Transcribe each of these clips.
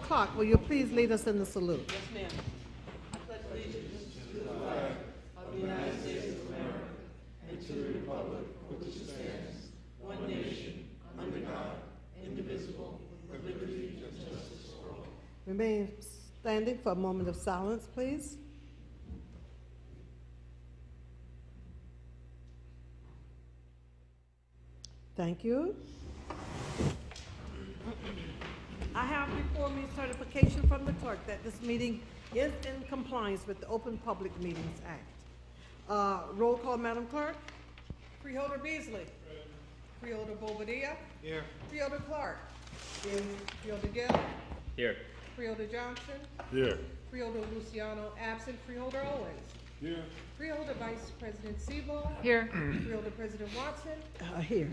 o'clock, will you please lead us in the salute? Yes, ma'am. I pledge allegiance to the flag of the United States of America and to the republic for which it stands, one nation, under God, indivisible, with liberty and justice for all. Remain standing for a moment of silence, please. Thank you. I have before me certification from the clerk that this meeting is in compliance with the Open Public Meetings Act. Roll call, Madam Clerk. Freeholder Beasley. Freeholder Bobadilla. Here. Freeholder Clark. Here. Freeholder Gill. Here. Freeholder Johnson. Here. Freeholder Luciano absent. Freeholder Owens. Here. Freeholder Vice President Sebo. Here. Freeholder President Watson. Here.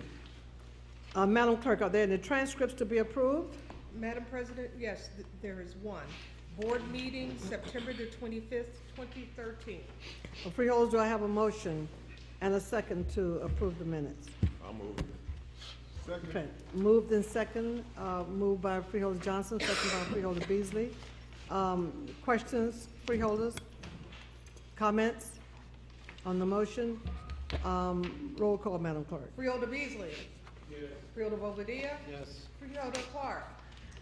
Madam Clerk, are there any transcripts to be approved? Madam President, yes, there is one. Board meeting, September the 25th, 2013. Freeholders, do I have a motion and a second to approve the minutes? I'll move it. Second. Okay, moved in second, moved by Freeholder Johnson, second by Freeholder Beasley. Questions, Freeholders? Comments on the motion? Roll call, Madam Clerk. Freeholder Beasley. Yes. Freeholder Bobadilla. Yes. Freeholder Clark.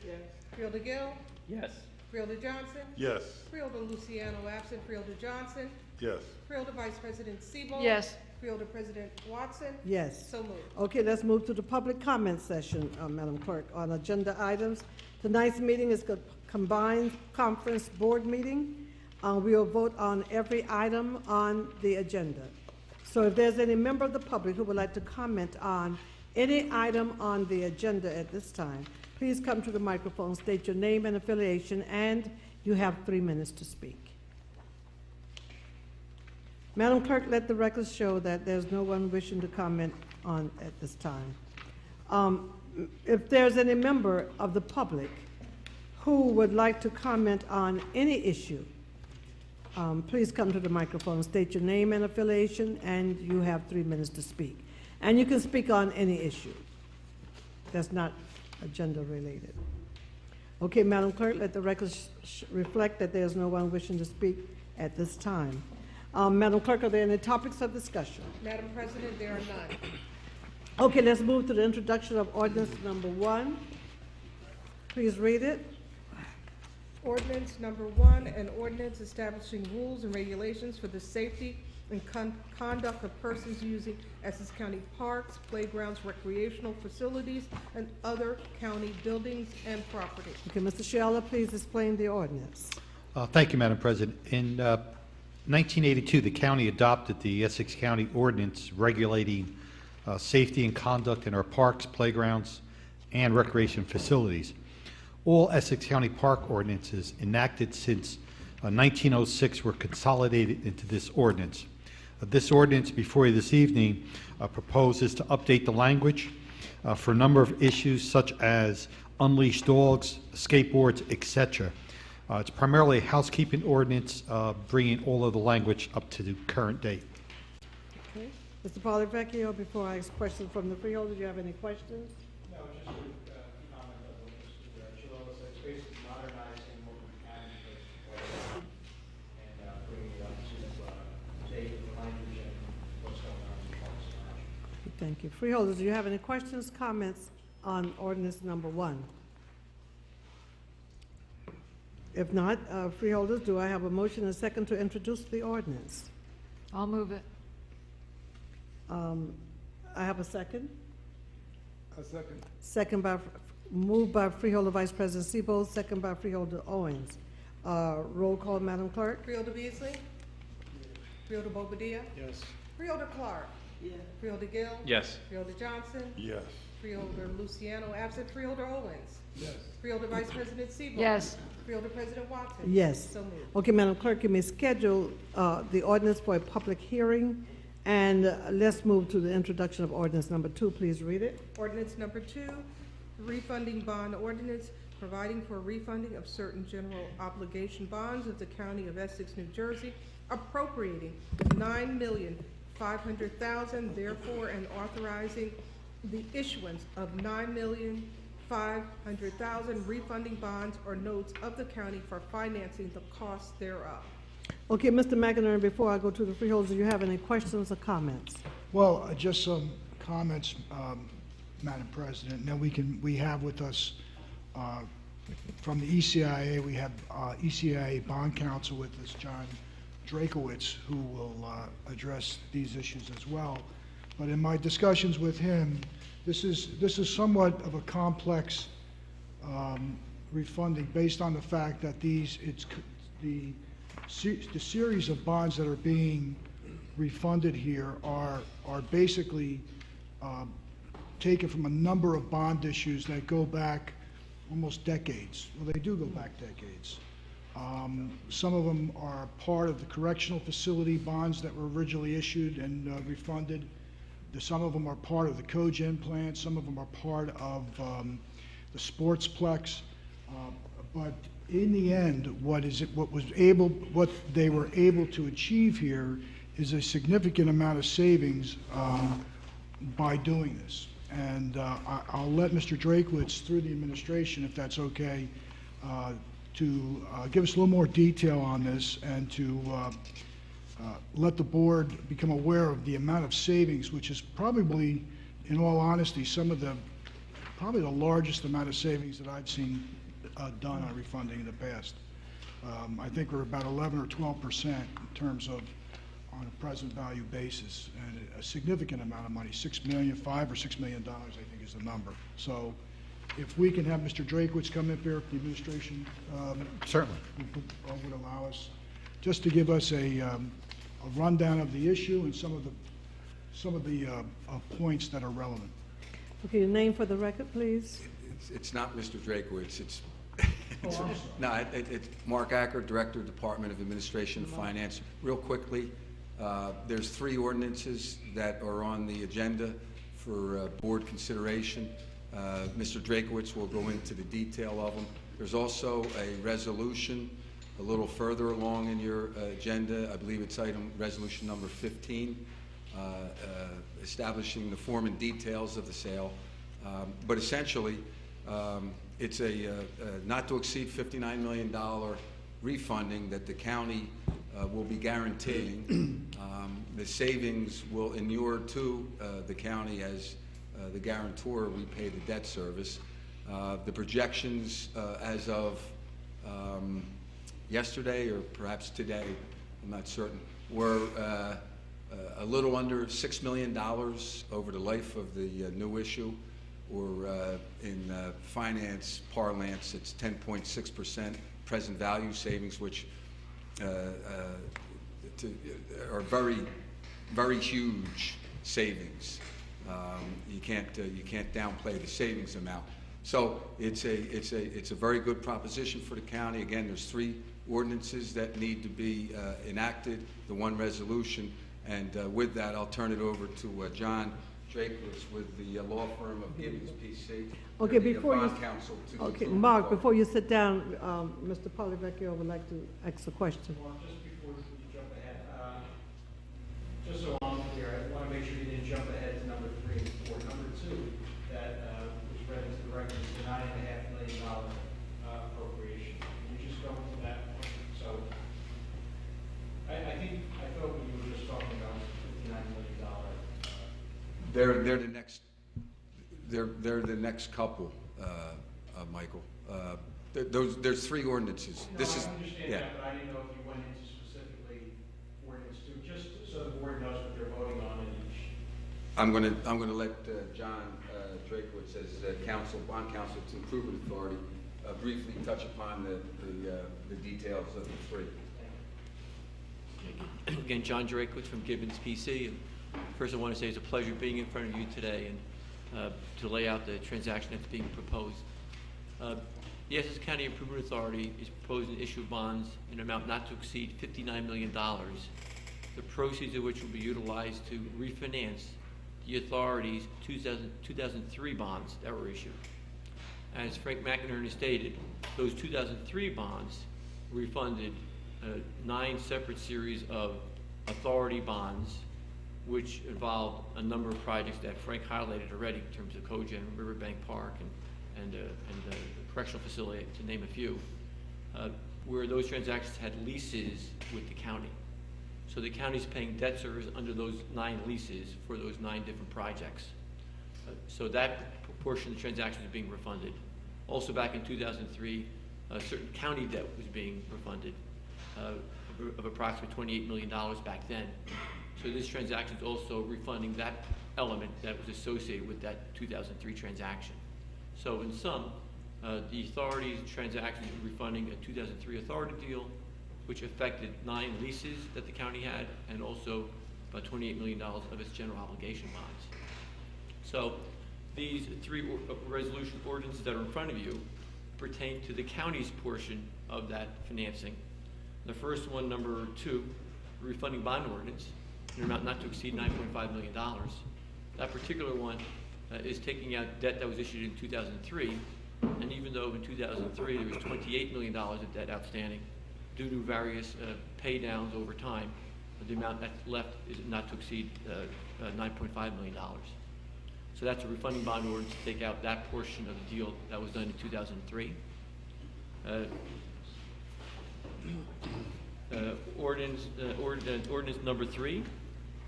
Yes. Freeholder Gill. Yes. Freeholder Johnson. Yes. Freeholder Luciano absent. Freeholder Johnson. Yes. Freeholder Vice President Sebo. Yes. Freeholder President Watson. Yes. So moved. Okay, let's move to the public comment session, Madam Clerk, on agenda items. Tonight's meeting is a combined conference board meeting. We will vote on every item on the agenda. So if there's any member of the public who would like to comment on any item on the agenda at this time, please come to the microphone, state your name and affiliation, and you have 3 minutes to speak. Madam Clerk, let the records show that there's no one wishing to comment on at this time. If there's any member of the public who would like to comment on any issue, please come to the microphone, state your name and affiliation, and you have 3 minutes to speak. And you can speak on any issue that's not agenda related. Okay, Madam Clerk, let the records reflect that there's no one wishing to speak at this time. Madam Clerk, are there any topics of discussion? Madam President, there are none. Okay, let's move to the introduction of ordinance number 1. Please read it. Ordinance number 1, an ordinance establishing rules and regulations for the safety and conduct of persons using Essex County parks, playgrounds, recreational facilities, and other county buildings and property. Okay, Mr. Sheila, please explain the ordinance. Thank you, Madam President. In 1982, the county adopted the Essex County Ordinance regulating safety and conduct in our parks, playgrounds, and recreation facilities. All Essex County park ordinances enacted since 1906 were consolidated into this ordinance. This ordinance before you this evening proposes to update the language for a number of issues such as unleashed dogs, skateboards, etc. It's primarily a housekeeping ordinance, bringing all of the language up to the current date. Okay. Mr. Polivecchio, before I ask questions from the freeholders, do you have any questions? No, just a comment of what Mr. Chilola said. It's basically modernizing what we can and bringing it up to date with the language and what's going on in the parks and rec. Thank you. Freeholders, do you have any questions, comments on ordinance number 1? If not, freeholders, do I have a motion and a second to introduce the ordinance? I'll move it. I have a second. A second. Second by, moved by Freeholder Vice President Sebo, second by Freeholder Owens. Roll call, Madam Clerk. Freeholder Beasley? Freeholder Bobadilla? Yes. Freeholder Clark? Yes. Freeholder Gill? Yes. Freeholder Johnson? Yes. Freeholder Luciano absent. Freeholder Owens? Yes. Freeholder Vice President Sebo? Yes. Freeholder President Watson? Yes. So moved. Okay, Madam Clerk, you may schedule the ordinance for a public hearing, and let's move to the introduction of ordinance number 2. Please read it. Ordinance number 2, refunding bond ordinance, providing for refunding of certain general obligation bonds of the County of Essex, New Jersey, appropriating $9,500,000, therefore, and authorizing the issuance of $9,500,000 $500,000 refunding bonds or notes of the county for financing the costs thereof. Okay, Mr. McInerney, before I go to the freeholders, do you have any questions or comments? Well, just some comments, Madam President. Now, we have with us, from the ECIA, we have ECIA bond counsel with us, John Drakowitz, who will address these issues as well. But in my discussions with him, this is somewhat of a complex refunding based on the fact that the series of bonds that are being refunded here are basically taken from a number of bond issues that go back almost decades. Well, they do go back decades. Some of them are part of the correctional facility bonds that were originally issued and refunded. Some of them are part of the cogen plant. Some of them are part of the sportsplex. But in the end, what they were able to achieve here is a significant amount of savings by doing this. And I'll let Mr. Drakowitz, through the administration, if that's okay, to give us a little more detail on this and to let the board become aware of the amount of savings, which is probably, in all honesty, probably the largest amount of savings that I've seen done on refunding in the past. I think we're about 11 or 12% in terms of on a present value basis, and a significant amount of money, $5 or $6 million, I think is the number. So if we can have Mr. Drakowitz come up here, if the administration Certainly. would allow us, just to give us a rundown of the issue and some of the points that are relevant. Okay, your name for the record, please. It's not Mr. Drakowitz, it's Mark Acker, Director, Department of Administration and Finance. Real quickly, there's 3 ordinances that are on the agenda for board consideration. Mr. Drakowitz will go into the detail of them. There's also a resolution a little further along in your agenda. I believe it's resolution number 15, establishing the form and details of the sale. But essentially, it's a not to exceed $59 million refunding that the county will be guaranteeing. The savings will inure to the county as the guarantor. We pay the debt service. The projections as of yesterday or perhaps today, I'm not certain, were a little under $6 million over the life of the new issue, or in finance parlance, it's 10.6% present value savings, which are very, very huge savings. You can't downplay the savings amount. So it's a very good proposition for the county. Again, there's 3 ordinances that need to be enacted, the 1 resolution, and with that, I'll turn it over to John Drakowitz with the law firm of Gibbons PC. Okay, the before you, bond counsel to okay, approve Mark, the vote. before you sit down, Mr. Polyvecchio would like to ask a question. Well, just before you jump ahead, just so I'm clear, I want to make sure you didn't jump ahead to number 3 and 4. Number 2, that was read into the record, is the $9.5 million appropriation. Can you just go into that one? So, I thought we were just talking about $59 million. They're the next couple, Michael. There's 3 ordinances. No, This is, I understand yeah. that, but I didn't know if you went into specifically ordinance 2, just so the board knows what they're voting on in each. I'm gonna let John Drakowitz, as bond counsel to Improvement Authority, briefly touch upon the details of the 3. Again, John Drakowitz from Gibbons PC. And first, I want to say it's a pleasure being in front of you today and to lay out the transaction that's being proposed. The Essex County Improvement Authority is proposing to issue bonds in an amount not to exceed $59 million, the proceeds of which will be utilized to refinance the authority's 2003 bonds that were issued. As Frank McInerney stated, those 2003 bonds refunded 9 separate series of authority bonds, which involved a number of projects that Frank highlighted already in terms of Cogen, Riverbank Park, and the correctional facility, to name a few, where those transactions had leases with the county. So the county's paying debt service under those 9 leases for those 9 different projects. So that portion of the transaction is being refunded. Also back in 2003, certain county debt was being refunded of approximately $28 million back then. So this transaction is also refunding that element that was associated with that 2003 transaction. So in sum, the authority's transaction is refunding a 2003 authority deal, which affected 9 leases that the county had, and also about $28 million of its general obligation bonds. So these 3 resolution ordinances that are in front of you pertain to the county's portion of that financing. The first one, number 2, refunding bond ordinance, in an amount not to exceed $9.5 million. That particular one is taking out debt that was issued in 2003, and even though in 2003 there was $28 million of debt outstanding, due to various pay downs over time, the amount that's left is not to exceed $9.5 million. So that's a refunding bond ordinance to take out that portion of the deal that was done in 2003. Ordinance number 3,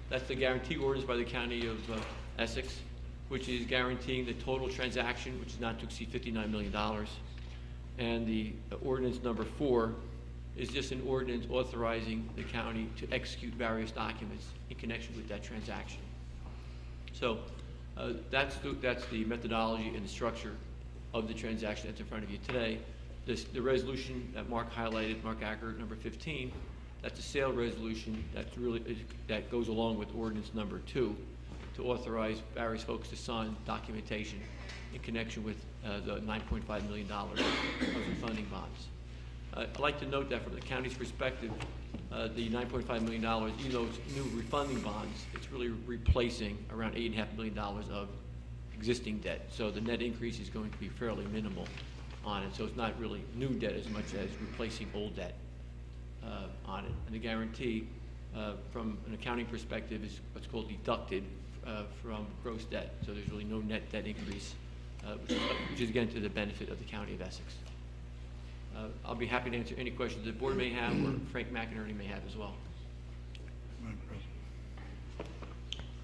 that's the guarantee ordinance by the County of Essex, which is guaranteeing the total transaction, which is not to exceed $59 million. And the ordinance number 4 is just an ordinance authorizing the county to execute various documents in connection with that transaction. So that's the methodology and the structure of the transaction that's in front of you today. The resolution that Mark highlighted, Mark Acker, number 15, that's a sale resolution that goes along with ordinance number 2 to authorize various folks to sign documentation in connection with the $9.5 million of refunding bonds. I'd like to note that from the county's perspective, the $9.5 million, even though it's new refunding bonds, it's really replacing around $8.5 million of existing debt. So the net increase is going to be fairly minimal on it. So it's not really new debt as much as replacing old debt on it. And the guarantee, from an accounting perspective, is what's called deducted from gross debt. So there's really no net debt increase, which is again to the benefit of the County of Essex. I'll be happy to answer any questions the board may have, or Frank McInerney may have as well.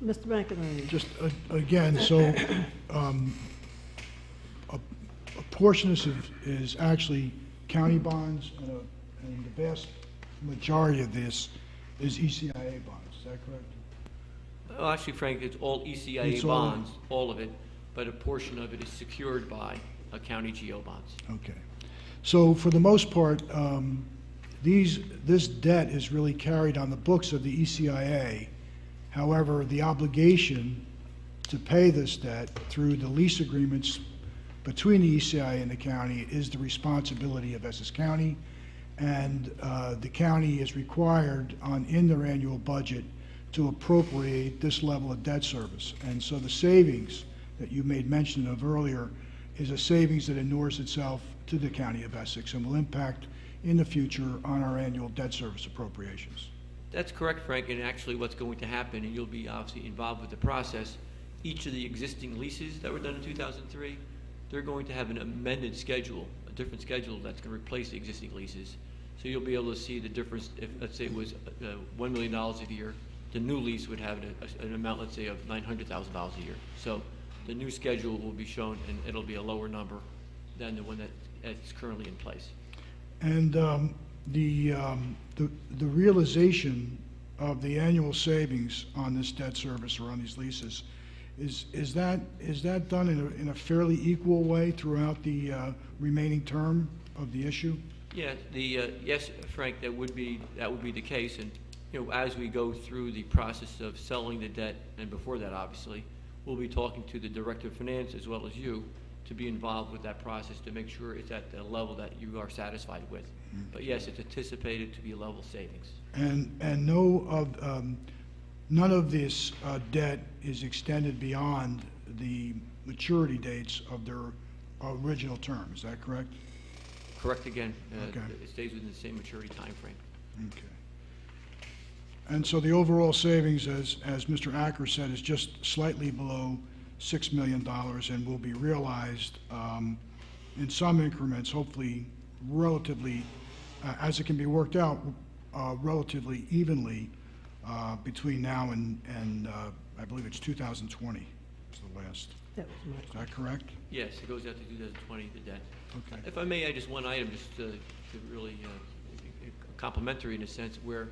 Mr. McInerney. Just, again, so a portion of this is actually county bonds, and the vast majority of this is ECIA bonds. Is that correct? Well, actually, Frank, it's all ECIA It's all- bonds, all of it, but a portion of it is secured by county GO bonds. Okay. So for the most part, this debt is really carried on the books of the ECIA. However, the obligation to pay this debt through the lease agreements between the ECIA and the county is the responsibility of Essex County, and the county is required in their annual budget to appropriate this level of debt service. And so the savings that you made mention of earlier is a savings that inures itself to the County of Essex and will impact in the future on our annual debt service appropriations. That's correct, Frank, and actually what's going to happen, and you'll be obviously involved with the process, each of the existing leases that were done in 2003, they're going to have an amended schedule, a different schedule that's going to replace the existing leases. So you'll be able to see the difference. If, let's say, it was $1 million a year, the new lease would have an amount, let's say, of $900,000 a year. So the new schedule will be shown, and it'll be a lower number than the one that's currently in place. And the realization of the annual savings on this debt service or on these leases, is that done in a fairly equal way throughout the remaining term of the issue? Yeah, yes, Frank, that would be the case. And as we go through the process of selling the debt, and before that, obviously, we'll be talking to the Director of Finance as well as you to be involved with that process to make sure it's at the level that you are satisfied with. Mm-hmm. But yes, it's anticipated to be a level savings. And none of this debt is extended beyond the maturity dates of their original term. Is that correct? Correct again. Okay. It stays within the same maturity time frame. Okay. And so the overall savings, as Mr. Acker said, is just slightly below $6 million and will be realized in some increments, hopefully relatively, as it can be worked out, relatively evenly between now and I believe it's 2020 is the last. That was my Is that correct? Yes, it goes out to 2020, the debt. Okay. If I may add just one item, just to really complimentary in a sense, where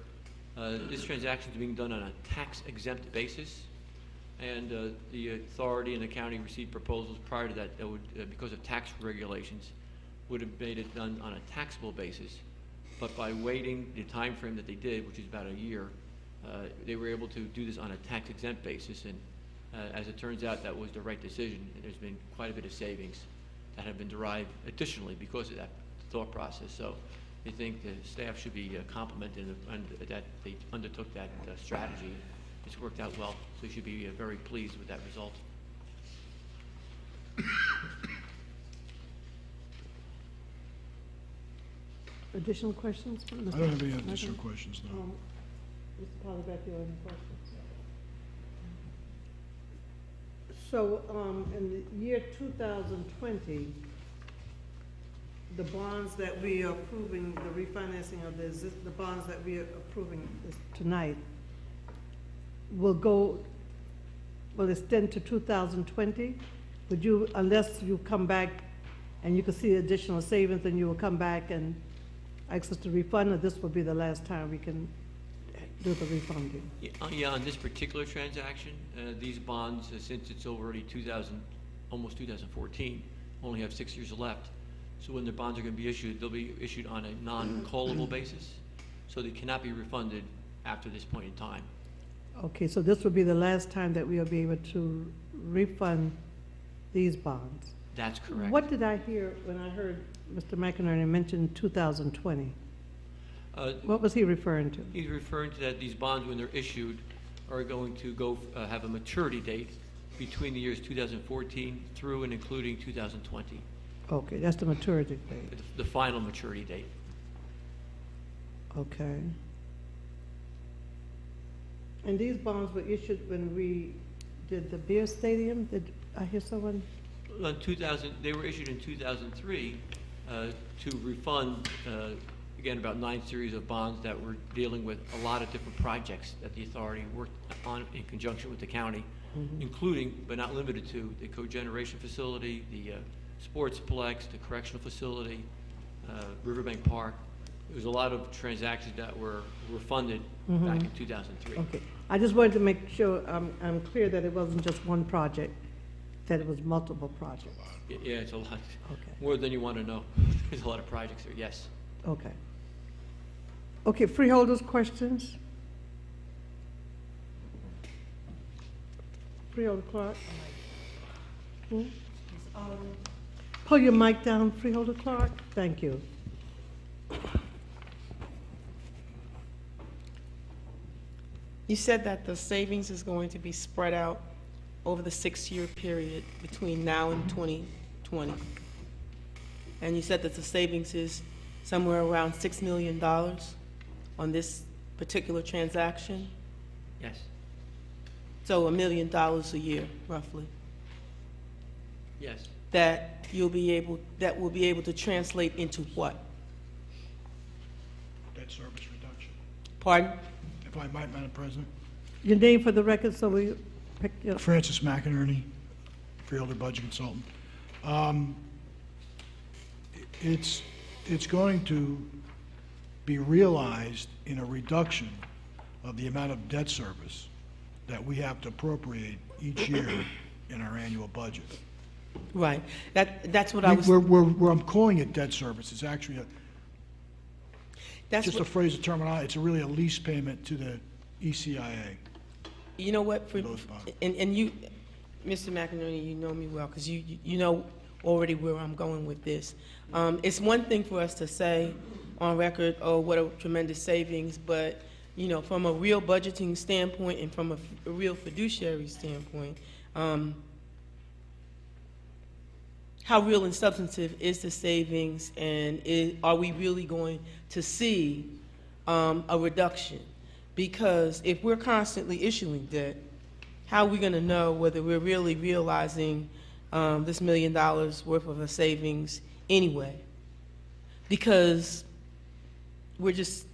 this transaction is being done on a tax-exempt basis, and the authority and the county received proposals prior to that that would, because of tax regulations, would have made it done on a taxable basis. But by waiting the time frame that they did, which is about a year, they were able to do this on a tax-exempt basis, and as it turns out, that was the right decision. There's been quite a bit of savings that have been derived additionally because of that thought process. So I think the staff should be complimented that they undertook that strategy. It's worked out well, so you should be very pleased with that result. Additional questions? from Mr. I don't have any Michael? additional questions, no. Mr. Polybeck, you have any questions? So, in the year 2020, the bonds that we are approving, the refinancing of the bonds that we are approving tonight will extend to 2020? Would you, unless you come back and you can see additional savings, then you will come back and ask us to refund, or this will be the last time we can do the refunding? Yeah, on this particular transaction, these bonds, since it's already almost 2014, only have 6 years left. So when the bonds are going to be issued, they'll be issued on a non-callable basis, so they cannot be refunded after this point in time. Okay, so this will be the last time that we will be able to refund these bonds? That's correct. What did I hear when I heard Mr. McInerney mention 2020? What was he referring to? He's referring to that these bonds, when they're issued, are going to go have a maturity date between the years 2014 through and including 2020, Okay, that's the maturity date. the final maturity date. Okay. And these bonds were issued when we did the beer stadium? Did I hear someone? They were issued in 2003 to refund, again, about 9 series of bonds that were dealing with a lot of different projects that the authority worked on in conjunction with the county, including, but not limited to, the cogeneration facility, the sportsplex, the correctional facility, Riverbank Park. There was a lot of transactions that were funded back in 2003. Okay, I just wanted to make sure I'm clear that it wasn't just one project, that it was multiple projects. Yeah, it's a lot, Okay, more than you want to know. There's a lot of projects there, yes. okay. Okay, freeholders, questions? Freeholder Clark? Hmm? Pull your mic down, Freeholder Clark. Thank you. You said that the savings is going to be spread out over the 6-year period between now and 2020. And you said that the savings is somewhere around $6 million on this particular transaction? Yes, So $1 million a year, roughly, yes. that will be able to translate into what? Debt service reduction. Pardon? If I might, Madam President. Your name for the record, so we pick your, Francis McInerney, Freeholder Budget Consultant. It's going to be realized in a reduction of the amount of debt service that we have to appropriate each year in our annual budget. Right. That's what I was. I'm calling it debt service, it's actually That's just a what, phrase of terminology, it's really a lease payment to the ECIA. you know what, for, Those bonds. and you, Mr. McInerney, you know me well, because you know already where I'm going with this. It's one thing for us to say on record, oh, what a tremendous savings, but, you know, from a real budgeting standpoint and from a real fiduciary standpoint, how real and substantive is the savings, and are we really going to see a reduction? Because if we're constantly issuing debt, how are we gonna know whether we're really realizing this $1 million worth of a savings anyway? Because we're just,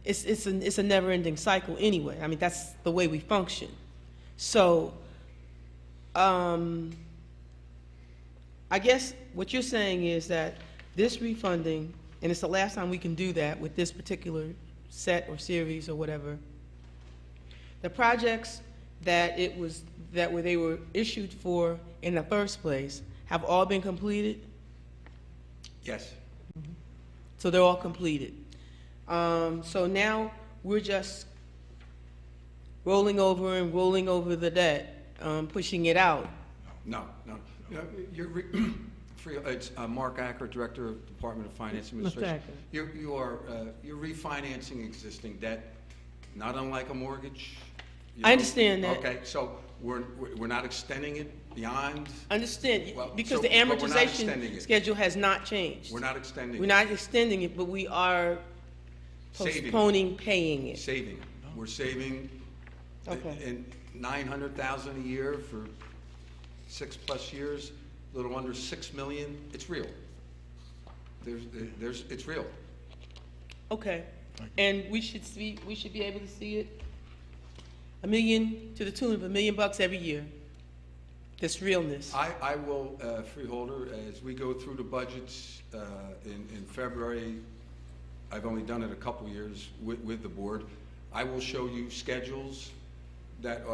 it's a never-ending cycle anyway. I mean, that's the way we function. So, I guess what you're saying is that this refunding, and it's the last time we can do that with this particular set or series or whatever, the projects that they were issued for in the first place have all been completed? Yes. So they're all completed. So now we're just rolling over the debt, pushing it out. No. It's Mark Acker, Director of Department of Finance Mr. Administration. Acker. You're refinancing existing debt, not unlike a mortgage. I understand that. Okay, so we're not extending it beyond. Understand, Well, because so- the but we're not extending amortization it. schedule has not changed. We're not extending We're it. not extending it, but we are Saving. postponing paying it. Saving. We're saving Okay. in $900,000 a year for 6+ years, a little under $6 million. It's real. It's real. Okay, and we should be able to see it, $1 million, to the tune of $1 million every year. This realness. I will, Freeholder, as we go through the budgets in February, I've only done it a couple years with the board, I will show you schedules that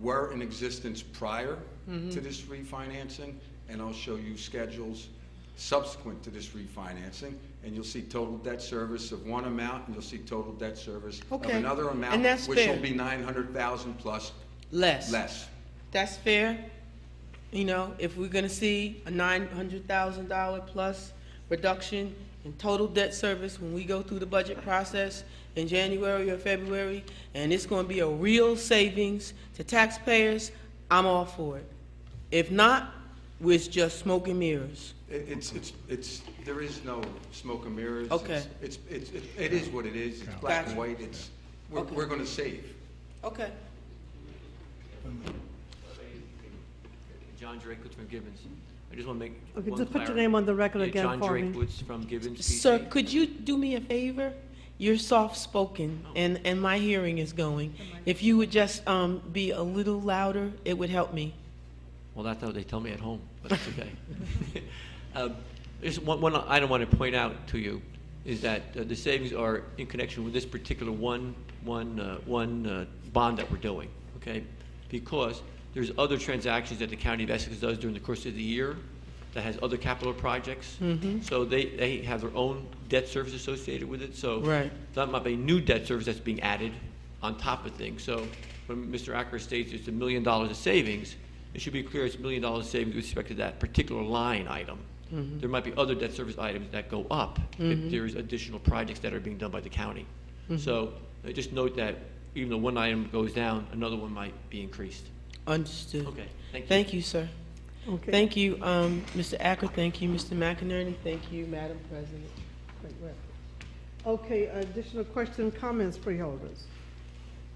were in existence prior to this refinancing, and I'll show you schedules subsequent to this refinancing, and you'll see total debt service of one amount, and you'll see total debt service of Okay. another amount, And that's which fair. will be $900,000 plus Less. less. That's fair. You know, if we're gonna see a $900,000 plus reduction in total debt service when we go through the budget process in January or February, and it's gonna be a real savings to taxpayers, I'm all for it. If not, it's just smoke and mirrors. There is no smoke and mirrors. Okay. It is what it is. It's black and Gotcha. white. Okay. We're gonna save. Okay. John Drakewitz from Gibbons. I just want to make Okay, one just put your clarity. name on the record Yeah, again John for me. Drakewitz from Gibbons PC. Sir, could you do me a favor? You're soft-spoken, and my hearing is going. If you would just be a little louder, it would help me. Well, that's what they tell me at home, but it's okay. Just one item I want to point out to you is that the savings are in connection with this particular one bond that we're doing, okay? Because there's other transactions that the County of Essex does during the course of the year that has other capital projects. So they have their own debt service associated with it. So Right. that might be new debt service that's being added on top of things. So when Mr. Acker states it's $1 million of savings, it should be clear it's $1 million of savings with respect to that particular line item. There might be other debt service items that go up if there's additional projects that are being done by the county. So just note that even though one item goes down, another one might be increased. Understood. Okay, thank you. Thank you, sir. Okay. Thank you, Mr. Acker. Thank you, Mr. McInerney. Thank you, Madam President. Great record. Okay, additional questions, comments, freeholders?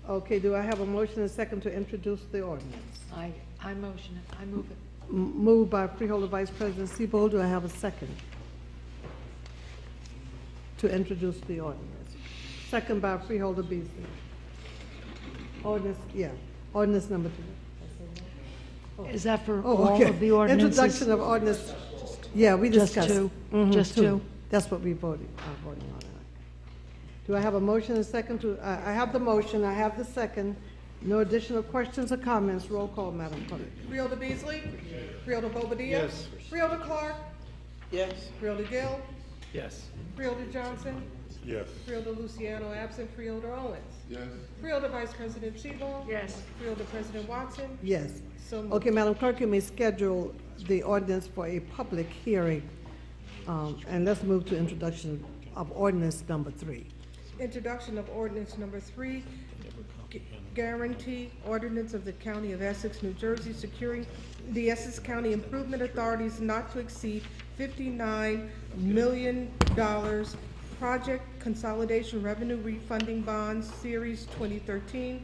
Okay, do I have a motion and second to introduce the ordinance? I motion it, I move it. Moved by Freeholder Vice President Sebold. Do I have a second to introduce the ordinance? Second by Freeholder Beasley. Ordinance number 2. Is that for Oh, all okay. of the ordinances? Introduction of ordinance, yeah, we Just discussed. two? Mhm, Just two? That's what we voting on tonight. Do I have a motion and second to, I have the motion, I have the second. No additional questions or comments. Roll call, Madam Clerk. Freeholder Beasley? Freeholder Bobadilla? Yes. Freeholder Clark? Yes. Freeholder Gill? Yes. Freeholder Johnson? Yes. Freeholder Luciano absent. Freeholder Owens? Yes. Freeholder Vice President Sebold? Yes. Freeholder President Watson? Yes. So moved. Okay, Madam Clerk, you may schedule the ordinance for a public hearing. And let's move to introduction of ordinance number 3. Introduction of ordinance number 3, guarantee ordinance of the County of Essex, New Jersey, securing the Essex County Improvement Authority's not to exceed $59 million project consolidation revenue refunding bonds, series 2013,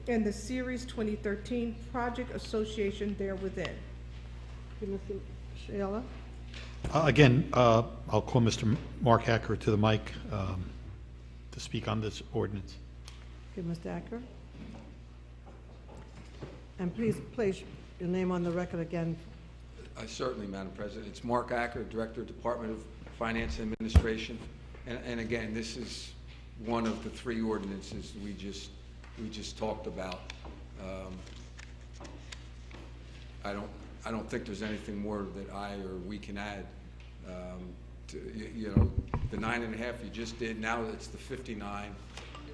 and the Series 2013 project association therewithin. Okay, Mr. Sheila? Again, I'll call Mr. Mark Hacker to the mic to speak on this ordinance. Okay, Mr. Acker? And please place your name on the record again. Certainly, Madam President. It's Mark Acker, Director, Department of Finance and Administration. And again, this is one of the three ordinances we just talked about. I don't think there's anything more that I or we can add. You know, the 9.5 you just did, now it's the 59,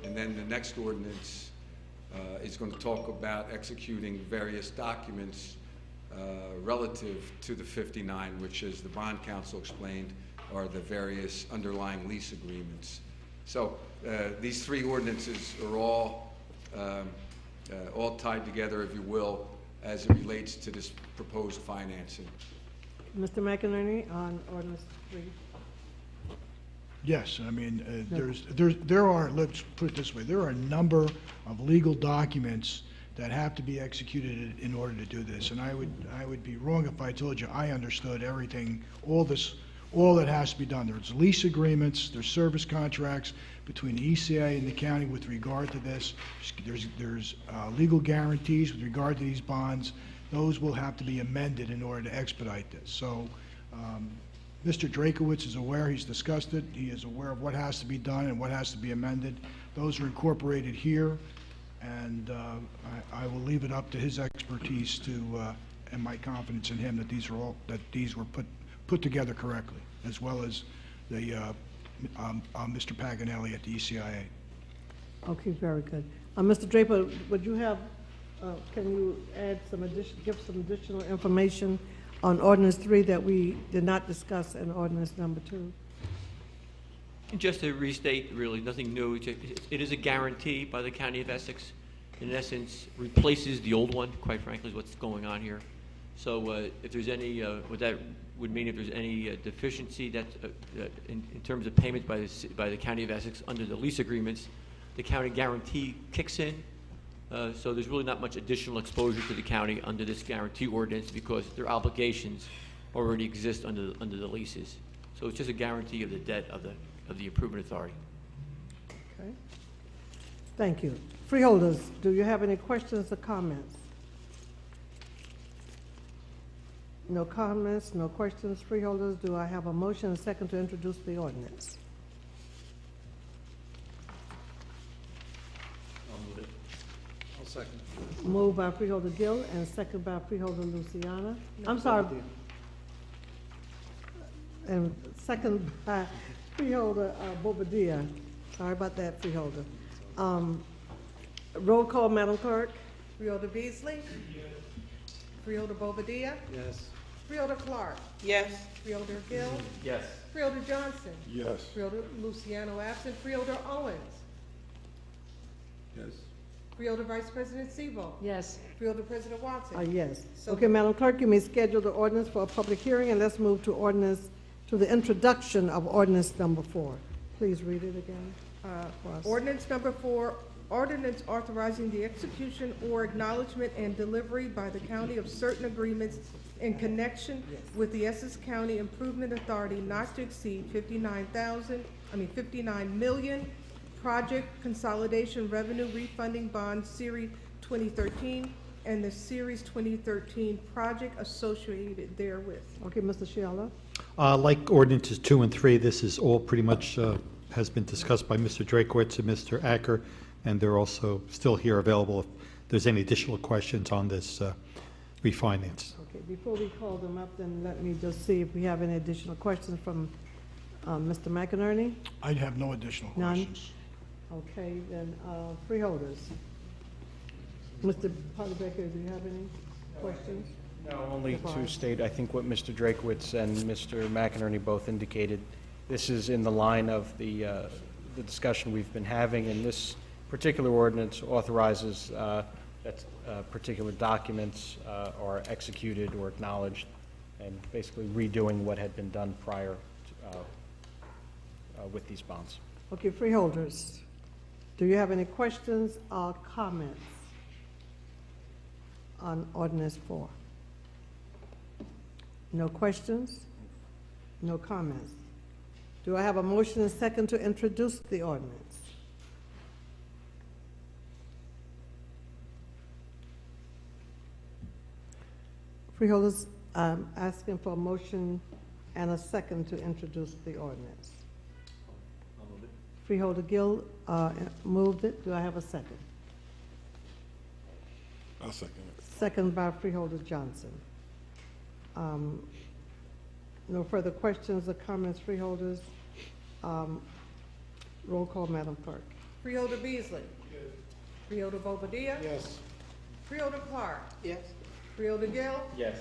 and then the next ordinance is going to talk about executing various documents relative to the 59, which, as the bond counsel explained, are the various underlying lease agreements. So these three ordinances are all tied together, if you will, as it relates to this proposed financing. Mr. McInerney on ordinance 3. Yes, I mean, there are, let's put it this way, there are a number of legal documents that have to be executed in order to do this. And I would be wrong if I told you I understood everything, all that has to be done. There's lease agreements, there's service contracts between the ECA and the county with regard to this. There's legal guarantees with regard to these bonds. Those will have to be amended in order to expedite this. So Mr. Drakowitz is aware, he's discussed it, he is aware of what has to be done and what has to be amended. Those are incorporated here, and I will leave it up to his expertise and my confidence in him that these were put together correctly, as well as the Mr. Paganelli at the ECIA. Okay, very good. Mr. Draper, would you have, can you add give some additional information on ordinance 3 that we did not discuss in ordinance number 2? Just to restate, really, nothing new. It is a guarantee by the County of Essex. In essence, replaces the old one, quite frankly, is what's going on here. So if there's any, what that would mean if there's any deficiency that, in terms of payments by the County of Essex under the lease agreements, the county guarantee kicks in. So there's really not much additional exposure to the county under this guarantee ordinance because their obligations already exist under the leases. So it's just a guarantee of the debt of the improvement authority. Okay. Thank you. Freeholders, do you have any questions or comments? No comments, no questions. Freeholders, do I have a motion and second to introduce the ordinance? I'll second. Moved by Freeholder Gill and second by Freeholder Luciana. I'm sorry. And second by Freeholder Bobadilla. Sorry about that, Freeholder. Roll call, Madam Clerk. Freeholder Beasley? Freeholder Bobadilla? Yes. Freeholder Clark? Yes. Freeholder Gill? Yes. Freeholder Johnson? Yes. Freeholder Luciano absent. Freeholder Owens? Yes. Freeholder Vice President Sebo? Yes. Freeholder President Watson? Yes. So- Okay, Madam Clerk, you may schedule the ordinance for a public hearing, and let's move to the introduction of ordinance number 4. Please read it again for us. Ordinance number 4, ordinance authorizing the execution or acknowledgement and delivery by the county of certain agreements in connection with the Essex County Improvement Authority not to exceed 59 million project consolidation revenue refunding bond series 2013 and the series 2013 project associated therewith. Okay, Mr. Sheila. Like ordinances 2 and 3, this is all pretty much has been discussed by Mr. Drakowitz and Mr. Acker, and they're also still here available if there's any additional questions on this refinance. Okay, before we call them up, then let me just see if we have any additional questions from Mr. McInerney. I'd have no additional None? questions. Okay, then freeholders. Mr. Potter-Becker, do you have any questions? No, only Goodbye. to state, I think what Mr. Drakowitz and Mr. McInerney both indicated, this is in the line of the discussion we've been having, and this particular ordinance authorizes that particular documents are executed or acknowledged, and basically redoing what had been done prior with these bonds. Okay, freeholders, do you have any questions or comments? on ordinance 4? No questions? No comments? Do I have a motion and second to introduce the ordinance? Freeholders, asking for a motion and a second to introduce the ordinance. I'll move it. Freeholder Gill moved it. Do I have a second? I'll second it. Second by Freeholder Johnson. No further questions or comments, freeholders. Roll call, Madam Clerk. Freeholder Beasley? Freeholder Bobadilla? Yes. Freeholder Clark? Yes. Freeholder Gill? Yes.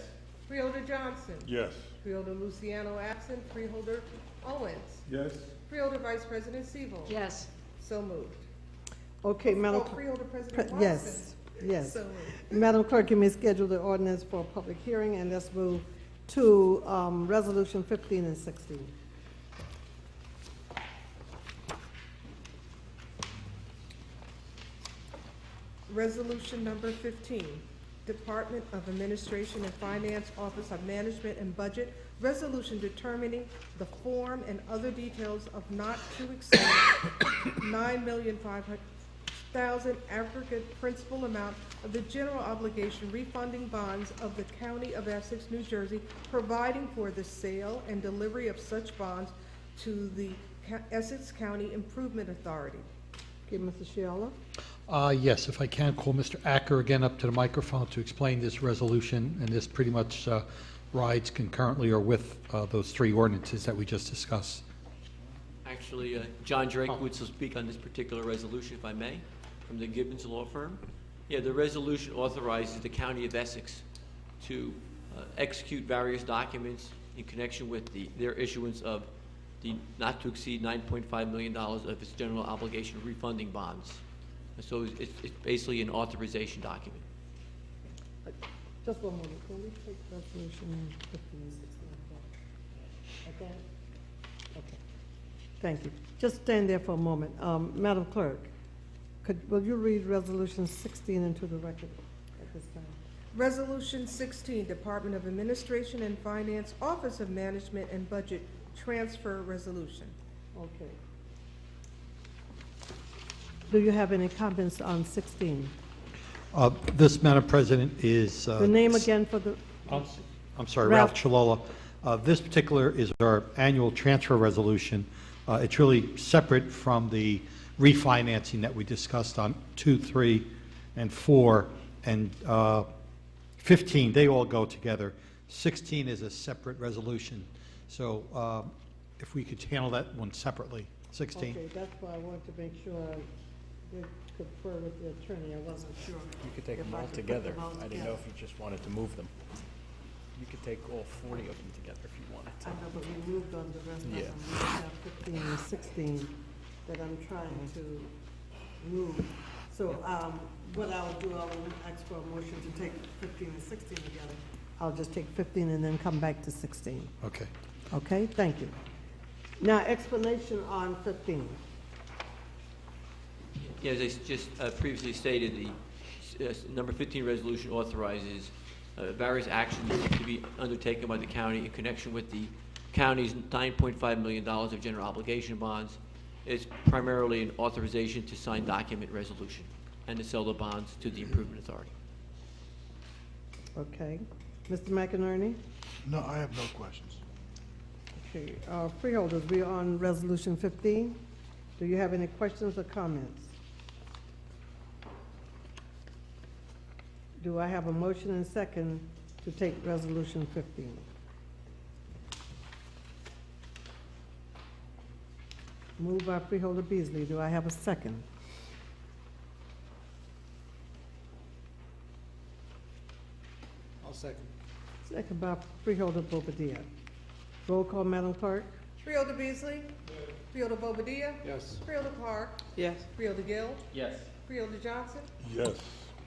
Freeholder Johnson? Yes. Freeholder Luciano absent. Freeholder Owens? Yes. Freeholder Vice President Siebel? Yes. So moved. Okay, Madam Oh, Clerk. Freeholder President Watson? Yes, yes. So moved. Madam Clerk, you may schedule the ordinance for a public hearing, and let's move to Resolution 15 and 16. Resolution number 15, Department of Administration and Finance, Office of Management and Budget, resolution determining the form and other details of not to exceed $9,500,000 aggregate principal amount of the general obligation refunding bonds of the County of Essex, New Jersey, providing for the sale and delivery of such bonds to the Essex County Improvement Authority. Okay, Mr. Shiala? Yes, if I can, call Mr. Acker again up to the microphone to explain this resolution, and this pretty much rides concurrently or with those three ordinances that we just discussed. Actually, John Drakewitz will speak on this particular resolution, if I may, from the Gibbons Law Firm. Yeah, the resolution authorizes the County of Essex to execute various documents in connection with their issuance of the not to exceed $9.5 million of its general obligation refunding bonds. And so it's basically an authorization document. Just one moment. Can we take Resolution 15 and 16? Okay? Okay. Thank you. Just stand there for a moment. Madam Clerk, will you read Resolution 16 into the record at this time? Resolution 16, Department of Administration and Finance, Office of Management and Budget, Transfer Resolution. Okay. Do you have any comments on 16? This, Madam President, is... The name again for the... I'm sorry, Ralph Chalola. This particular is our annual transfer resolution. It's really separate from the refinancing that we discussed on 2, 3, and 4, and 15. They all go together. 16 is a separate resolution. So if we could handle that one separately, 16. Okay, that's why I wanted to make sure I did confer with the attorney. I wasn't sure. You could take if them I all could put together. them all I didn't together. know if you just wanted to move them. You could take all 40 of them together if you wanted I to. know, but we moved on the rest of Yeah. them. We have 15 and 16 that I'm trying to move. So what I'll do, I will ask for a motion to take 15 and 16 together. I'll just take 15 and then come back to 16. Okay. Okay, thank you. Now, explanation on 15. Yeah, as I just previously stated, the number 15 resolution authorizes various actions to be undertaken by the county in connection with the county's $9.5 million of general obligation bonds. It's primarily an authorization to sign document resolution and to sell the bonds to the Improvement Authority. Okay. Mr. McInerney? No, I have no questions. Okay, freeholders, we are on Resolution 15. Do you have any questions or comments? Do I have a motion and second to take Resolution 15? Moved by Freeholder Beasley. Do I have a second? I'll second. Second by Freeholder Bobadilla. Roll call, Madam Clerk. Freeholder Beasley? Freeholder Bobadilla? Yes. Freeholder Clark? Yes. Freeholder Gill? Yes. Freeholder Johnson? Yes.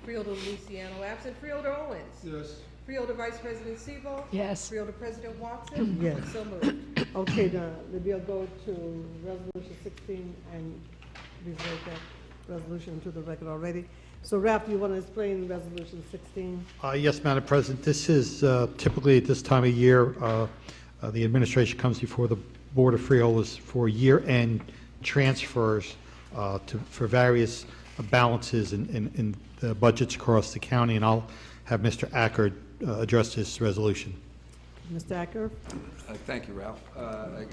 Freeholder Luciano absent. Freeholder Owens? Yes. Freeholder Vice President Siebel? Yes. Freeholder President Watson? Yes. So moved. Okay, now, we'll go to Resolution 16, and we've read that resolution into the record already. So Ralph, you want to explain Resolution 16? Yes, Madam President, this is typically at this time of year, the administration comes before the Board of Freeholders for year-end transfers for various balances in the budgets across the county, and I'll have Mr. Acker address this resolution. Mr. Acker? Thank you, Ralph.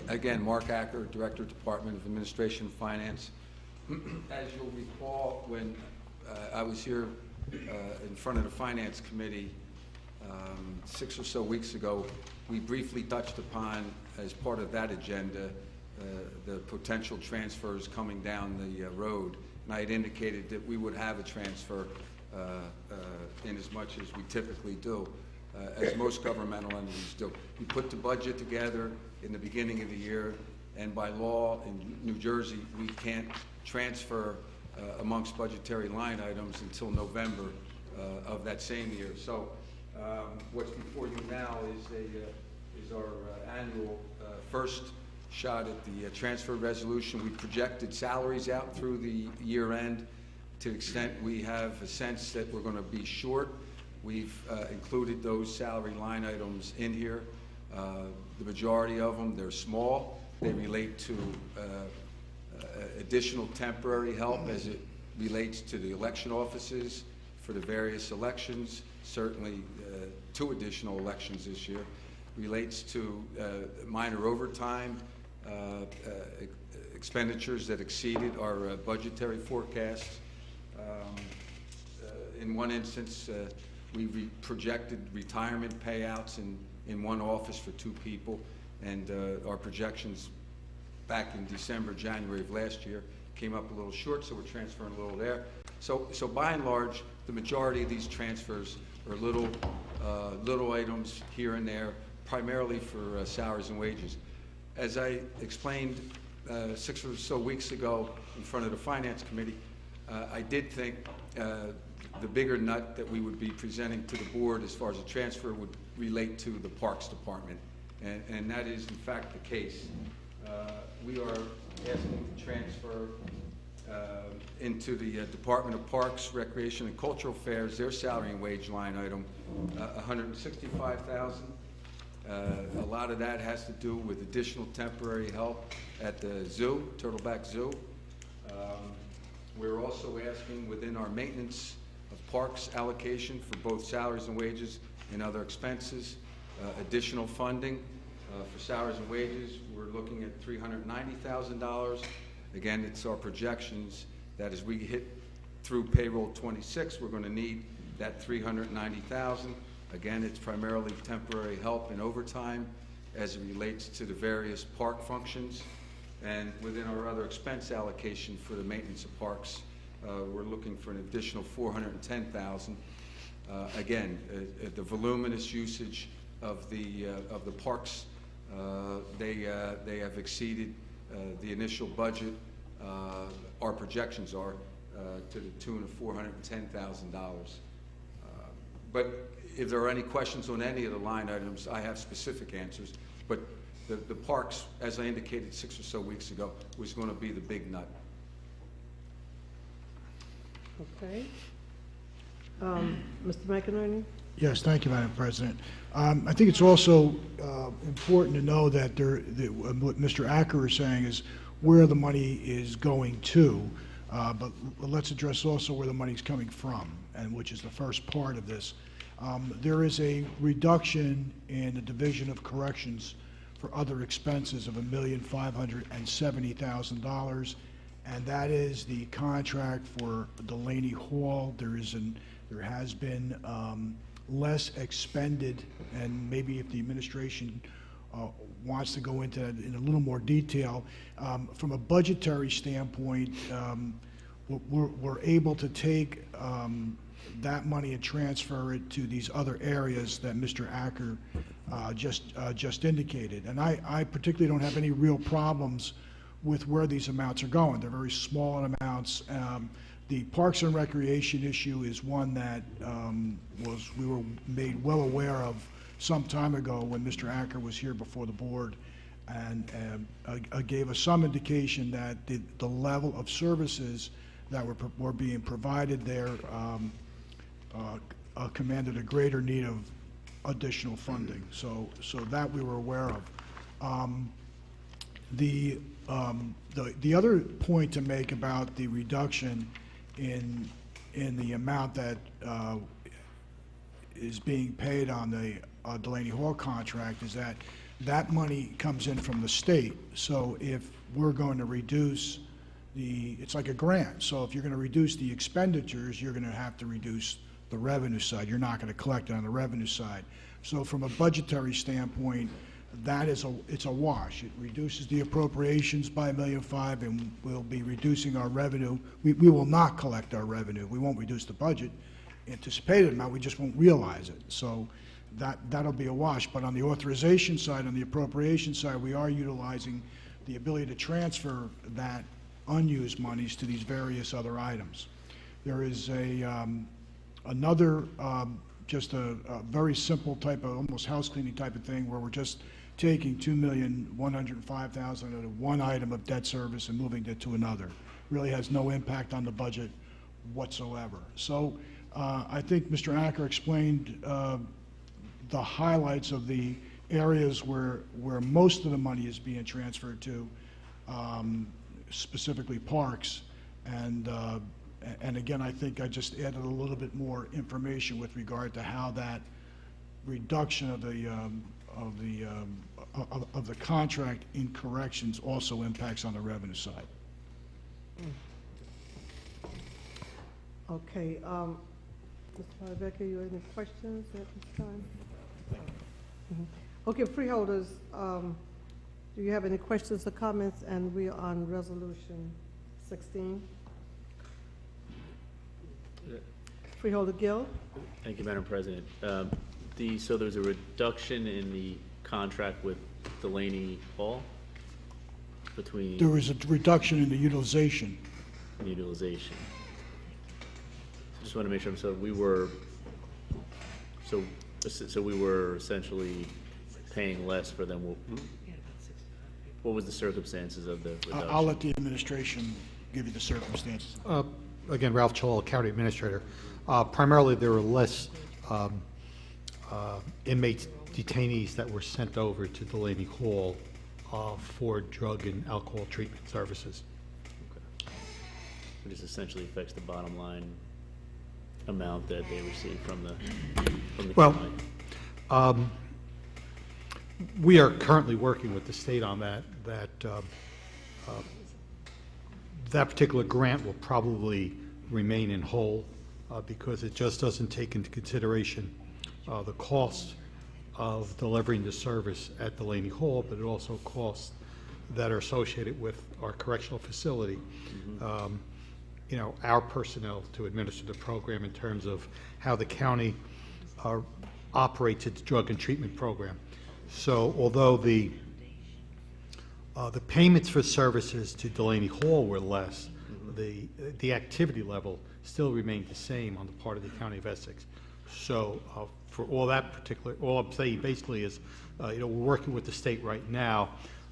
Again, Mark Acker, Director, Department of Administration and Finance. As you'll recall, when I was here in front of the Finance Committee 6 or so weeks ago, we briefly touched upon, as part of that agenda, the potential transfers coming down the road. And I had indicated that we would have a transfer in as much as we typically do, as most governmental entities do. We put the budget together in the beginning of the year, and by law in New Jersey, we can't transfer amongst budgetary line items until November of that same year. So what's before you now is our annual first shot at the transfer resolution. We projected salaries out through the year end. To the extent we have a sense that we're going to be short, we've included those salary line items in here. The majority of them, they're small. They relate to additional temporary help as it relates to the election offices for the various elections, certainly 2 additional elections this year. Relates to minor overtime expenditures that exceeded our budgetary forecasts. In one instance, we projected retirement payouts in one office for 2 people, and our projections back in December, January of last year came up a little short, so we're transferring a little there. So by and large, the majority of these transfers are little items here and there, primarily for salaries and wages. As I explained 6 or so weeks ago in front of the Finance Committee, I did think the bigger nut that we would be presenting to the board as far as a transfer would relate to the Parks Department, and that is in fact the case. We are asking to transfer into the Department of Parks, Recreation, and Cultural Affairs, their salary and wage line item, $165,000. A lot of that has to do with additional temporary help at the zoo, Turtleback Zoo. We're also asking within our maintenance of parks allocation for both salaries and wages and other expenses, additional funding for salaries and wages. We're looking at $390,000. Again, it's our projections that as we hit through payroll 26, we're going to need that $390,000. Again, it's primarily temporary help and overtime as it relates to the various park functions. And within our other expense allocation for the maintenance of parks, we're looking for an additional $410,000. Again, the voluminous usage of the parks, they have exceeded the initial budget. Our projections are to the tune of $410,000. But if there are any questions on any of the line items, I have specific answers. But the parks, as I indicated 6 or so weeks ago, was going to be the big nut. Okay. Mr. McInerney? Yes, thank you, Madam President. I think it's also important to know that what Mr. Acker is saying is where the money is going to, but let's address also where the money is coming from, and which is the first part of this. There is a reduction in the Division of Corrections for other expenses of $1,570,000, and that is the contract for Delaney Hall. There has been less expended, and maybe if the administration wants to go into that in a little more detail, from a budgetary standpoint, we're able to take that money and transfer it to these other areas that Mr. Acker just indicated. And I particularly don't have any real problems with where these amounts are going. They're very small amounts. The Parks and Recreation issue is one that we were made well aware of some time ago when Mr. Acker was here before the board, and gave us some indication that the level of services that were being provided there commanded a greater need of additional funding. So that we were aware of. The other point to make about the reduction in the amount that is being paid on the Delaney Hall contract is that that money comes in from the state. So if we're going to reduce it's like a grant. So if you're going to reduce the expenditures, you're going to have to reduce the revenue side. You're not going to collect it on the revenue side. So from a budgetary standpoint, it's a wash. It reduces the appropriations by $1.5 million, and we'll be reducing our revenue. We will not collect our revenue. We won't reduce the budget anticipated amount. We just won't realize it. So that'll be a wash. But on the authorization side, on the appropriation side, we are utilizing the ability to transfer that unused monies to these various other items. There is another just a very simple type of almost house cleaning type of thing where we're just taking $2,105,000 out of one item of debt service and moving it to another. Really has no impact on the budget whatsoever. So I think Mr. Acker explained the highlights of the areas where most of the money is being transferred to, specifically parks, and again, I think I just added a little bit more information with regard to how that reduction of the contract in corrections also impacts on the revenue side. Okay, Mr. Rebecca, you have any questions at this time? Okay, freeholders, do you have any questions or comments? And we are on resolution 16. Freeholder Gill? Thank you, Madam President. So there's a reduction in the contract with Delaney Hall between There was a reduction in the utilization. utilization. Just want to make sure. So we were essentially paying less for them. What was the circumstances of the reduction? I'll let the administration give you the circumstances. Again, Ralph Chalal, County Administrator. Primarily, there were less inmates, detainees that were sent over to Delaney Hall for drug and alcohol treatment services. Okay. It just essentially affects the bottom line amount that they receive from the county. We are currently working with the state on that particular grant will probably remain in whole because it just doesn't take into consideration the cost of delivering the service at Delaney Hall, but it also costs that are associated with our correctional facility. Our personnel to administer the program in terms of how the county operates its drug and treatment program. So although the payments for services to Delaney Hall were less, the activity level still remained the same on the part of the County of Essex. So for all I'm saying basically is, we're working with the state right now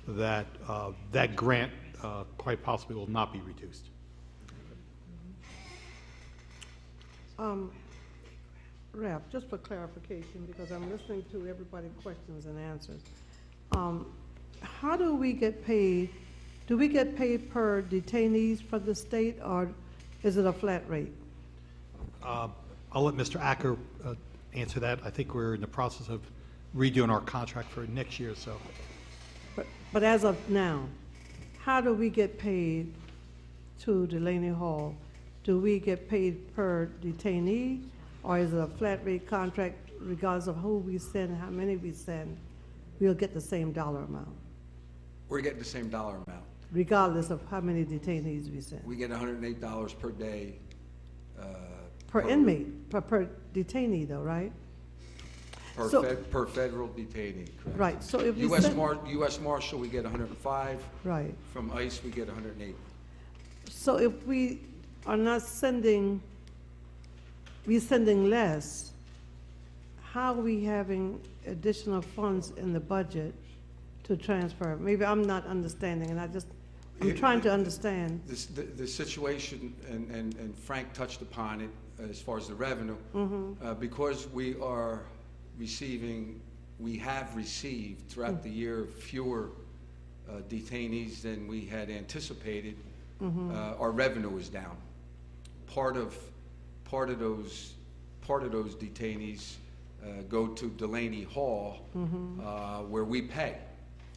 that that grant quite possibly will not be reduced. Ralph, just for clarification, because I'm listening to everybody's questions and answers. How do we get paid? Do we get paid per detainees from the state, or is it a flat rate? I'll let Mr. Acker answer that. I think we're in the process of redoing our contract for next year, so. But as of now, how do we get paid to Delaney Hall? Do we get paid per detainee, or is it a flat rate contract regardless of who we send, how many we send? We'll get the same dollar amount, We're getting the same dollar amount. regardless of how many detainees we send? We get $108 per day. Per inmate, per detainee though, right? So- Per federal detainee, correct. Right, so if we U.S. send, U.S. Marshal, we get 105. right. From ICE, we get 108. So if we are not sending, we're sending less, how are we having additional funds in the budget to transfer? Maybe I'm not understanding, and I just I'm trying to understand. The situation, and Frank touched upon it as far as the revenue, because we have received throughout the year fewer detainees than we had anticipated. Our revenue is down. Part of those detainees go to Delaney Hall, where we pay,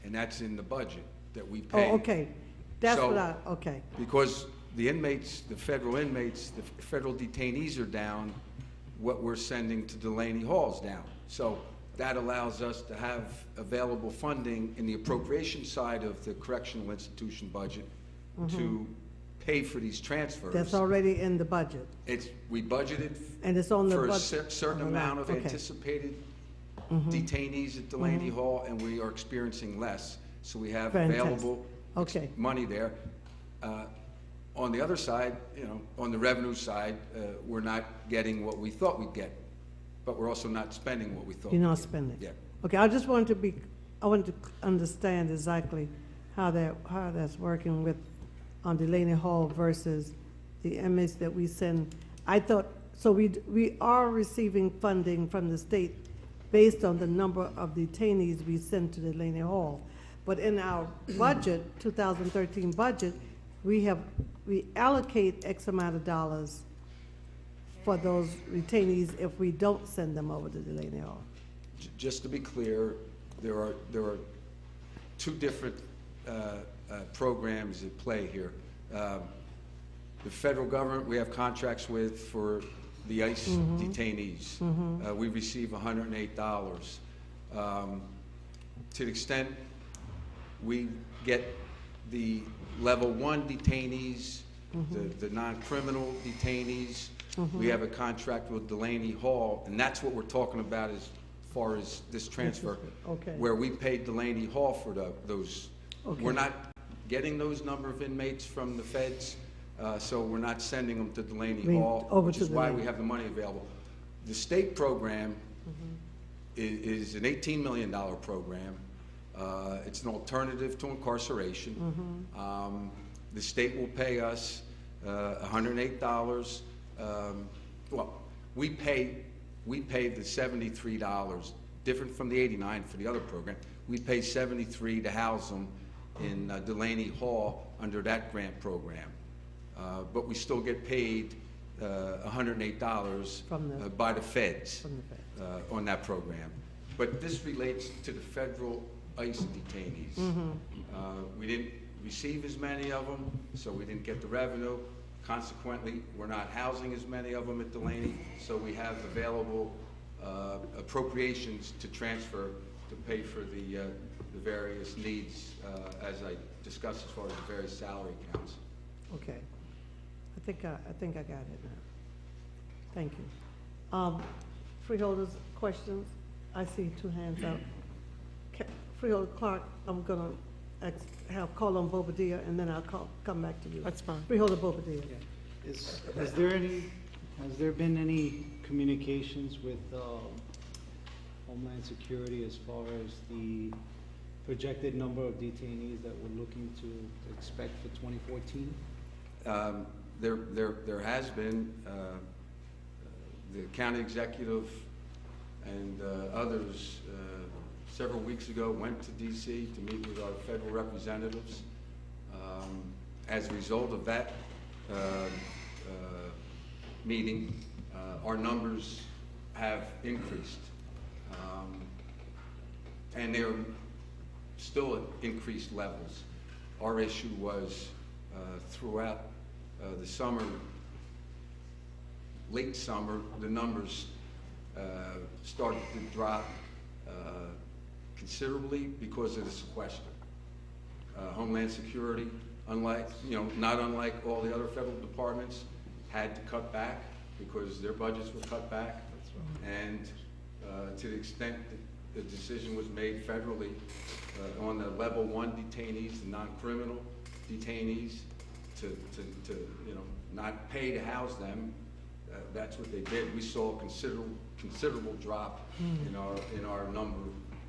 and that's in the budget that we pay. Oh, okay. That's So, what okay. Because the inmates, the federal detainees are down, what we're sending to Delaney Hall is down. So that allows us to have available funding in the appropriation side of the correctional institution budget to pay for these transfers. That's already in the budget. We budgeted And it's on the for a budget. certain on the amount line. of Okay. anticipated detainees at Delaney Hall, and we are experiencing less. So we have Fantastic. available Okay. money there. On the other side, on the revenue side, we're not getting what we thought we'd get, but we're also not spending what we thought. You're we'd not get. spending. Yeah. Okay, I wanted to understand exactly how that's working with on Delaney Hall versus the inmates that we send. I thought, so we are receiving funding from the state based on the number of detainees we send to Delaney Hall. But in our budget, 2013 budget, we allocate X amount of dollars for those detainees if we don't send them over to Delaney Hall. Just to be clear, there are two different programs at play here. The federal government, we have contracts with for the ICE detainees. We receive $108. To the extent we get the level 1 detainees, the non-criminal detainees, we have a contract with Delaney Hall, and that's what we're talking about as far as this transfer. Okay. Where we paid Delaney Hall for those. Okay. We're not getting those number of inmates from the feds, so we're not sending them to Delaney Hall, over which to is why Delaney. we have the money available. The state program is an $18 million program. It's an alternative to incarceration. The state will pay us $108. Well, we pay the $73, different from the $89 for the other program. We pay $73 to house them in Delaney Hall under that grant program. But we still get paid $108 by the feds From the feds. on that program. But this relates to the federal ICE detainees. We didn't receive as many of them, so we didn't get the revenue. Consequently, we're not housing as many of them at Delaney, so we have available appropriations to transfer to pay for the various needs, as I discussed as far as the various salary accounts. Okay. I think I got it now. Thank you. Freeholders, questions? I see two hands up. Freeholder Clark, I'm gonna call on Bobadilla, and then I'll come back to you. That's fine. Freeholder Bobadilla. Has there been any communications with Homeland Security as far as the projected number of detainees that we're looking to expect for 2014? There has been. The county executive and others several weeks ago went to D.C. to meet with our federal representatives. As a result of that meeting, our numbers have increased. And they're still at increased levels. Our issue was throughout the summer, late summer, the numbers started to drop considerably because of the sequester. Homeland Security, not unlike all the other federal departments, had to cut back because their budgets were cut back. And to the extent that the decision was made federally on the level 1 detainees, the non-criminal detainees, to not pay to house them, that's what they did. We saw a considerable drop in our number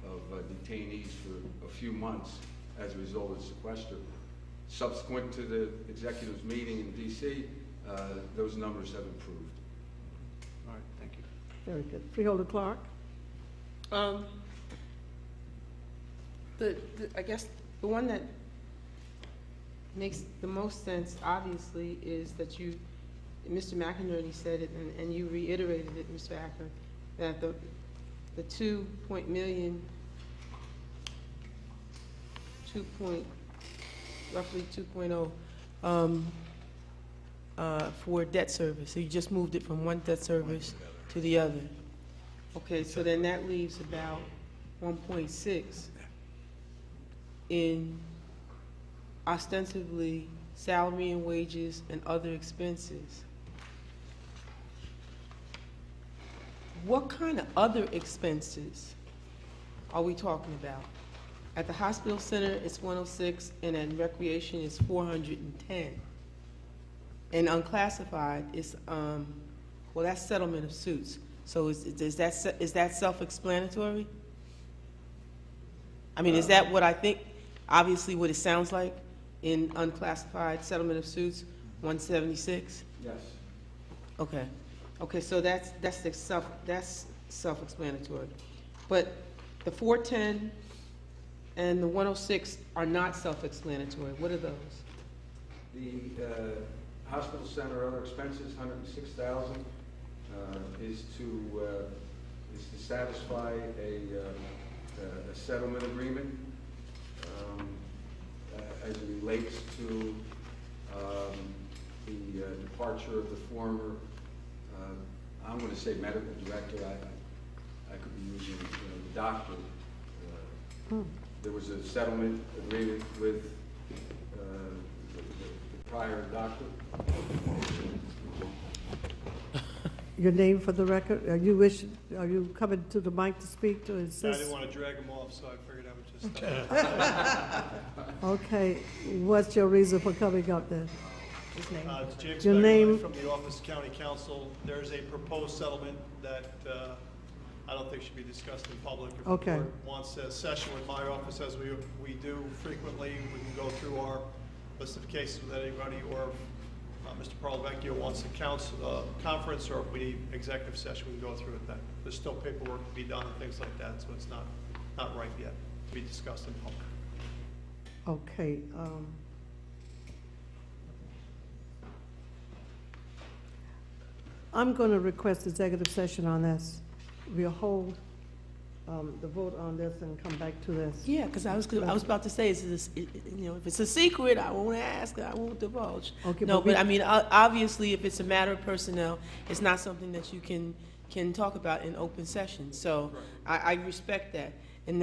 of detainees for a few months as a result of the sequester. Subsequent to the executive's meeting in DC, those numbers have improved. All right, thank you. Very good. Freeholder Clark? I guess the one that makes the most sense, obviously, is that Mr. McInerney said it, and you reiterated it, Mr. Acker, that the roughly 2.0 for debt service. So you just moved it from one debt service to the other. Okay, so then that leaves about 1.6 in ostensibly salary and wages and other expenses. What kind of other expenses are we talking about? At the hospital center, it's 106, and at recreation, it's 410. And unclassified is, well, that's settlement of suits. So is that self-explanatory? I mean, is that what I think, obviously what it sounds like in unclassified settlement of suits, 176? Yes. Okay. Okay, so that's self-explanatory. But the 410 and the 106 are not self-explanatory. What are those? The hospital center other expenses, $106,000, is to satisfy a settlement agreement as it relates to the departure of the former, I'm going to say medical director. I could be using the doctor. There was a settlement agreement with the prior doctor. Your name for the record? Are you coming to the mic to speak, to insist? I didn't want to drag him off, so I figured I would just. Okay, what's your reason for coming up then? James Your Bagley name? from the Office of County Council. There's a proposed settlement that I don't think should be discussed in public. If Okay. the board wants a session with my office, as we do frequently, we can go through our list of cases with anybody, or if Mr. Parlavecchio wants a conference, or if we need executive session, we can go through it then. There's still paperwork to be done and things like that, so it's not right yet to be discussed in public. Okay. I'm going to request executive session on this. We'll hold the vote on this and come back to this. Yeah, because I was about to say, if it's a secret, I won't ask, I won't divulge. Okay, No, but but I mean, obviously, if it's a matter of personnel, it's not something that you can talk about in open session. So I respect that, and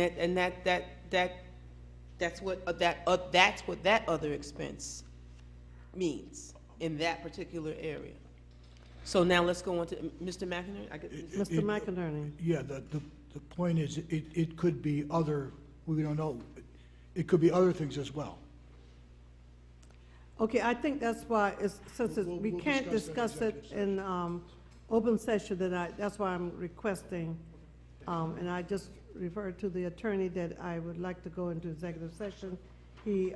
that's what that other expense means in that particular area. So now let's go on to Mr. McInerney. Mr. McInerney. Yeah, the point is, it could be other, we don't know, it could be other things as well. Okay, I think that's why, we can't discuss it in open session, that's why I'm requesting, and I just referred to the attorney that I would like to go into executive session. He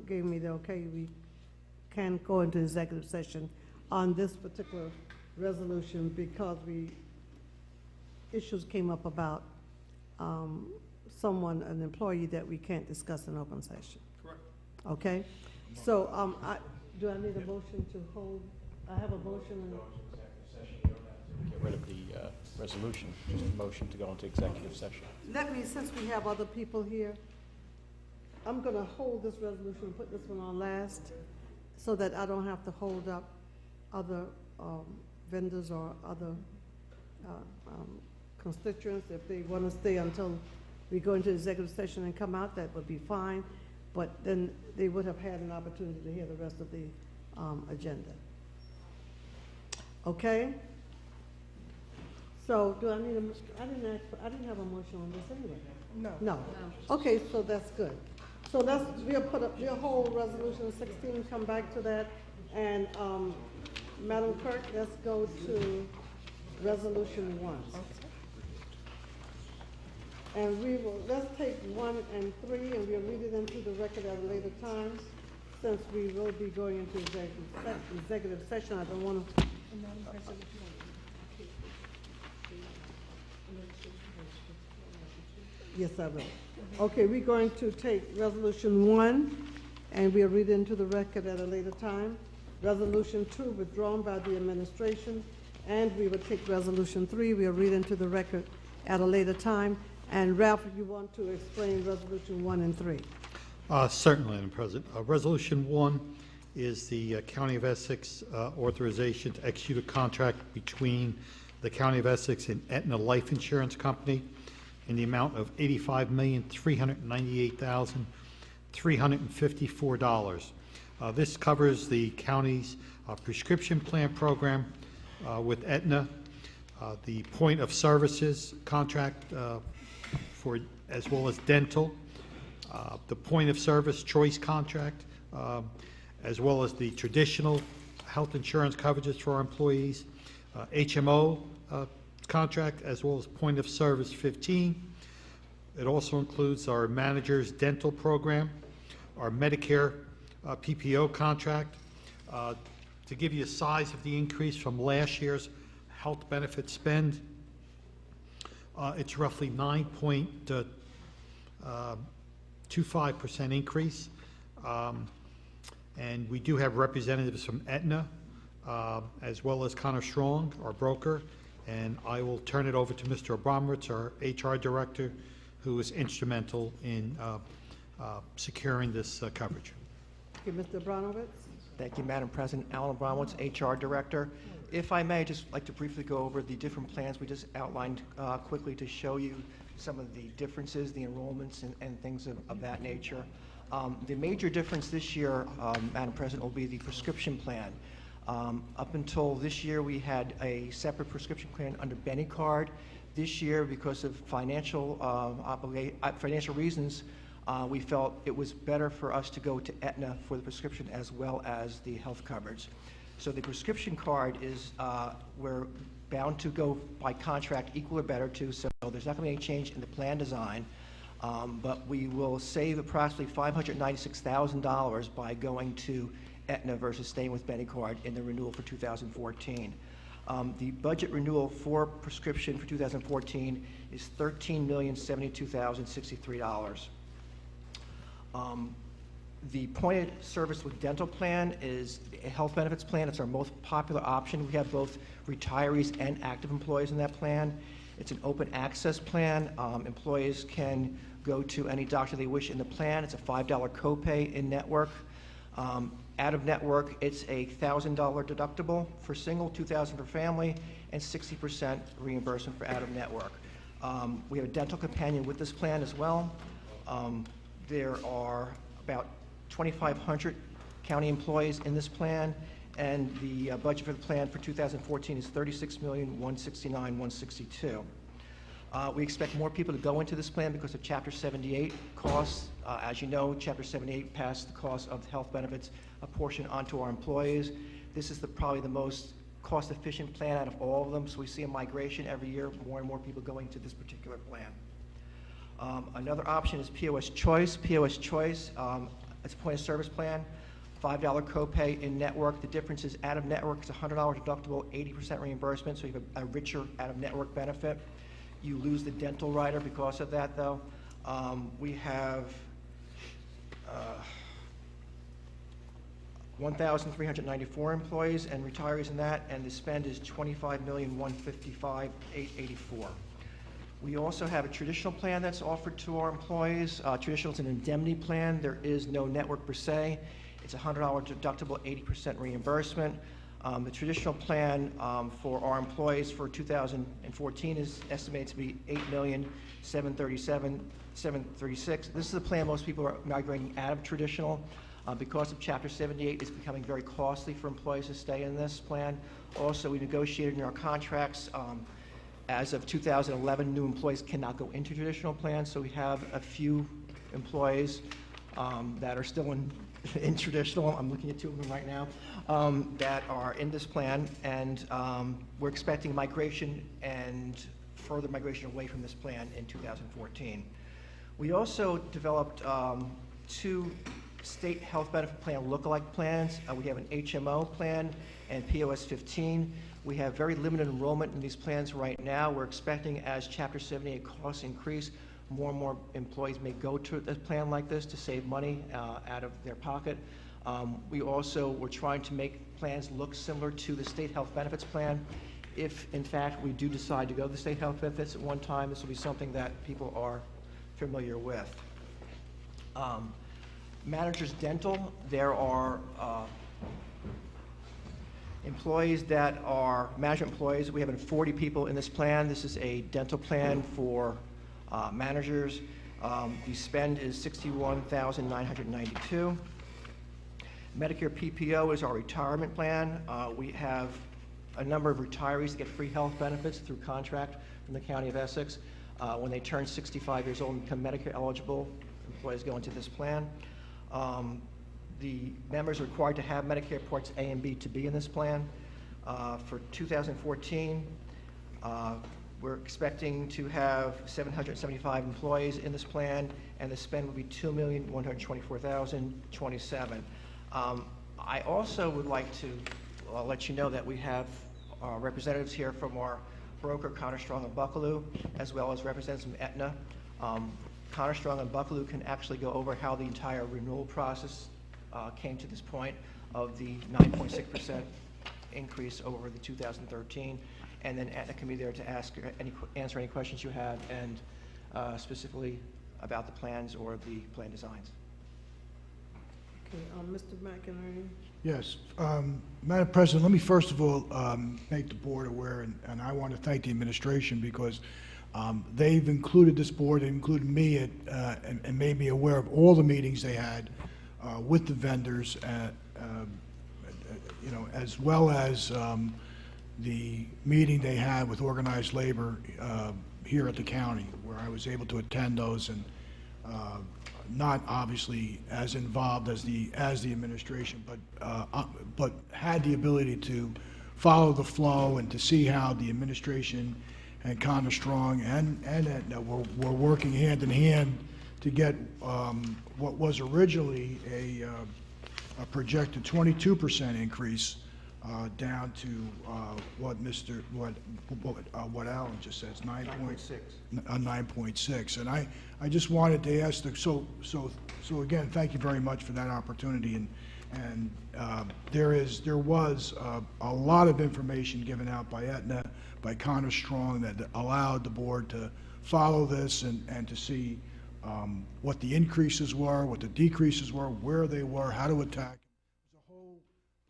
gave me the okay, we can go into executive session on this particular resolution because issues came up about an employee that we can't discuss in open session. Correct. Okay? So, do I need a motion to hold? I have a motion. Get rid of the resolution, just a motion to go into executive session. Let me, since we have other people here, I'm gonna hold this resolution and put this one on last so that I don't have to hold up other vendors or other constituents. If they want to stay until we go into executive session and come out, that would be fine. But then they would have had an opportunity to hear the rest of the agenda. Okay? So do I need I didn't have a motion on this anyway. No. No. Okay, so that's good. So we'll hold resolution 16, come back to that. And Madam Clerk, let's go to resolution 1. And let's take 1 and 3 and we'll read it into the record at a later time. since we will be going into executive session, I don't want to. Yes, I will. Okay, we're going to take Resolution 1, and we'll read it into the record at a later time. Resolution 2, withdrawn by the administration, and we will take Resolution 3, we'll read into the record at a later time. And Ralph, if you want to explain Resolution 1 and 3. Certainly, Madam President. Resolution 1 is the County of Essex authorization to execute a contract between the County of Essex and Aetna Life Insurance Company in the amount of $85,398,354. This covers the county's prescription plan program with Aetna, the point of services contract for, as well as dental, the point of service choice contract, as well as the traditional health insurance coverages for our employees, HMO contract, as well as point of service 15. It also includes our manager's dental program, our Medicare PPO contract. To give you a size of the increase from last year's health benefit spend, it's roughly 9.25% increase. And we do have representatives from Aetna, as well as Connor Strong, our broker. And I will turn it over to Mr. Abramowitz, our HR director, who was instrumental in securing this coverage. Okay, Mr. Abramowitz. Thank you, Madam President. Alan Abramowitz, HR Director. If I may, just like to briefly go over the different plans we just outlined quickly to show you some of the differences, the enrollments, and things of that nature. The major difference this year, Madam President, will be the prescription plan. Up until this year, we had a separate prescription plan under Benny Card. This year, because of financial reasons, we felt it was better for us to go to Aetna for the prescription as well as the health coverage. So the prescription card is, we're bound to go by contract equal or better to, so there's not going to be any change in the plan design, but we will save approximately $596,000 by going to Aetna versus staying with Benny Card in the renewal for 2014. The budget renewal for prescription for 2014 is $13,072,063. The pointed service with dental plan is a health benefits plan. It's our most popular option. We have both retirees and active employees in that plan. It's an open access plan. Employees can go to any doctor they wish in the plan. It's a $5 copay in network. Out of network, it's a $1,000 deductible for single, $2,000 for family, and 60% reimbursement for out of network. We have a dental companion with this plan as well. There are about 2,500 county employees in this plan, and the budget for the plan for 2014 is $36,169,162. We expect more people to go into this plan because of Chapter 78 costs. As you know, Chapter 78 passed the cost of health benefits a portion onto our employees. This is probably the most cost-efficient plan out of all of them, so we see a migration every year, more and more people going to this particular plan. Another option is POS Choice. POS Choice, it's a point-of-service plan, $5 copay in network. The difference is out of network, it's $100 deductible, 80% reimbursement, so you have a richer out-of-network benefit. You lose the dental rider because of that, though. We have 1,394 employees and retirees in that, and the spend is $25,155,884. We also have a traditional plan that's offered to our employees. Traditional is an indemnity plan. There is no network per se. It's $100 deductible, 80% reimbursement. The traditional plan for our employees for 2014 is estimated to be $8,737,736. This is a plan most people are migrating out of traditional. Because of Chapter 78, it's becoming very costly for employees to stay in this plan. Also, we negotiated in our contracts, as of 2011, new employees cannot go into traditional plans, so we have a few employees that are still in traditional. I'm looking at two of them right now, that are in this plan, and we're expecting migration and further migration away from this plan in 2014. We also developed two state health benefit plan lookalike plans. We have an HMO plan and POS 15. We have very limited enrollment in these plans right now. We're expecting, as Chapter 78 costs increase, more and more employees may go to a plan like this to save money out of their pocket. We're trying to make plans look similar to the state health benefits plan. If, in fact, we do decide to go to the state health benefits at one time, this will be something that people are familiar with. Managers dental, there are employees that are management employees. We have 40 people in this plan. This is a dental plan for managers. The spend is $61,992. Medicare PPO is our retirement plan. We have a number of retirees that get free health benefits through contract from the County of Essex. When they turn 65 years old and become Medicare eligible, employees go into this plan. The members are required to have Medicare Parts A and B to be in this plan. For 2014, we're expecting to have 775 employees in this plan, and the spend will be $2,124,027. I also would like to let you know that we have representatives here from our broker, Connor Strong and Buccaloo, as well as representatives from Aetna. Connor Strong and Buccaloo can actually go over how the entire renewal process came to this point of the 9.6% increase over the 2013, and then Aetna can be there to answer any questions you have, and specifically about the plans or the plan designs. Okay, Mr. McInerney? Yes. Madam President, let me first of all make the board aware, and I want to thank the administration because they've included this board, they've included me, and made me aware of all the meetings they had with the vendors, as well as the meeting they had with organized labor here at the county, where I was able to attend those and not obviously as involved as the administration, but had the ability to follow the flow and to see how the administration and Connor Strong and Aetna were working hand in hand to get what was originally a projected 22% increase down to what Alan just says, 9.6. And I just wanted to ask, so again, thank you very much for that opportunity. And there was a lot of information given out by Aetna, by Connor Strong, that allowed the board to follow this and to see what the increases were, what the decreases were, where they were, how to attack. There's a whole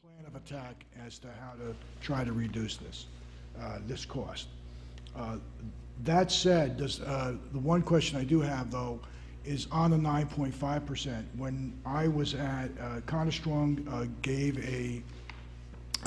plan of attack as to how to try to reduce this cost. That said, the one question I do have, though, is on the 9.5%. When I was at, Connor Strong gave a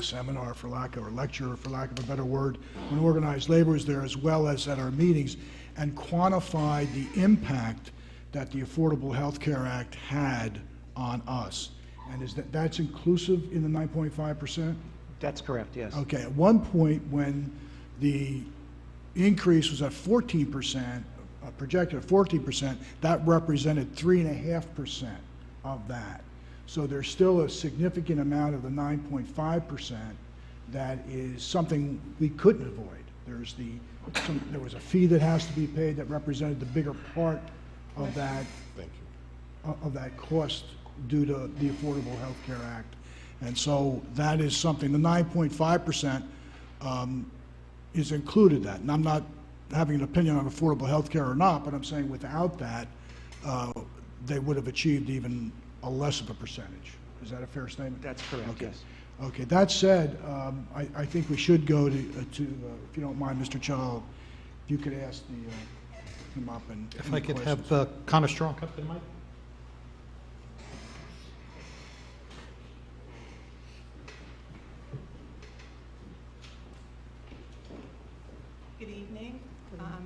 seminar, or lecture, for lack of a better word, when organized labor was there, as well as at our meetings, and quantified the impact that the Affordable Health Care Act had on us. And that's inclusive in the 9.5%? That's correct, yes. Okay, at one point when the increase was at 14%, projected at 14%, that represented 3.5% of that. So there's still a significant amount of the 9.5% that is something we couldn't avoid. There was a fee that has to be paid that represented the bigger part of that. Thank you. Of that cost due to the Affordable Health Care Act. And so that is something, the 9.5% is included that. And I'm not having an opinion on affordable health care or not, but I'm saying without that, they would have achieved even a less of a percentage. Is that a fair statement? That's correct, okay. Yes. Okay, that said, I think we should go to if you don't mind, Mr. Child, if you could ask him up and. If I could have Connor Strong come to the mic. Good evening.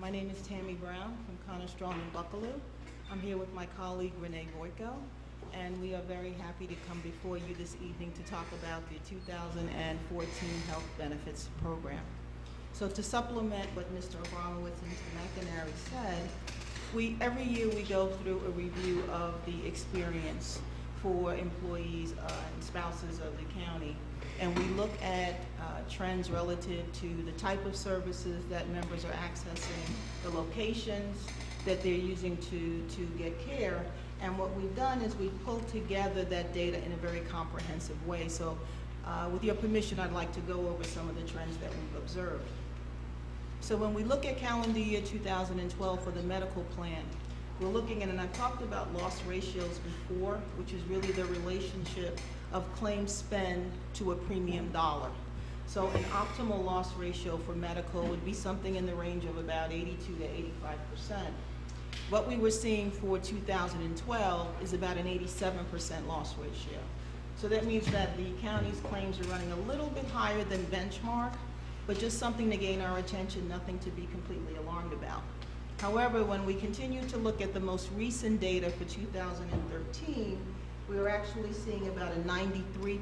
My name is Tammy Brown from Connor Strong and Buccaloo. I'm here with my colleague Renee Goyko, and we are very happy to come before you this evening to talk about the 2014 Health Benefits Program. So to supplement what Mr. Abramowitz and Mr. McInerney said, every year we go through a review of the experience for employees and spouses of the county. And we look at trends relative to the type of services that members are accessing, the locations that they're using to get care. And what we've done is we've pulled together that data in a very comprehensive way. So with your permission, I'd like to go over some of the trends that we've observed. So when we look at calendar year 2012 for the medical plan, we're looking at, and I've talked about loss ratios before, which is really the relationship of claim spend to a premium dollar. So an optimal loss ratio for medical would be something in the range of about 82 to 85%. What we were seeing for 2012 is about an 87% loss ratio. So that means that the county's claims are running a little bit higher than benchmark, but just something to gain our attention, nothing to be completely alarmed about. However, when we continue to look at the most recent data for 2013, we are actually seeing about a 93%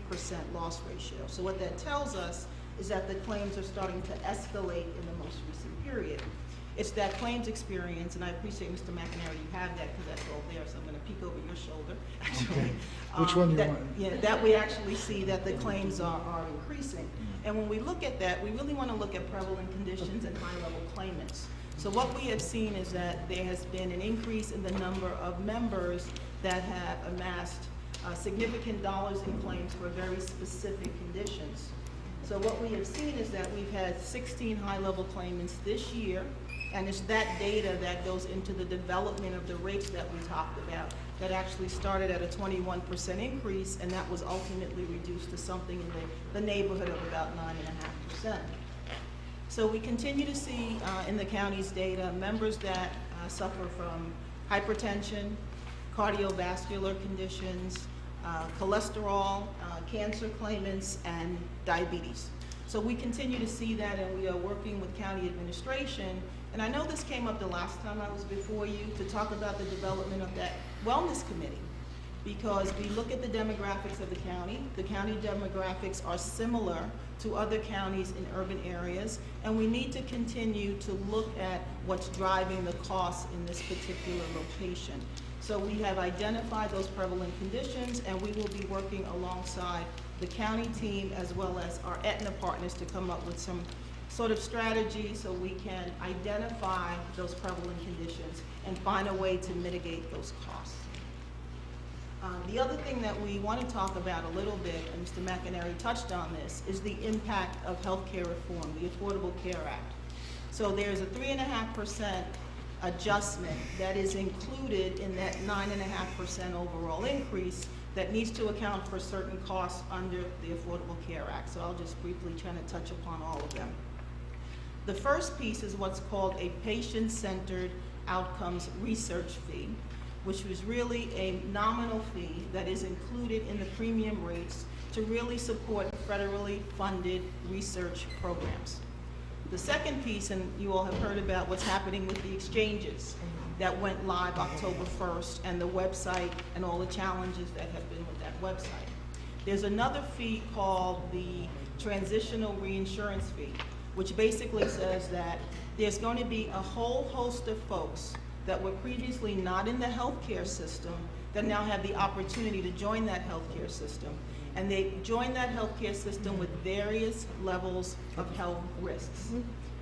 loss ratio. So what that tells us is that the claims are starting to escalate in the most recent period. It's that claims experience, and I appreciate, Mr. McInerney, you have that because that's all there, so I'm going to peek over your shoulder, actually. Which one do you that, want? Yeah, that we actually see that the claims are increasing. And when we look at that, we really want to look at prevalent conditions and high-level claimants. So what we have seen is that there has been an increase in the number of members that have amassed significant dollars in claims for very specific conditions. So what we have seen is that we've had 16 high-level claimants this year, and it's that data that goes into the development of the rates that we talked about that actually started at a 21% increase, and that was ultimately reduced to something in the neighborhood of about 9.5%. So we continue to see in the county's data members that suffer from hypertension, cardiovascular conditions, cholesterol, cancer claimants, and diabetes. So we continue to see that, and we are working with county administration. And I know this came up the last time I was before you to talk about the development of that wellness committee, because we look at the demographics of the county. The county demographics are similar to other counties in urban areas, and we need to continue to look at what's driving the costs in this particular location. So we have identified those prevalent conditions, and we will be working alongside the county team as well as our Aetna partners to come up with some sort of strategy so we can identify those prevalent conditions and find a way to mitigate those costs. The other thing that we want to talk about a little bit, and Mr. McInerney touched on this, is the impact of healthcare reform, the Affordable Care Act. So there's a 3.5% adjustment that is included in that 9.5% overall increase that needs to account for certain costs under the Affordable Care Act. So I'll just briefly try to touch upon all of them. The first piece is what's called a patient-centered outcomes research fee, which was really a nominal fee that is included in the premium rates to really support federally funded research programs. The second piece, and you all have heard about what's happening with the exchanges that went live October 1st, and the website and all the challenges that have been with that website. There's another fee called the transitional reinsurance fee, which basically says that there's going to be a whole host of folks that were previously not in the healthcare system that now have the opportunity to join that healthcare system. And they join that healthcare system with various levels of health risks.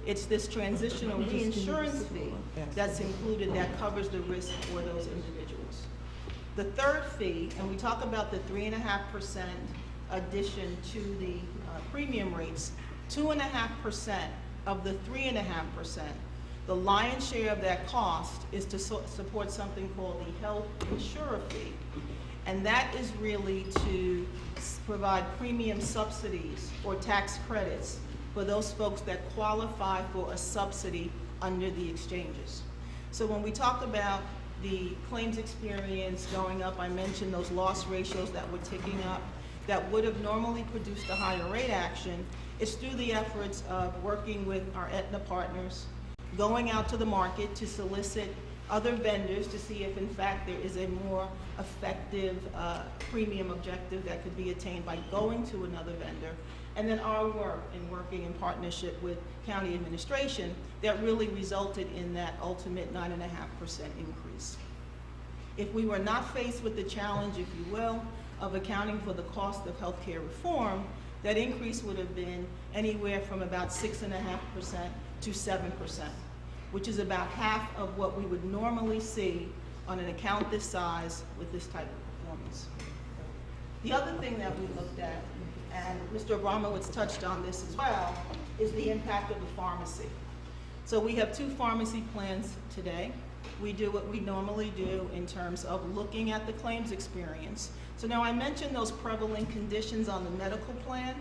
It's this transitional reinsurance fee that's included that covers the risk for those individuals. The third fee, and we talk about the 3.5% addition to the premium rates, 2.5% of the 3.5%, the lion's share of that cost is to support something called the health insurer fee. And that is really to provide premium subsidies or tax credits for those folks that qualify for a subsidy under the exchanges. So when we talk about the claims experience going up, I mentioned those loss ratios that were ticking up that would have normally produced a higher rate action. It's through the efforts of working with our Aetna partners, going out to the market to solicit other vendors to see if in fact there is a more effective premium objective that could be attained by going to another vendor, and then our work in working in partnership with county administration that really resulted in that ultimate 9.5% increase. If we were not faced with the challenge, if you will, of accounting for the cost of healthcare reform, that increase would have been anywhere from about 6.5% to 7%, which is about half of what we would normally see on an account this size with this type of performance. The other thing that we looked at, and Mr. Abramowitz touched on this as well, is the impact of the pharmacy. So we have 2 pharmacy plans today. We do what we normally do in terms of looking at the claims experience. So now I mentioned those prevalent conditions on the medical plan.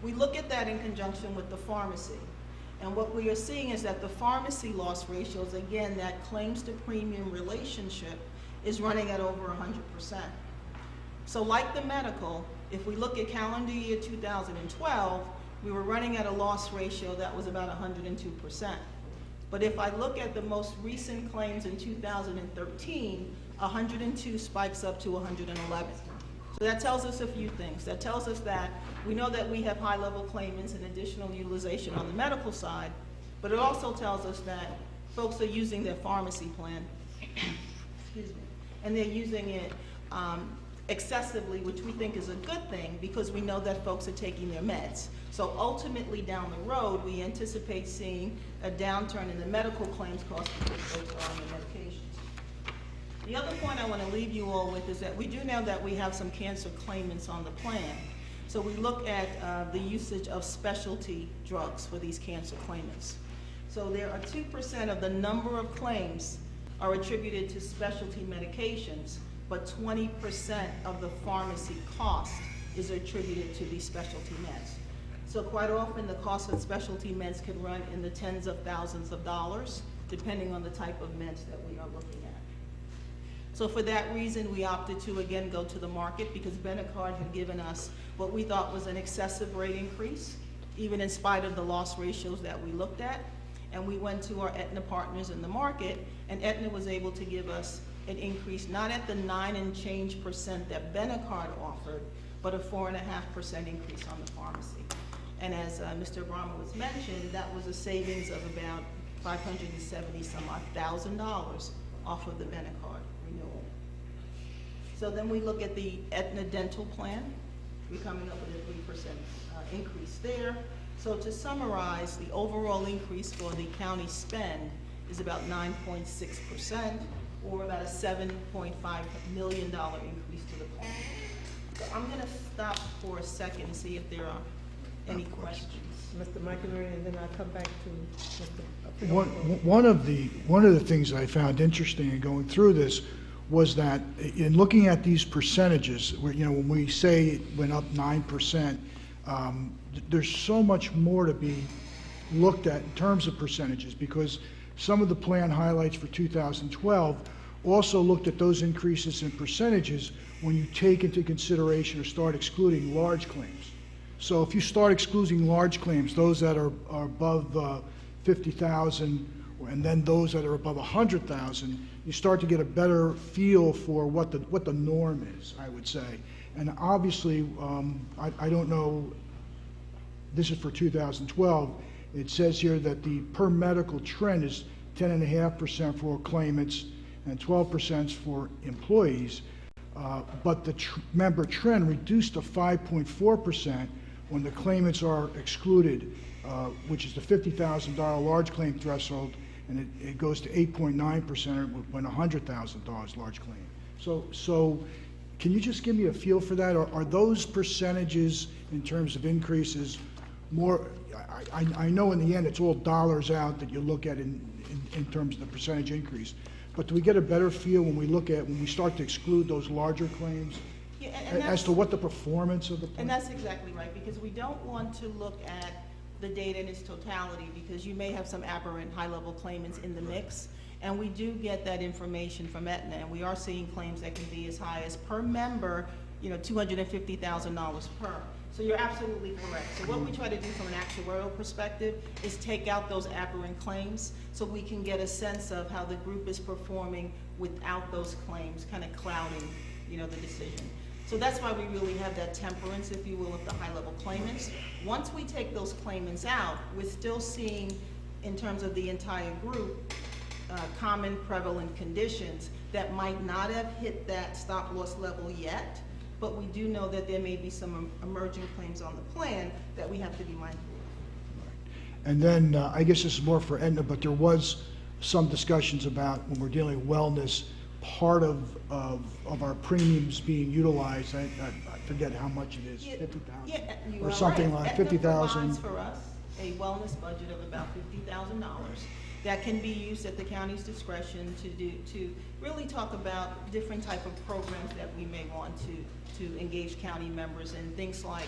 We look at that in conjunction with the pharmacy. And what we are seeing is that the pharmacy loss ratios, again, that claims to premium relationship is running at over 100%. So like the medical, if we look at calendar year 2012, we were running at a loss ratio that was about 102%. But if I look at the most recent claims in 2013, 102 spikes up to 111. So that tells us a few things. That tells us that we know that we have high-level claimants and additional utilization on the medical side, but it also tells us that folks are using their pharmacy plan, excuse me, and they're using it excessively, which we think is a good thing because we know that folks are taking their meds. So ultimately down the road, we anticipate seeing a downturn in the medical claims costs because folks are on their medications. The other point I want to leave you all with is that we do know that we have some cancer claimants on the plan. So we look at the usage of specialty drugs for these cancer claimants. So there are 2% of the number of claims are attributed to specialty medications, but 20% of the pharmacy cost is attributed to these specialty meds. So quite often the cost of specialty meds can run in the tens of thousands of dollars, depending on the type of meds that we are looking at. So for that reason, we opted to again go to the market because Benecard had given us what we thought was an excessive rate increase, even in spite of the loss ratios that we looked at. And we went to our Aetna partners in the market, and Aetna was able to give us an increase, not at the 9 and change percent that Benecard offered, but a 4.5% increase on the pharmacy. And as Mr. Abramowitz mentioned, that was a savings of about $570,000 off of the Benecard renewal. So then we look at the Aetna dental plan. We're coming up with a 3% increase there. So to summarize, the overall increase for the county spend is about 9.6%, or about a $7.5 million increase to the plan. So I'm going to stop for a second and see if there are any questions. Mr. McInerney, and then I'll come back to Mr. One of the things that I found interesting in going through this was that in looking at these percentages, when we say it went up 9%, there's so much more to be looked at in terms of percentages, because some of the plan highlights for 2012 also looked at those increases in percentages when you take into consideration or start excluding large claims. So if you start excluding large claims, those that are above 50,000, and then those that are above 100,000, you start to get a better feel for what the norm is, I would say. And obviously, I don't know, this is for 2012, it says here that the per medical trend is 10.5% for claimants and 12% for employees, but the member trend reduced to 5.4% when the claimants are excluded, which is the $50,000 large claim threshold, and it goes to 8.9% when $100,000 large claim. So can you just give me a feel for that? Are those percentages in terms of increases more, I know in the end it's all dollars out that you look at in terms of the percentage increase, but do we get a better feel when we start to exclude those larger claims? Yeah, as to what the performance of the plan? And that's exactly right, because we don't want to look at the data in its totality, because you may have some aberrant high-level claimants in the mix, and we do get that information from Aetna, and we are seeing claims that can be as high as per member, $250,000 per. So you're absolutely correct. So what we try to do from an actuarial perspective is take out those aberrant claims so we can get a sense of how the group is performing without those claims kind of clouding, the decision. So that's why we really have that temperance, if you will, of the high-level claimants. Once we take those claimants out, we're still seeing, in terms of the entire group, common prevalent conditions that might not have hit that stop loss level yet, but we do know that there may be some emerging claims on the plan that we have to be mindful of. And then, I guess this is more for Edna, but there was some discussions about when we're dealing with wellness, part of our premiums being utilized, I forget how much it is, Yeah, 50,000? Yeah, you Or are something right. like Aetna 50,000. provides for us a wellness budget of about $50,000 that can be used at the county's discretion to really talk about different type of programs that we may want to engage county members in, things like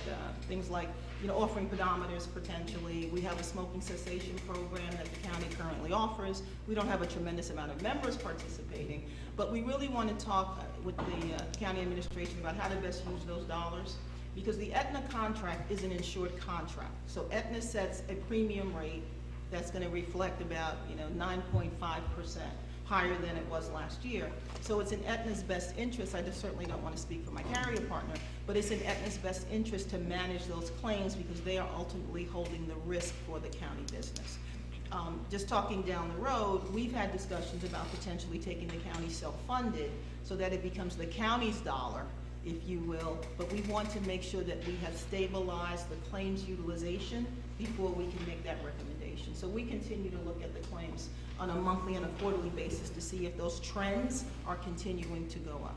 offering pedometers potentially. We have a smoking cessation program that the county currently offers. We don't have a tremendous amount of members participating, but we really want to talk with the county administration about how to best use those dollars, because the Aetna contract is an insured contract. So Aetna sets a premium rate that's going to reflect about 9.5% higher than it was last year. So it's in Aetna's best interest, I just certainly don't want to speak for my carrier partner, but it's in Aetna's best interest to manage those claims because they are ultimately holding the risk for the county business. Just talking down the road, we've had discussions about potentially taking the county self-funded so that it becomes the county's dollar, if you will, but we want to make sure that we have stabilized the claims utilization before we can make that recommendation. So we continue to look at the claims on a monthly and a quarterly basis to see if those trends are continuing to go up.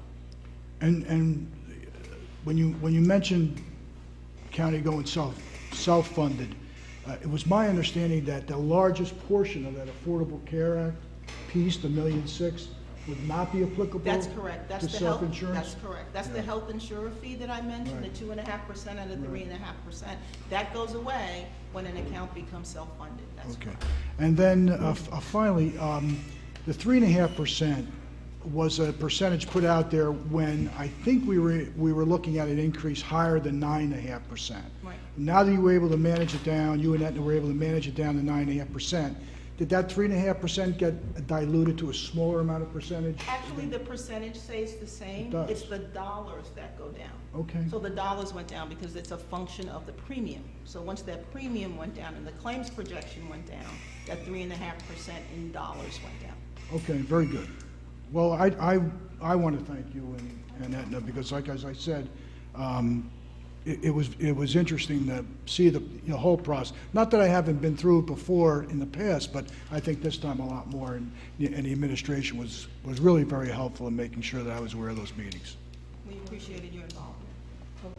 And when you mentioned county going self-funded, it was my understanding that the largest portion of that Affordable Care Act piece, the $1.6 million, would not be applicable That's correct. That's to the health. self-insurance? That's correct. That's the health insurer fee that I mentioned, Right. the 2.5% and the Right. 3.5%. That goes away when an account becomes self-funded. That's Okay. correct. And then finally, the 3.5% was a percentage put out there when I think we were looking at an increase higher than 9.5%. Right. Now that you were able to manage it down, you and Aetna were able to manage it down to 9.5%, did that 3.5% get diluted to a smaller amount of percentage? Actually, the percentage stays the same. It does. It's the dollars that go down. Okay. So the dollars went down because it's a function of the premium. So once that premium went down and the claims projection went down, that 3.5% in dollars went down. Okay, very good. Well, I want to thank you and Aetna, because like as I said, it was interesting to see the whole process. Not that I haven't been through it before in the past, but I think this time a lot more, and the administration was really very helpful in making sure that I was aware of those meetings. We appreciated your involvement.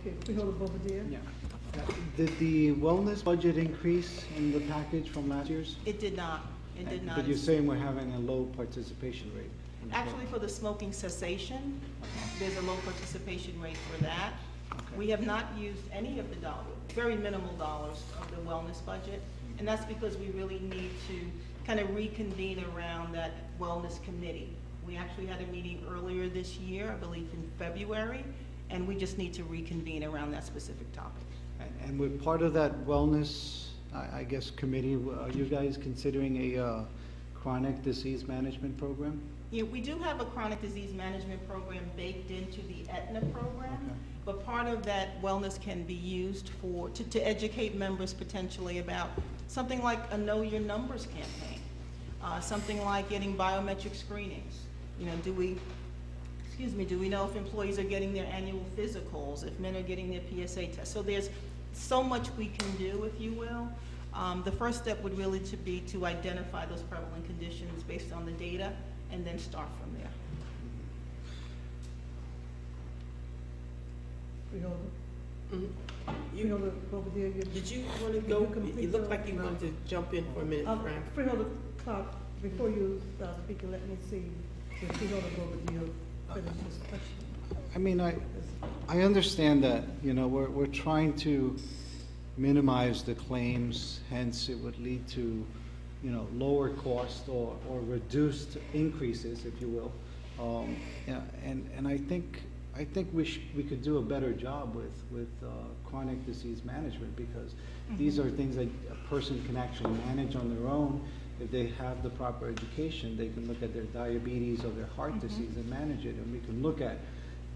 Okay, Freeholder Bobadilla? Yeah. Did the wellness budget increase in the package from last year's? It did not. It did not. But you're saying we're having a low participation rate? Actually, for the smoking cessation, there's a low participation rate for that. We have not used any of the very minimal dollars of the wellness budget, and that's because we really need to kind of reconvene around that wellness committee. We actually had a meeting earlier this year, I believe in February, and we just need to reconvene around that specific topic. And with part of that wellness, I guess, committee, are you guys considering a chronic disease management program? Yeah, we do have a chronic disease management program baked into the Aetna program, Okay. but part of that wellness can be used to educate members potentially about something like a Know Your Numbers campaign, something like getting biometric screenings. Do we know if employees are getting their annual physicals, if men are getting their PSA tests? So there's so much we can do, if you will. The first step would really be to identify those prevalent conditions based on the data, and then start from there. Freeholder Bobadilla, Did you want to Did go? you complete It looked the- like you wanted to jump in for a minute, Frank. Freeholder Clark, before you start speaking, let me see if Freeholder Bobadilla finish his question. I mean, I understand that, we're trying to minimize the claims, hence it would lead to, lower cost or reduced increases, if you will. And I think we could do a better job with chronic disease management, because these are things that a person can actually manage on their own. If they have the proper education, they can look at their diabetes or their heart disease and manage it, and we can look at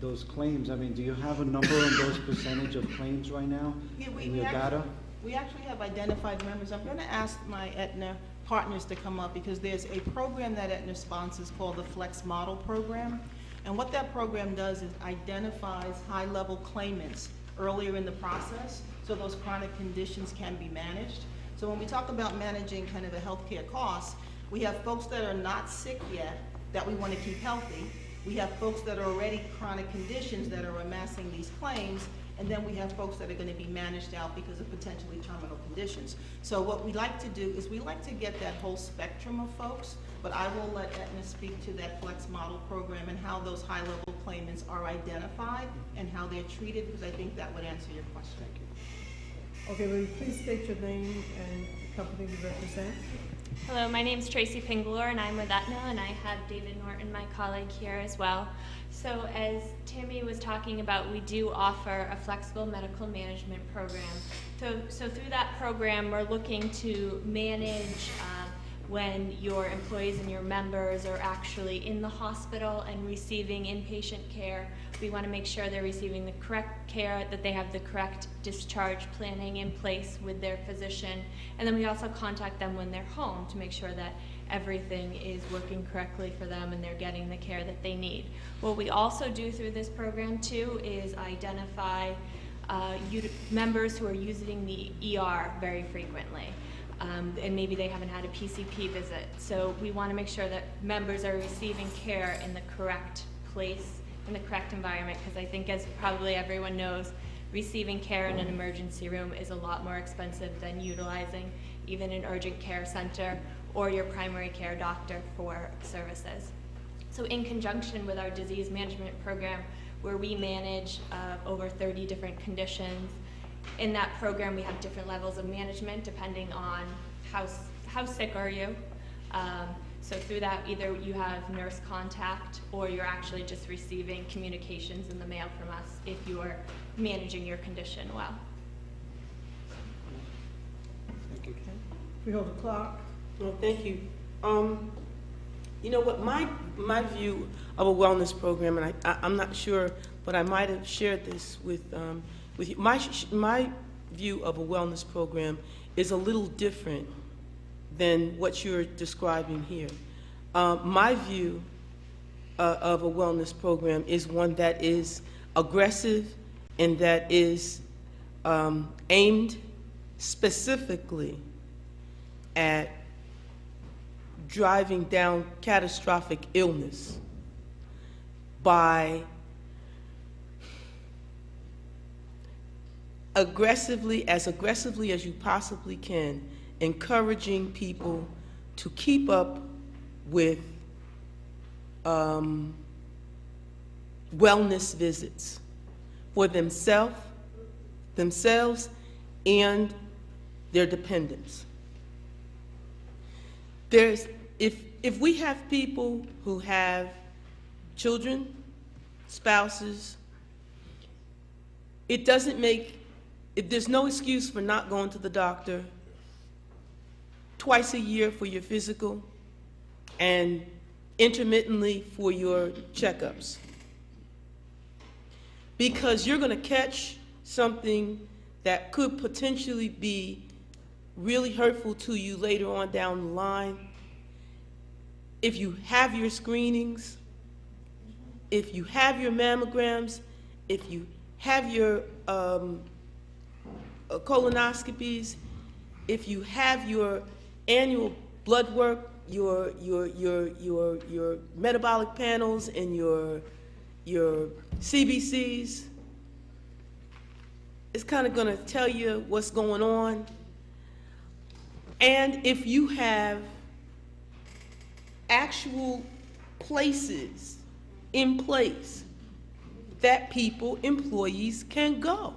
those claims. I mean, do you have a number on those percentage of claims right now Yeah, in your data? we actually have identified members. I'm going to ask my Aetna partners to come up because there's a program that Aetna sponsors called the Flex Model Program. And what that program does is identifies high-level claimants earlier in the process so those chronic conditions can be managed. So when we talk about managing kind of the healthcare costs, we have folks that are not sick yet that we want to keep healthy. We have folks that are already chronic conditions that are amassing these claims, and then we have folks that are going to be managed out because of potentially terminal conditions. So what we like to do is we like to get that whole spectrum of folks, but I will let Aetna speak to that Flex Model Program and how those high-level claimants are identified and how they're treated, because I think that would answer your question. Okay, will you please state your name and the company you represent? Hello, my name is Tracy Pinglor, and I'm with Aetna, and I have David Norton, my colleague, here as well. So as Tammy was talking about, we do offer a flexible medical management program. So through that program, we're looking to manage when your employees and your members are actually in the hospital and receiving inpatient care. We want to make sure they're receiving the correct care, that they have the correct discharge planning in place with their physician. And then we also contact them when they're home to make sure that everything is working correctly for them and they're getting the care that they need. What we also do through this program too is identify members who are using the ER very frequently. And maybe they haven't had a PCP visit. So we want to make sure that members are receiving care in the correct place, in the correct environment, because I think, as probably everyone knows, receiving care in an emergency room is a lot more expensive than utilizing even an urgent care center or your primary care doctor for services. So in conjunction with our disease management program, where we manage over 30 different conditions, in that program, we have different levels of management depending on how sick are you. So through that, either you have nurse contact or you're actually just receiving communications in the mail from us if you are managing your condition well. Thank you. Freeholder Clark. Well, thank you. You know what, my view of a wellness program, and I'm not sure, but I might have shared this with you. My view of a wellness program is a little different than what you're describing here. My view of a wellness program is one that is aggressive and that is aimed specifically at driving down catastrophic illness by aggressively as you possibly can, encouraging people to keep up with wellness visits for themselves and their dependents. If we have people who have children, spouses, there's no excuse for not going to the doctor twice a year for your physical and intermittently for your checkups. Because you're going to catch something that could potentially be really hurtful to you later on down the line. If you have your screenings, if you have your mammograms, if you have your colonoscopies, if you have your annual blood work, your metabolic panels and your CBCs, it's kind of going to tell you what's going on. And if you have actual places in place that employees can go.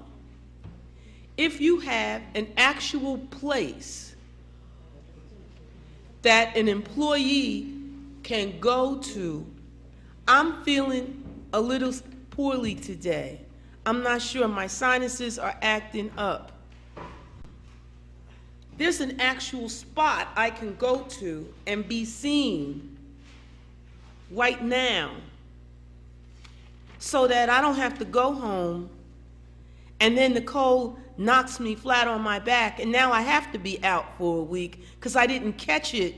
If you have an actual place that an employee can go to, I'm feeling a little poorly today. I'm not sure, my sinuses are acting up. There's an actual spot I can go to and be seen right now so that I don't have to go home and then Nicole knocks me flat on my back, and now I have to be out for a week because I didn't catch it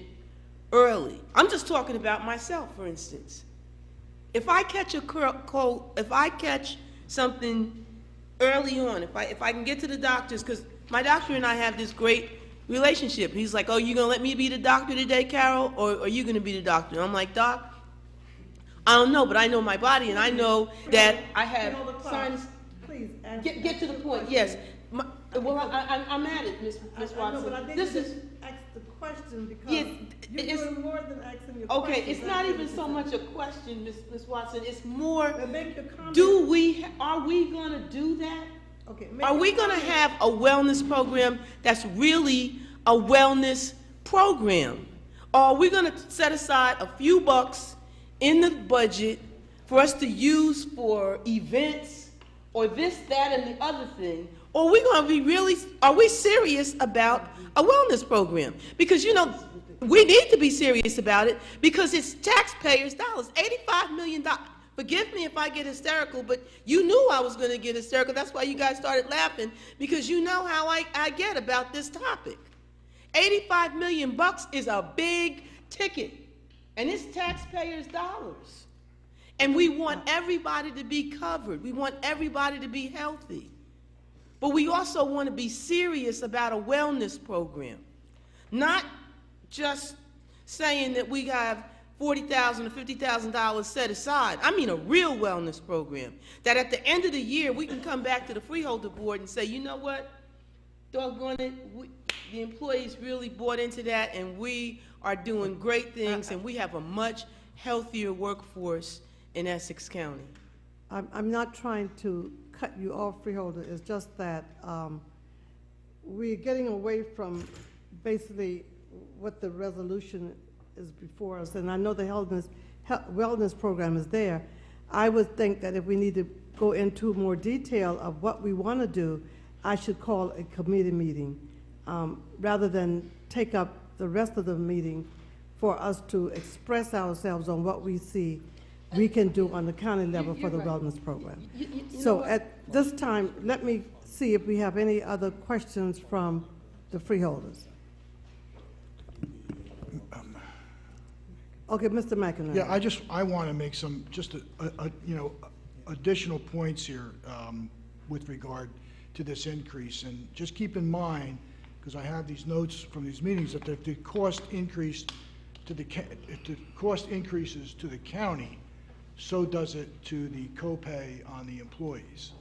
early. I'm just talking about myself, for instance. If I catch a cold, if I catch something early on, if I can get to the doctors, because my doctor and I have this great relationship. He's like, oh, you gonna let me be the doctor today, Carol, or are you gonna be the doctor? And I'm like, Doc, I don't know, but I know my body, and I know that I have signs. Please, Get to the point, yes. Well, I'm at it, Miss Watson. I know, but I think This you is, just ask the question because Yeah, you're it's- doing more than asking your okay, question. it's not even so much a question, Miss Watson, it's more, But make your comment. are we gonna do that? Okay, make Are your we gonna comment. have a wellness program that's really a wellness program? Or are we gonna set aside a few bucks in the budget for us to use for events or this, that, and the other thing? Or are we gonna be really, are we serious about a wellness program? Because, you know, we need to be serious about it because it's taxpayers' dollars, $85 million. Forgive me if I get hysterical, but you knew I was gonna get hysterical. That's why you guys started laughing, because you know how I get about this topic. 85 million bucks is a big ticket, and it's taxpayers' dollars. And we want everybody to be covered. We want everybody to be healthy. But we also want to be serious about a wellness program. Not just saying that we have $40,000 or $50,000 set aside. I mean a real wellness program. That at the end of the year, we can come back to the Freeholder Board and say, you know what? Doggone it, the employees really bought into that, and we are doing great things, and we have a much healthier workforce in Essex County. I'm not trying to cut you off, Freeholder, it's just that we're getting away from basically what the resolution is before us, and I know the wellness program is there. I would think that if we need to go into more detail of what we want to do, I should call a committee meeting rather than take up the rest of the meeting for us to express ourselves on what we see we can do on the county level for the wellness program. So at this time, let me see if we have any other questions from the freeholders. Okay, Mr. McInerney. Yeah, I want to make some, just additional points here with regard to this increase. And just keep in mind, because I have these notes from these meetings, that if the cost increases to the county, so does it to the copay on the employees.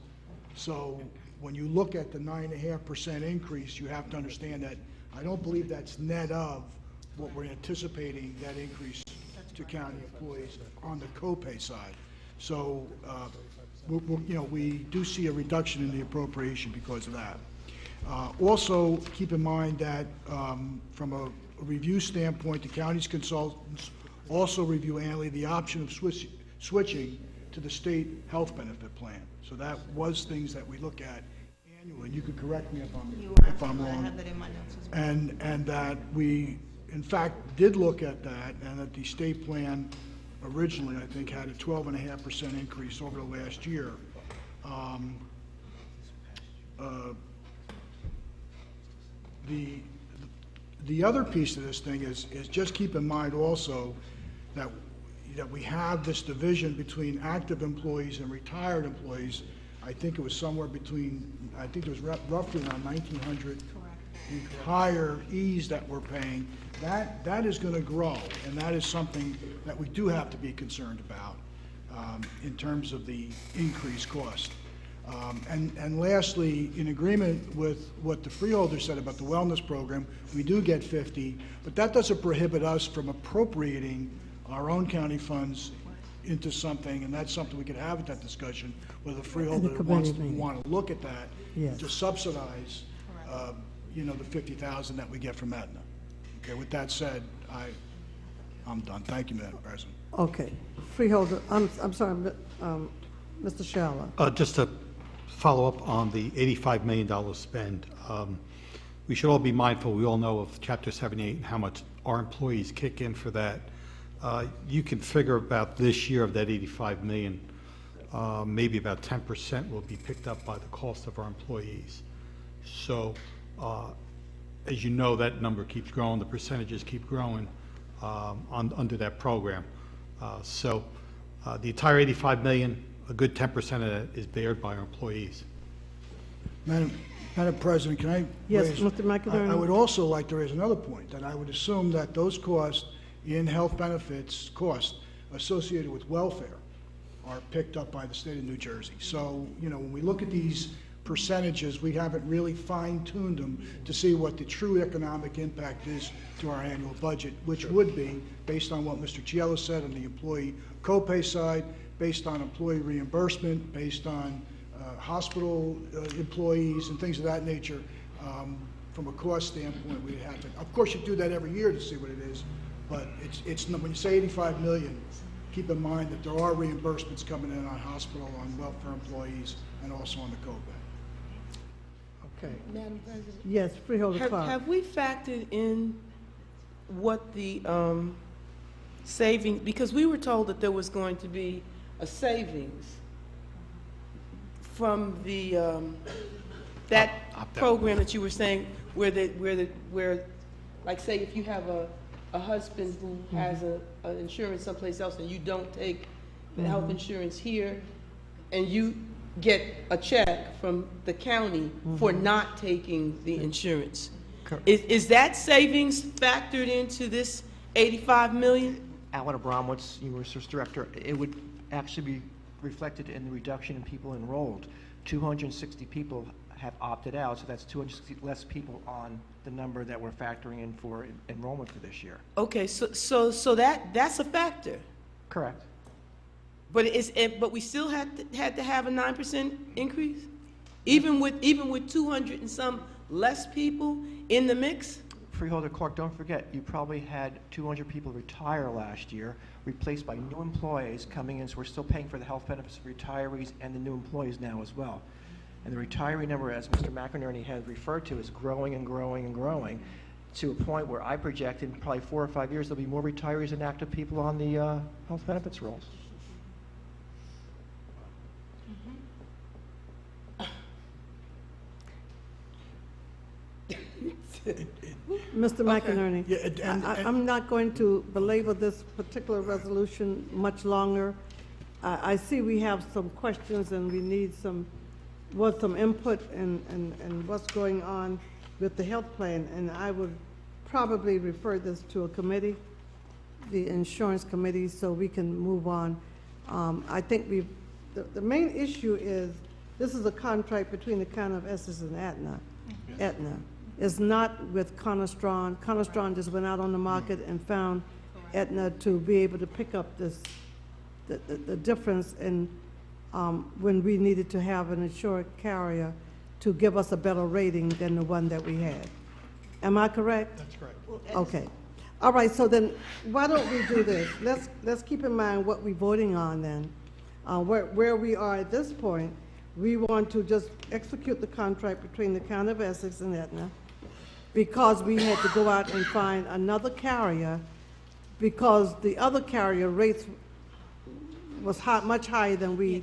So when you look at the 9.5% increase, you have to understand that I don't believe that's net of what we're anticipating that increase to county employees on the copay side. So, we do see a reduction in the appropriation because of that. Also, keep in mind that from a review standpoint, the county's consultants also review annually the option of switching to the state health benefit plan. So that was things that we look at annually. You could correct me if I'm wrong. I have that in my notes as well. And that we, in fact, did look at that, and that the state plan originally, I think, had a 12.5% increase over the last year. The other piece of this thing is just keep in mind also that we have this division between active employees and retired employees. I think it was somewhere between, I think it was roughly around 1,900 retirees that we're paying. That is going to grow, and that is something that we do have to be concerned about in terms of the increased cost. And lastly, in agreement with what the freeholder said about the wellness program, we do get 50, but that doesn't prohibit us from appropriating our own county funds into something, and that's something we could have at that discussion, whether the freeholder want to look at that, Yes. to subsidize, the 50,000 that we get from Aetna. Okay, with that said, I'm done. Thank you, Madam President. Okay, freeholder, I'm sorry, Mr. Shala. Just to follow up on the $85 million spend, we should all be mindful, we all know of Chapter 78 and how much our employees kick in for that. You can figure about this year of that $85 million, maybe about 10% will be picked up by the cost of our employees. So, as you know, that number keeps growing, the percentages keep growing under that program. The entire 85 million, a good 10% of that is bared by our employees. Madam President, can I Yes, raise? Mr. McInerney. I would also like to raise another point, that I would assume that those costs in health benefits, costs associated with welfare, are picked up by the state of New Jersey. So, when we look at these percentages, we haven't really fine-tuned them to see what the true economic impact is to our annual budget, which would be, based on what Mr. Cielo said on the employee copay side, based on employee reimbursement, based on hospital employees and things of that nature. From a cost standpoint, we have to, of course, you do that every year to see what it is, but it's when you say 85 million, keep in mind that there are reimbursements coming in on hospital, on welfare employees, and also on the copay. Okay. Madam President? Yes, Freeholder Clark. Have we factored in what the saving, because we were told that there was going to be a savings from the, that program that you were saying, where, like, say, if you have a husband who has an insurance someplace else and you don't take the health insurance here, and you get a check from the county for not taking the insurance. Is that savings factored into this 85 million? Alan Abramowitz, Human Resource Director, it would actually be reflected in the reduction in people enrolled. 260 people have opted out, so that's 260 less people on the number that we're factoring in for enrollment for this year. Okay, so that's a factor. Correct. But we still had to have a 9% increase, even with 200 and some less people in the mix. Freeholder Clark, don't forget, you probably had 200 people retire last year, replaced by new employees coming in, so we're still paying for the health benefits of retirees and the new employees now as well. And the retiree number, as Mr. McInerney had referred to, is growing and growing and growing to a point where I project in probably 4 or 5 years there'll be more retirees than active people on the health benefits rolls. Mr. McInerney, Yeah, I'm not going to belabor this particular resolution much longer. I see we have some questions and we need some input and what's going on with the health plan, and I would probably refer this to a committee, the insurance committee, so we can move on. I think the main issue is, this is a contract between the County of Essex and Aetna. It's not with Conestron. Conestron just went out on the market and found Aetna to be able to pick up the difference in when we needed to have an insured carrier to give us a better rating than the one that we had. Am I correct? That's correct. Okay. All right, so then why don't we do this? Let's keep in mind what we're voting on then. Where we are at this point, we want to just execute the contract between the County of Essex and Aetna, because we had to go out and find another carrier, because the other carrier rates was much higher than we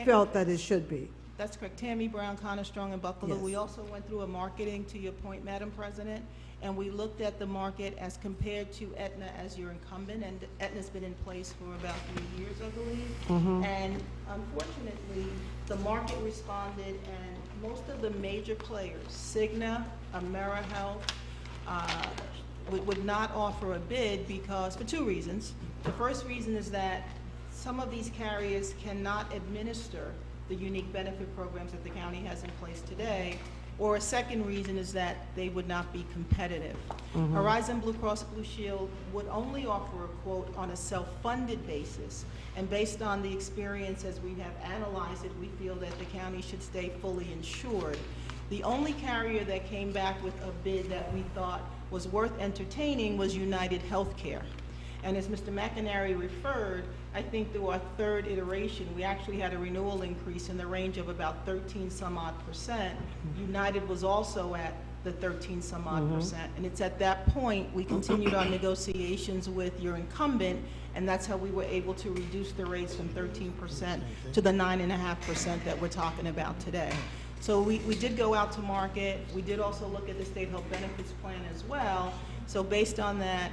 felt that it should be. That's correct. Tammy Brown, Connor Strong, and Buckler. Yes. We also went through a marketing, to your point, Madam President, and we looked at the market as compared to Aetna as your incumbent, and Aetna's been in place for about 3 years, I believe. And unfortunately, the market responded, and most of the major players, Cigna, AmeriHealth, would not offer a bid because, for 2 reasons. The first reason is that some of these carriers cannot administer the unique benefit programs that the county has in place today, or a second reason is that they would not be competitive. Horizon Blue Cross Blue Shield would only offer a quote on a self-funded basis, and based on the experience as we have analyzed it, we feel that the county should stay fully insured. The only carrier that came back with a bid that we thought was worth entertaining was United Healthcare. And as Mr. McInerney referred, I think through our 3rd iteration, we actually had a renewal increase in the range of about 13-some-odd%. United was also at the 13-some-odd%. And it's at that point we continued our negotiations with your incumbent, and that's how we were able to reduce the rates from 13% to the 9.5% that we're talking about today. So we did go out to market. We did also look at the state health benefits plan as well. So based on that,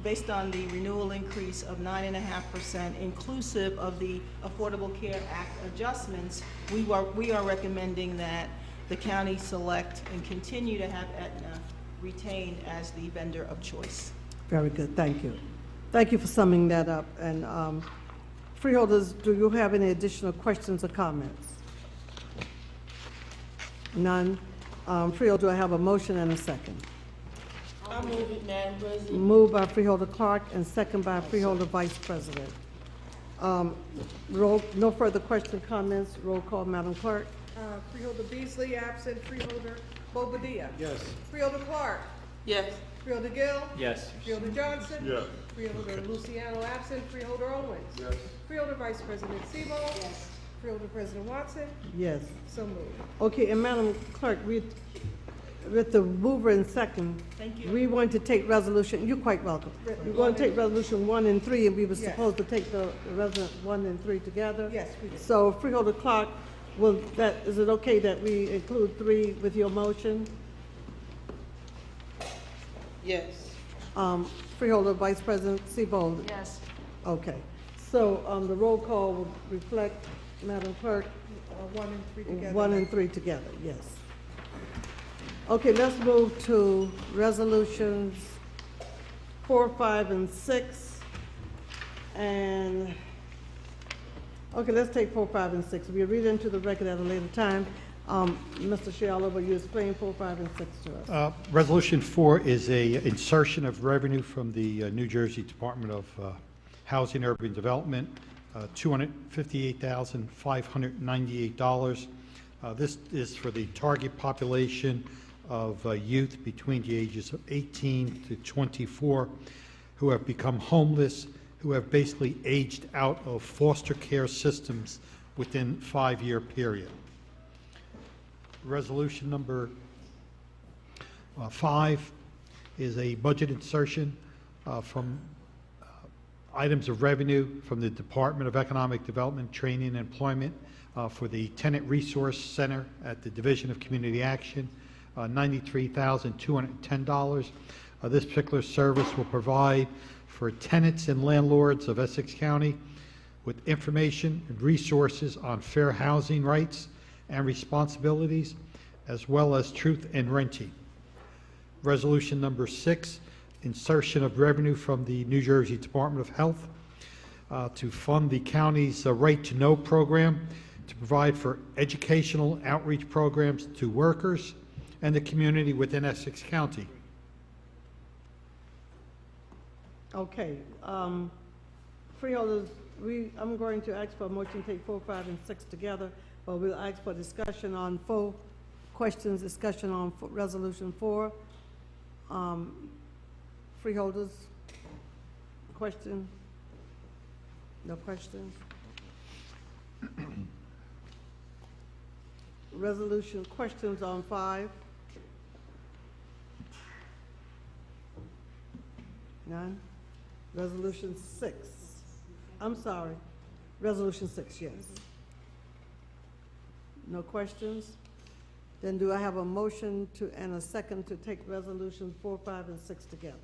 based on the renewal increase of 9.5%, inclusive of the Affordable Care Act adjustments, we are recommending that the county select and continue to have Aetna retained as the vendor of choice. Very good, thank you. Thank you for summing that up. And freeholders, do you have any additional questions or comments? None. Freeholder, do I have a motion and a second? I move it, Madam President. Moved by Freeholder Clark and second by Freeholder Vice President. No further questions, comments. Roll call, Madam Clerk. Freeholder Beasley, absent. Freeholder Bobadilla. Yes. Freeholder Clark. Yes. Freeholder Gill. Yes. Freeholder Johnson. Yes. Freeholder Luciano, absent. Freeholder Owens. Yes. Freeholder Vice President Sebo. Yes. Freeholder President Watson. Yes. So moved. Okay, and Madam Clerk, with the mover and second, Thank you. we want to take resolution, you're quite welcome. We're going to take resolution 1 and 3, and we were Yes. supposed to take the resolution 1 and 3 together. Yes, we did. So Freeholder Clark, is it okay that we include 3 with your motion? Yes. Freeholder Vice President Seabold? Yes. Okay. So the roll call will reflect, Madam Clerk, 1 and 3 together. 1 and 3 together, yes. Okay, let's move to resolutions 4, 5, and 6. And, okay, let's take 4, 5, and 6. We'll read into the record at a later time. Mr. Shiala, will you explain 4, 5, and 6 to us? Resolution 4 is a insertion of revenue from the New Jersey Department of Housing and Urban Development, $258,598. This is for the target population of youth between the ages of 18 to 24 who have become homeless, who have basically aged out of foster care systems within a 5-year period. Resolution number 5 is a budget insertion from items of revenue from the Department of Economic Development, Training, and Employment for the Tenant Resource Center at the Division of Community Action, $93,210. This particular service will provide for tenants and landlords of Essex County with information and resources on fair housing rights and responsibilities, as well as truth in renting. Resolution number 6, insertion of revenue from the New Jersey Department of Health to fund the county's Right to Know program to provide for educational outreach programs to workers and the community within Essex County. Okay, freeholders, I'm going to ask for a motion to take 4, 5, and 6 together, but we'll ask for discussion on 4 questions, discussion on resolution 4. Freeholders, question? No questions? Resolution questions on 5? None? Resolution 6? I'm sorry. Resolution 6, yes. No questions? Then do I have a motion and a second to take resolutions 4, 5, and 6 together?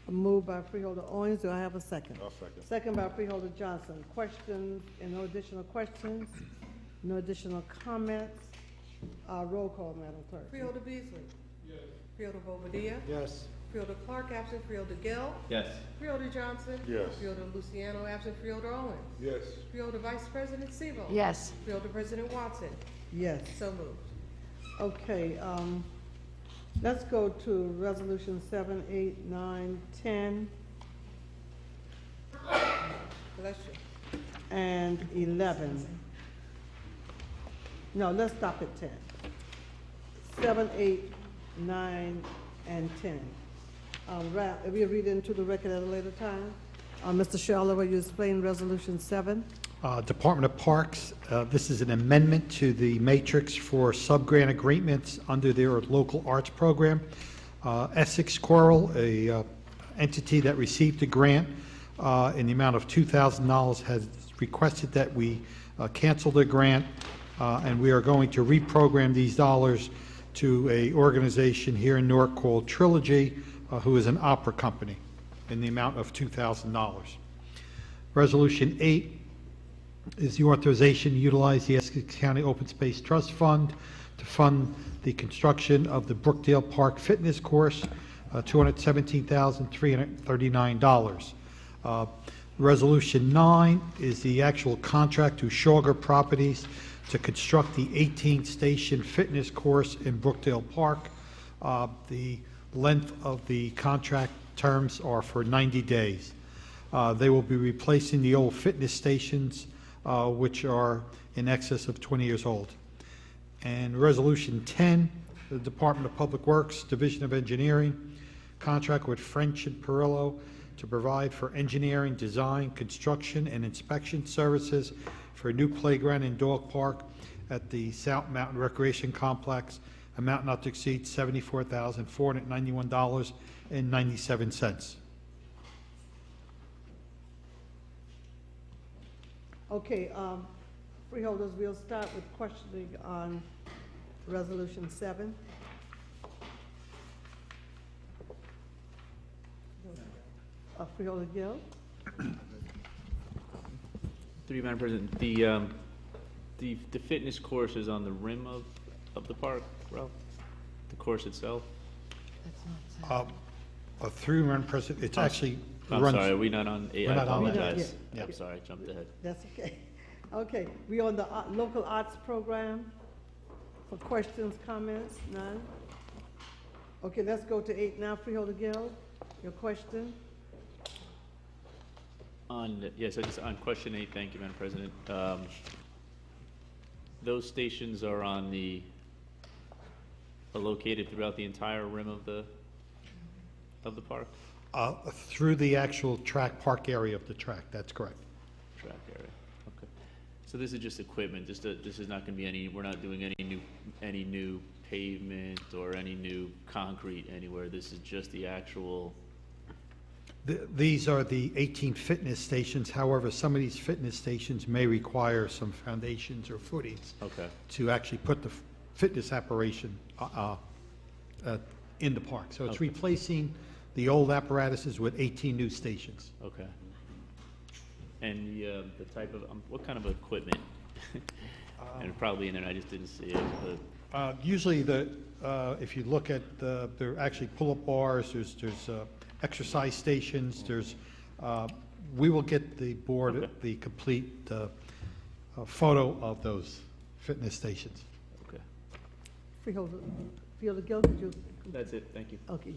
A move by Freeholder Owens. Do I have a second? I'll second. Second by Freeholder Johnson. Questions and no additional questions? No additional comments? Roll call, Madam Clerk. Freeholder Beasley. Yes. Freeholder Bobadilla. Yes. Freeholder Clark, absent. Freeholder Gill. Yes. Freeholder Johnson. Yes. Freeholder Luciano, absent. Freeholder Owens. Yes. Freeholder Vice President Sebo. Yes. Freeholder President Watson. Yes. So moved. Okay, let's go to resolution 7, 8, 9, 10, Bless you. and 11. No, let's stop at 10. 7, 8, 9, and 10. We'll read it into the record at a later time. Mr. Sherler, will you explain resolution 7? Department of Parks, this is an amendment to the matrix for sub-grant agreements under their local arts program. Essex Coral, a entity that received a grant in the amount of $2,000, has requested that we canceled their grant, and we are going to reprogram these dollars to a organization here in Newark called Trilogy, who is an opera company, in the amount of $2,000. Resolution 8 is the authorization to utilize the Essex County Open Space Trust Fund to fund the construction of the Brookdale Park Fitness Course, $217,339. Resolution 9 is the actual contract to Shawger Properties to construct the 18-station fitness course in Brookdale Park. The length of the contract terms are for 90 days. They will be replacing the old fitness stations, which are in excess of 20 years old. And Resolution 10, the Department of Public Works, Division of Engineering, contract with French and Perillo to provide for engineering, design, construction, and inspection services for a new playground and dog park at the South Mountain Recreation Complex, amount not to exceed $74,491.97. Okay, freeholders, we'll start with questioning on Resolution 7. Freeholder Gill? Through you, Madam President, the fitness course is on the rim of the park, Ralph? The course itself? Through Madam President, it's actually I'm runs. sorry, are we not on 8? We're I not on that. apologize. Yeah. I'm sorry, I jumped ahead. That's okay. Okay, we on the local arts program for questions, comments, none? Okay, let's go to 8 now. Freeholder Gill, your question? Yes, on question 8, thank you, Madam President. Those stations are are located throughout the entire rim of the park? Through the actual track, park area of the track, that's correct. Track area, okay. So this is just equipment, this is not gonna be we're not doing any new pavement or any new concrete anywhere, this is just the actual... These are the 18 fitness stations. However, some of these fitness stations may require some foundations or footings to actually put the fitness apparatus in the park. So it's replacing the old apparatuses with 18 new stations. Okay. And the type of, what kind of equipment? And probably in there, I just didn't see it. But usually, if you look at they're actually pull-up bars. There's exercise stations. There's. We will get the board the complete photo of those fitness stations. Okay. Freeholder Gill, could you? That's it. Thank you. Okay.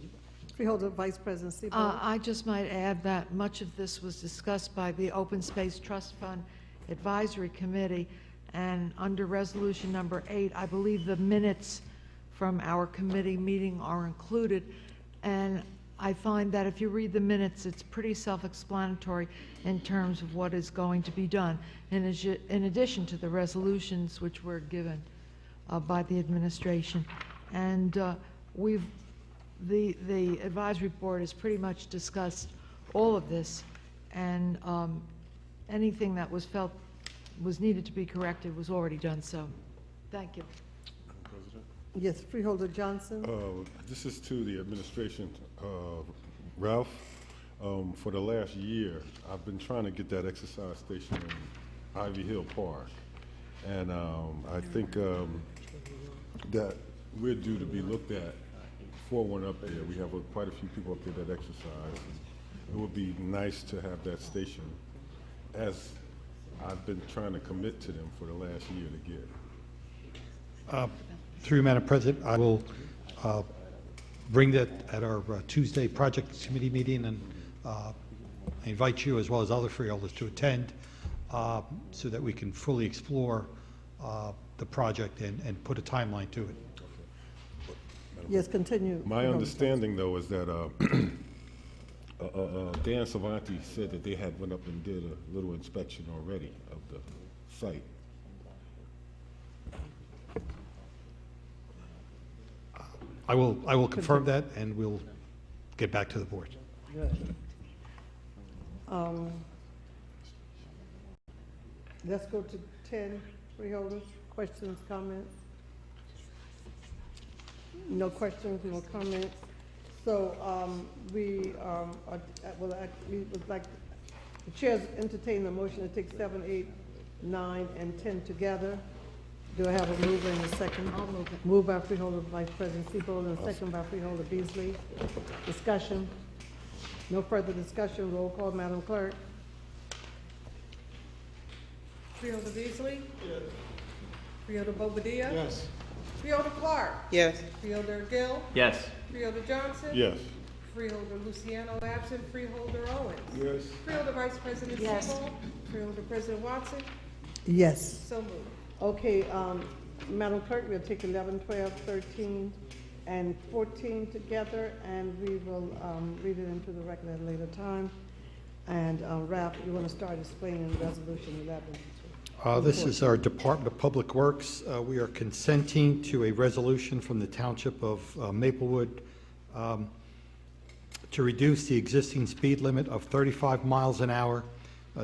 Freeholder Vice President Seaborn. I just might add that much of this was discussed by the Open Space Trust Fund Advisory Committee, and under Resolution number 8, I believe the minutes from our committee meeting are included, and I find that if you read the minutes, it's pretty self-explanatory in terms of what is going to be done, in addition to the resolutions which were given by the administration. And the advisory board has pretty much discussed all of this, and anything that was felt was needed to be corrected was already done, so thank you. President? Yes, Freeholder Johnson. This is to the administration. Ralph, for the last year, I've been trying to get that exercise station in Ivy Hill Park. And I think that we're due to be looked at for one up there. We have quite a few people up there that exercise. It would be nice to have that station, as I've been trying to commit to them for the last year to get. Through you, Madam President, I will bring that at our Tuesday Project Committee meeting, and I invite you as well as other freeholders to attend so that we can fully explore the project and put a timeline to it. Yes, continue. My understanding, though, is that Dan Savanti said that they had went up and did a little inspection already of the site. I will confirm that, and we'll get back to the board. Good. Let's go to 10, freeholders, questions, comments? No questions, no comments. So we would like, the chair's entertain the motion to take 7, 8, 9, and 10 together. Do I have a mover and a second? I'll move it. Moved by Freeholder Vice President Seabold and second by Freeholder Beasley. Discussion? No further discussion. Roll call, Madam Clerk. Freeholder Beasley? Yes. Freeholder Bobadilla? Yes. Freeholder Clark? Yes. Freeholder Gill? Yes. Freeholder Johnson? Yes. Freeholder Luciano absent. Freeholder Owens? Yes. Freeholder Vice President Yes. Seabold? Freeholder President Watson? Yes. So moved. Okay, Madam Clerk, we'll take 11, 12, 13, and 14 together, and we will read it into the record at a later time. And Ralph, you want to start explaining Resolution 11? This is our Department of Public Works. We are consenting to a resolution from the Township of Maplewood to reduce the existing speed limit of 35 miles an hour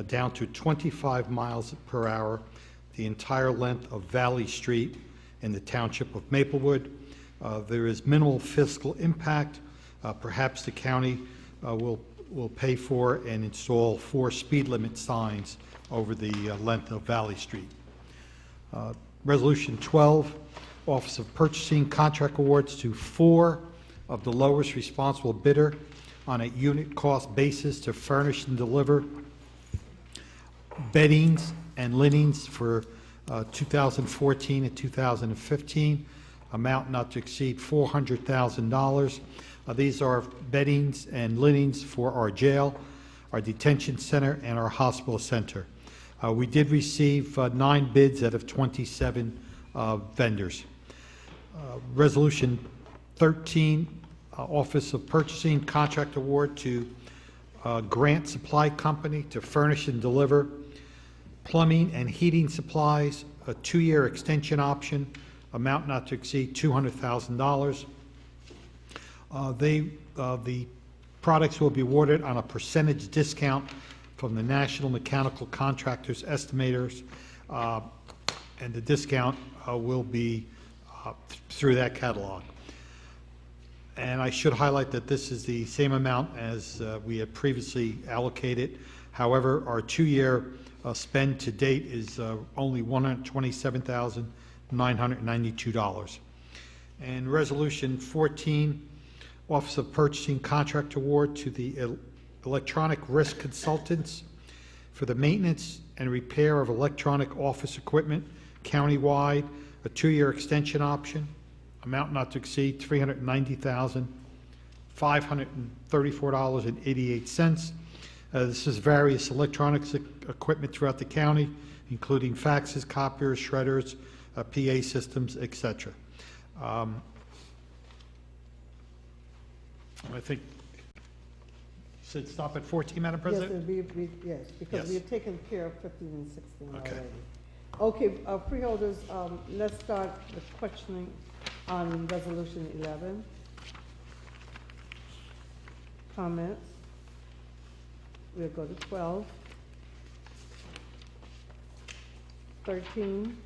down to 25 miles per hour, the entire length of Valley Street in the Township of Maplewood. There is minimal fiscal impact. Perhaps the county will pay for and install 4 speed limit signs over the length of Valley Street. Resolution 12, Office of Purchasing contract awards to 4 of the lowest responsible bidder on a unit cost basis to furnish and deliver beddings and linens for 2014 and 2015, amount not to exceed $400,000. These are beddings and linens for our jail, our detention center, and our hospital center. We did receive 9 bids out of 27 vendors. Resolution 13, Office of Purchasing contract award to Grant Supply Company to furnish and deliver plumbing and heating supplies, a 2-year extension option, amount not to exceed $200,000. The products will be awarded on a percentage discount from the National Mechanical Contractors Estimators, and the discount will be through that catalog. And I should highlight that this is the same amount as we had previously allocated. However, our 2-year spend to date is only $127,992. And Resolution 14, Office of Purchasing contract award to the Electronic Risk Consultants for the maintenance and repair of electronic office equipment countywide, a 2-year extension option, amount not to exceed $390,534.88. This is various electronics equipment throughout the county, including faxes, copiers, shredders, PA systems, etc. I think you said stop at 14, Madam President? Yes, because Yes. we have taken care of 15 and 16 Okay. already. Okay, freeholders, let's start the questioning on Resolution 11. Comments? We'll go to 12. 13.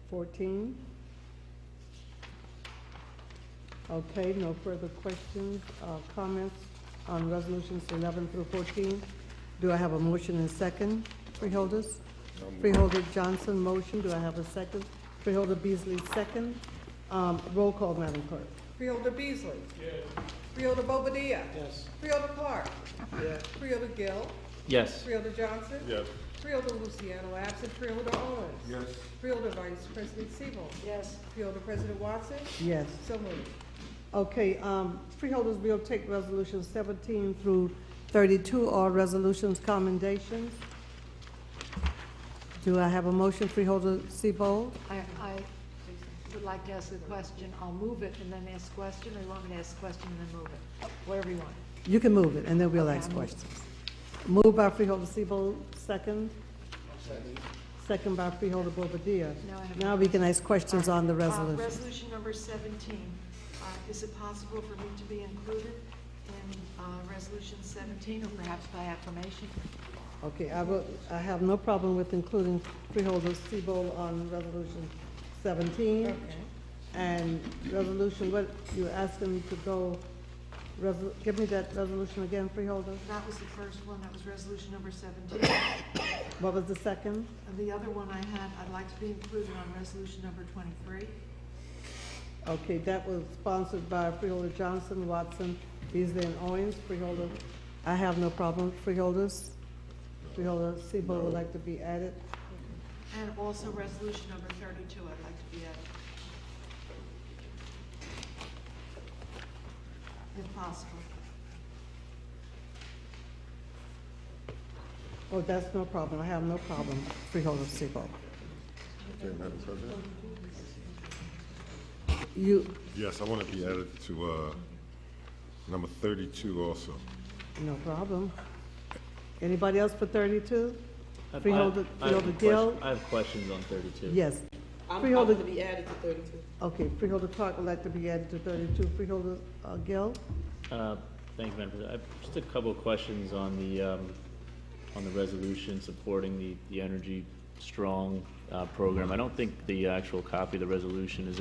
14. Okay, no further questions, comments on resolutions 11 through 14. Do I have a motion and second? Freeholders? Freeholder Johnson, motion. Do I have a second? Freeholder Beasley, second. Roll call, Madam Clerk. Freeholder Beasley? Yes. Freeholder Bobadilla? Yes. Freeholder Clark? Yes. Freeholder Gill? Yes. Freeholder Johnson? Yes. Freeholder Luciano absent. Freeholder Owens? Yes. Freeholder Vice President Seabold? Yes. Freeholder President Watson? Yes. So moved. Okay, freeholders, we'll take resolutions 17 through 32, all resolutions commendations. Do I have a motion, Freeholder Seabold? I would like to ask a question. I'll move it and then ask a question, or you want me to ask a question and then move it? Whatever you want. You can move it, and then we'll Okay, ask I'll move it. questions. Moved by Freeholder Seabold, second. Second by Freeholder Bobadilla. Now we can ask questions on the resolution. Resolution number 17. Is it possible for me to be included in Resolution 17, or perhaps by acclamation? Okay, I have no problem with including Freeholder Siebel on Resolution 17. Okay. And Resolution, what, you asking to go, give me that resolution again, Freeholder? That was the first one, that was resolution number 17. What was the second? And the other one I had, I'd like to be included on resolution number 23. Okay, that was sponsored by Freeholder Johnson, Watson, Beasley, and Owens. Freeholder, I have no problem with freeholders. Freeholder Siebel would like to be added. And also resolution number 32, I'd like to be added. If possible. Oh, that's no problem. I have no problem, Freeholder Siebel. Okay, Madam President? You, Yes, I want to be added to number 32 also. no problem. Anybody else for 32? I- Freeholder, I have Freeholder a Gill? question- I have questions on 32. Yes. I'm Freeholder, going to be added to 32. okay, Freeholder Clark would like to be added to 32. Freeholder Gill? Thank you, Madam President. I have just a couple of questions on the resolution supporting the Energy Strong program. I don't think the actual copy of the resolution is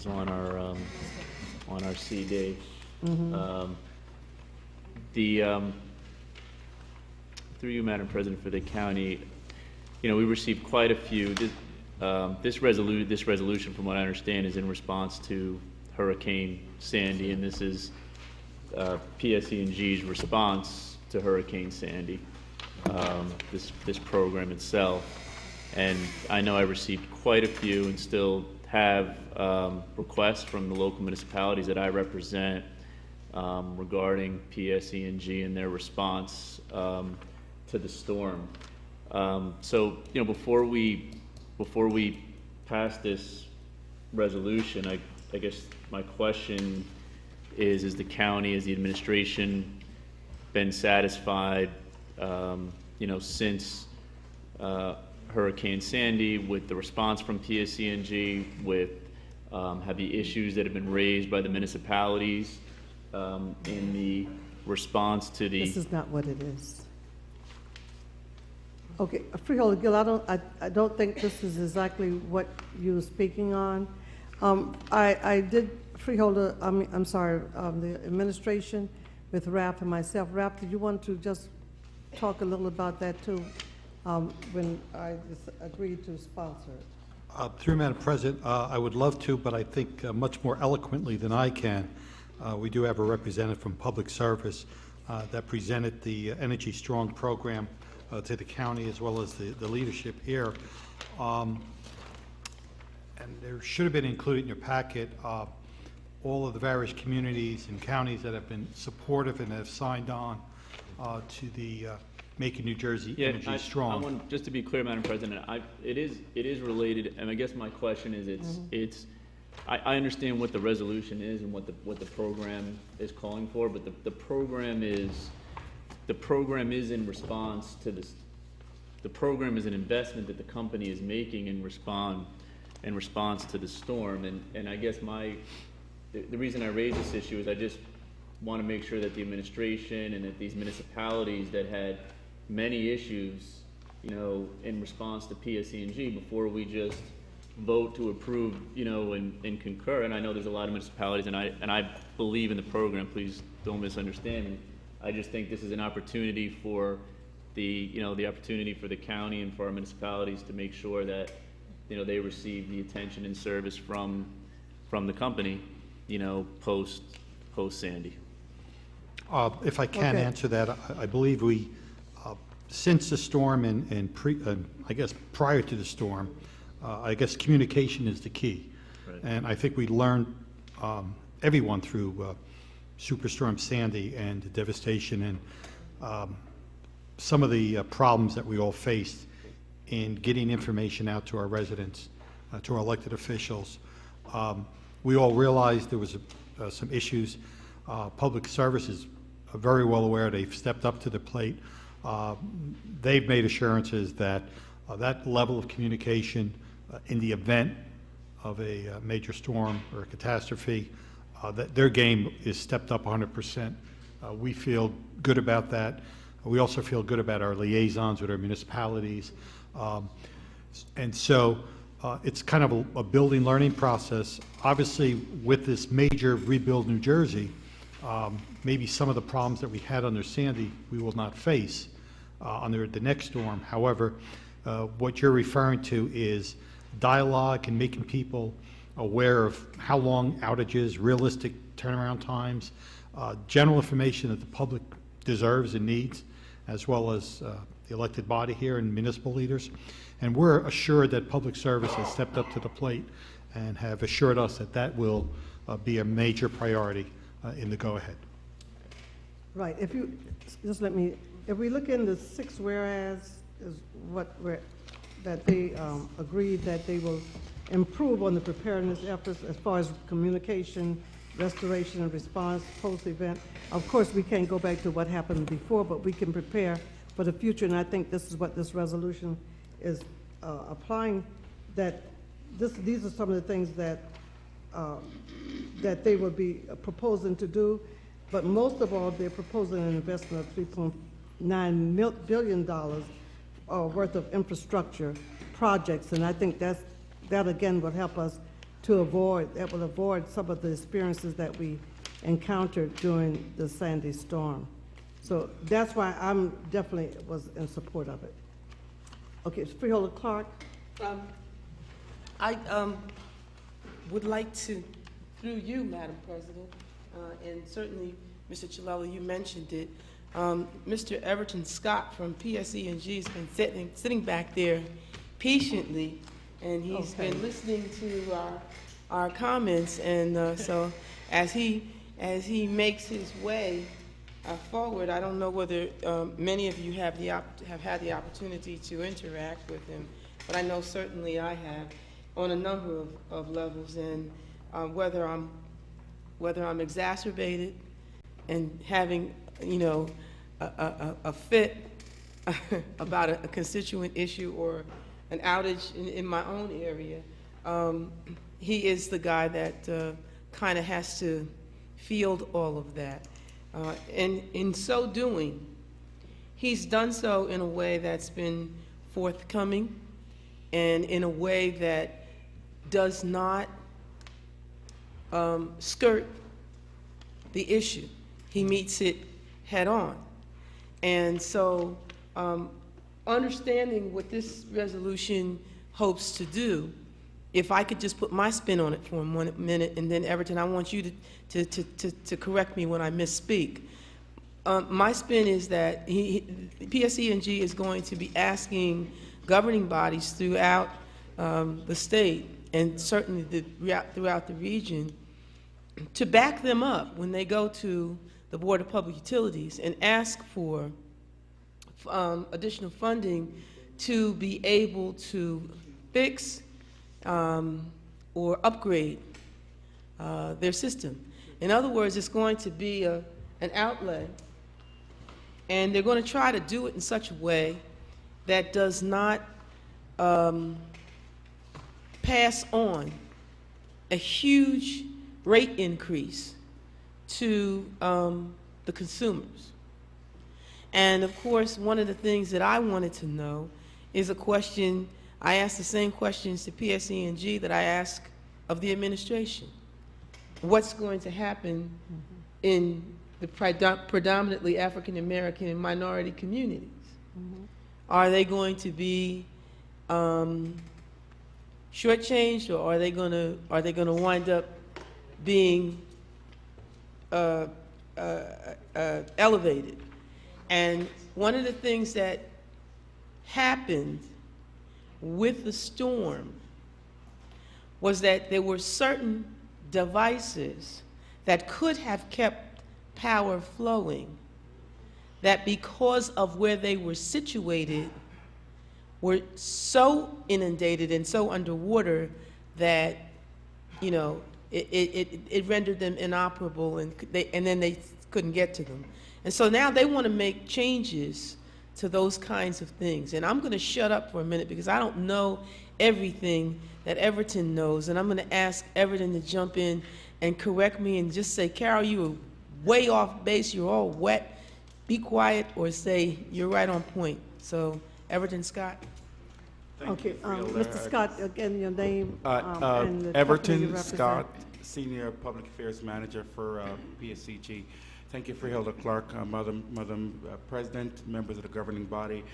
on our CD. Through you, Madam President, for the county, we received quite a few. This resolution, from what I understand, is in response to Hurricane Sandy, and this is PSE&G's response to Hurricane Sandy, this program itself. And I know I received quite a few and still have requests from the local municipalities that I represent regarding PSE&G and their response to the storm. So, before we pass this resolution, I guess my question is the county, has the administration been satisfied, since Hurricane Sandy, with the response from PSE&G, with have the issues that have been raised by the municipalities in the response to the... This is not what it is. Okay, Freeholder Gill, I don't think this is exactly what you were speaking on. I did, Freeholder, I'm sorry, the administration with Ralph and myself. Ralph, did you want to just talk a little about that too, when I just agreed to sponsor it? Through Madam President, I would love to, but I think much more eloquently than I can. We do have a representative from Public Service that presented the Energy Strong program to the county, as well as the leadership here. And there should have been included in your packet all of the various communities and counties that have been supportive and have signed on to the Making New Jersey Energy Strong. I want, just to be clear, Madam President, it is related, and I guess my question is, I understand what the resolution is and what the program is calling for, but the program is in response to this. The program is an investment that the company is making in response to the storm, and I guess the reason I raise this issue is I just want to make sure that the administration and that these municipalities that had many issues, in response to PSE&G, before we just vote to approve, and concur. And I know there's a lot of municipalities, and I believe in the program. Please don't misunderstand me. I just think this is an opportunity for the opportunity for the county and for our municipalities to make sure that, they receive the attention and service from the company, post Sandy. If I can answer that, I believe we, since the storm and I guess prior to the storm, I guess communication is the key. Right. And I think we learned, everyone through Superstorm Sandy and the devastation and some of the problems that we all faced in getting information out to our residents, to our elected officials. We all realized there was some issues. Public Service is very well aware. They've stepped up to the plate. They've made assurances that that level of communication in the event of a major storm or a catastrophe, that their game is stepped up 100% We feel good about that. We also feel good about our liaisons with our municipalities. And so it's kind of a building learning process. Obviously, with this major rebuild New Jersey, maybe some of the problems that we had under Sandy, we will not face under the next storm. However, what you're referring to is dialogue and making people aware of how long outages, realistic turnaround times, general information that the public deserves and needs, as well as the elected body here and municipal leaders. And we're assured that public service has stepped up to the plate and have assured us that that will be a major priority in the go-ahead. Right, if you, just let me, if we look in the 6 whereas, is what we're, that they agreed that they will improve on the preparedness efforts as far as communication, restoration and response post-event. Of course, we can't go back to what happened before, but we can prepare for the future, and I think this is what this resolution is applying, that these are some of the things that that they will be proposing to do, but most of all, they're proposing an investment of $3.9 billion worth of infrastructure projects, and I think that again will help us to avoid some of the experiences that we encountered during the Sandy storm. So that's why I'm definitely was in support of it. Okay, it's Freeholder Clark. I would like to, through you, Madam President, and certainly Mr. Chilella, you mentioned it, Mr. Everton Scott from PSE&G has been sitting back there patiently, and he's been listening to our comments, and so as he makes his way forward, I don't know whether many of you have had the opportunity to interact with him, but I know certainly I have on a number of levels, and whether I'm exacerbated and having, you know, a fit about a constituent issue or an outage in my own area, he is the guy that kind of has to field all of that. And in so doing, he's done so in a way that's been forthcoming and in a way that does not skirt the issue. He meets it head on. And so understanding what this resolution hopes to do, if I could just put my spin on it for 1 minute, and then Everton, I want you to correct me when I misspeak. My spin is that PSE&G is going to be asking governing bodies throughout the state, and certainly throughout the region, to back them up when they go to the Board of Public Utilities and ask for additional funding to be able to fix or upgrade their system. In other words, it's going to be an outlay, and they're going to try to do it in such a way that does not pass on a huge rate increase to the consumers. And of course, one of the things that I wanted to know is a question, I asked the same questions to PSE&G that I ask of the administration. What's going to happen in the predominantly African American and minority communities? Are they going to be shortchanged, or are they going to wind up being elevated? And one of the things that happened with the storm was that there were certain devices that could have kept power flowing, that because of where they were situated were so inundated and so underwater that, you know, it rendered them inoperable, and then they couldn't get to them. And so now they want to make changes to those kinds of things. And I'm going to shut up for a minute because I don't know everything that Everton knows, and I'm going to ask Everton to jump in and correct me and just say, Carol, you were way off base, you're all wet, be quiet or say you're right on point. So, Everton Scott. Okay, Mr. Scott, again, your name and the company you Everton represent. Scott, Senior Public Affairs Manager for PSCG. Thank you, Freeholder Clark, Madam President, members of the governing body.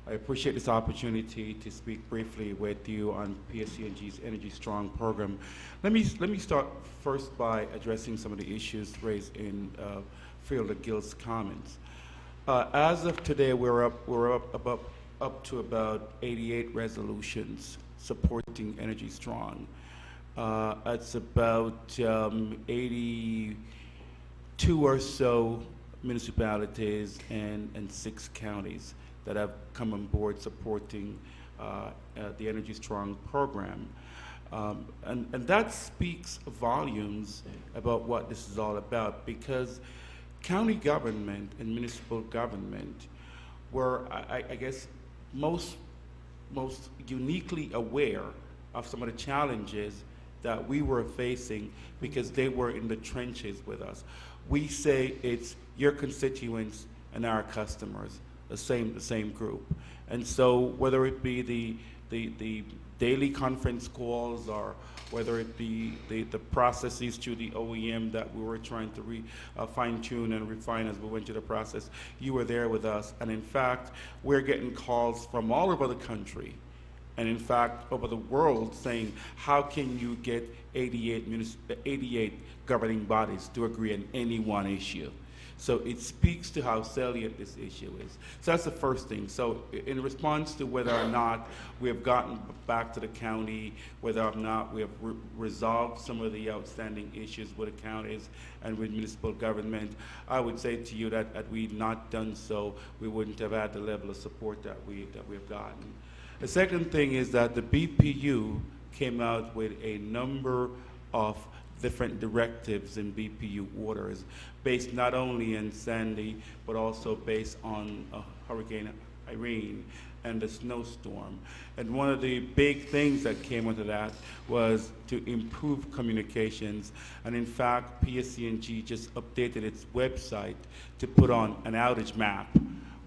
I appreciate this opportunity to speak briefly with you on PSCG's Energy Strong program. Let me start first by addressing some of the issues raised in Freeholder Gill's comments. As of today, we're up to about 88 resolutions supporting Energy Strong. It's about 82 or so municipalities and 6 counties that have come on board supporting the Energy Strong program. And that speaks volumes about what this is all about, because county government and municipal government were, I guess, most uniquely aware of some of the challenges that we were facing because they were in the trenches with us. We say it's your constituents and our customers, the same group. And so whether it be the daily conference calls or whether it be the processes through the OEM that we were trying to fine-tune and refine as we went through the process, you were there with us. And in fact, we're getting calls from all over the country and in fact over the world saying, how can you get 88 governing bodies to agree on any one issue? So it speaks to how salient this issue is. So that's the first thing. So in response to whether or not we have gotten back to the county, whether or not we have resolved some of the outstanding issues with the counties and with municipal government, I would say to you that had we not done so, we wouldn't have had the level of support that we've gotten. The second thing is that the BPU came out with a number of different directives in BPU orders based not only in Sandy, but also based on Hurricane Irene and the snowstorm. And one of the big things that came into that was to improve communications. And in fact, PSCNG just updated its website to put on an outage map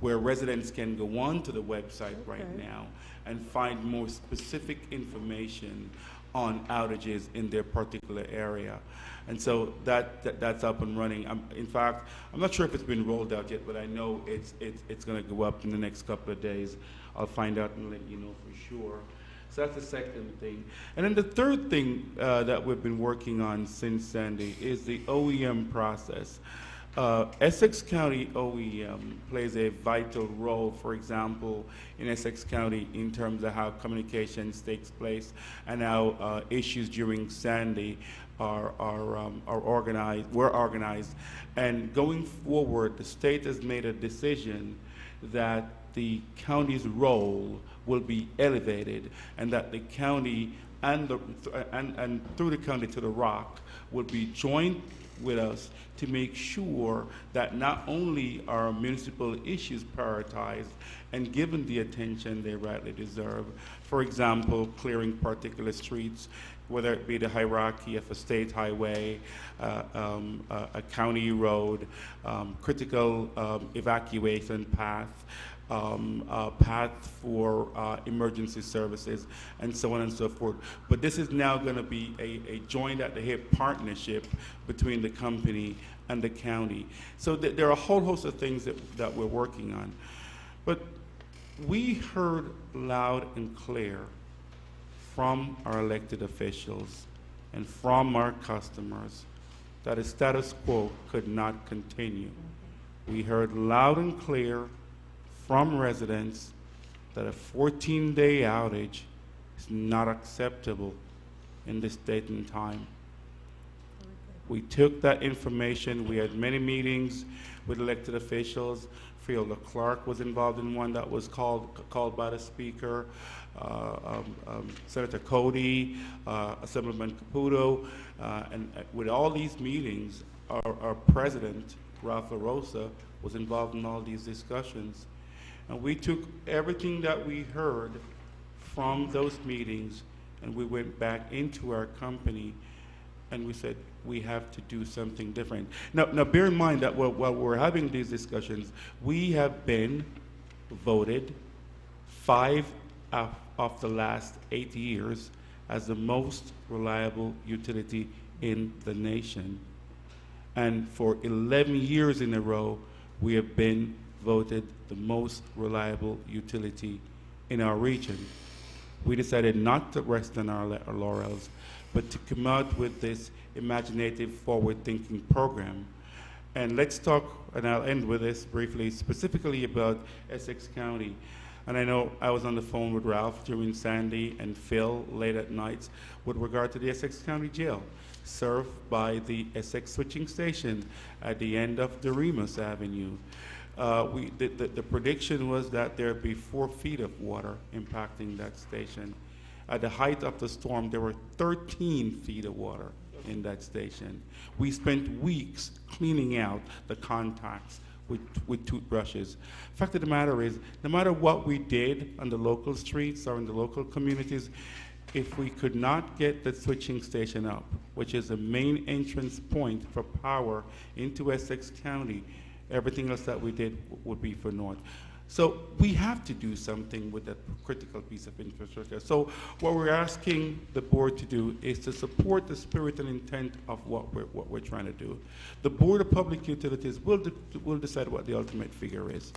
where residents can go on to the website right now and find more specific information on outages in their particular area. And so that's up and running. In fact, I'm not sure if it's been rolled out yet, but I know it's going to go up in the next couple of days. I'll find out and let you know for sure. So that's the second thing. And then the third thing that we've been working on since Sandy is the OEM process. Essex County OEM plays a vital role, for example, in Essex County in terms of how communications takes place and how issues during Sandy are organized. And going forward, the state has made a decision that the county's role will be elevated and that the county and through the county to the Rock will be joined with us to make sure that not only are municipal issues prioritized and given the attention they rightly deserve, for example, clearing particular streets, whether it be the hierarchy of a state highway, a county road, critical evacuation path, path for emergency services, and so on and so forth. But this is now going to be a joined at the hip partnership between the company and the county. So there are a whole host of things that we're working on. But we heard loud and clear from our elected officials and from our customers that a status quo could not continue. We heard loud and clear from residents that a 14-day outage is not acceptable in this date and time. We took that information. We had many meetings with elected officials. Freeholder Clark was involved in one that was called by the Speaker, Senator Cody, Assemblyman Caputo, and with all these meetings, our President, Ralph LaRosa, was involved in all these discussions. And we took everything that we heard from those meetings and we went back into our company and we said, we have to do something different. Now bear in mind that while we're having these discussions, we have been voted 5 of the last 8 years as the most reliable utility in the nation. And for 11 years in a row, we have been voted the most reliable utility in our region. We decided not to rest on our laurels, but to come out with this imaginative, forward-thinking program. And let's talk, and I'll end with this briefly, specifically about Essex County. And I know I was on the phone with Ralph during Sandy and Phil late at nights with regard to the Essex County Jail, served by the Essex Switching Station at the end of the Remus Avenue. The prediction was that there'd be 4 feet of water impacting that station. At the height of the storm, there were 13 feet of water in that station. We spent weeks cleaning out the contacts with toothbrushes. Fact of the matter is, no matter what we did on the local streets or in the local communities, if we could not get the switching station up, which is the main entrance point for power into Essex County, everything else that we did would be for naught. So we have to do something with that critical piece of infrastructure. So what we're asking the board to do is to support the spirit and intent of what we're trying to do. The Board of Public Utilities will decide what the ultimate figure is.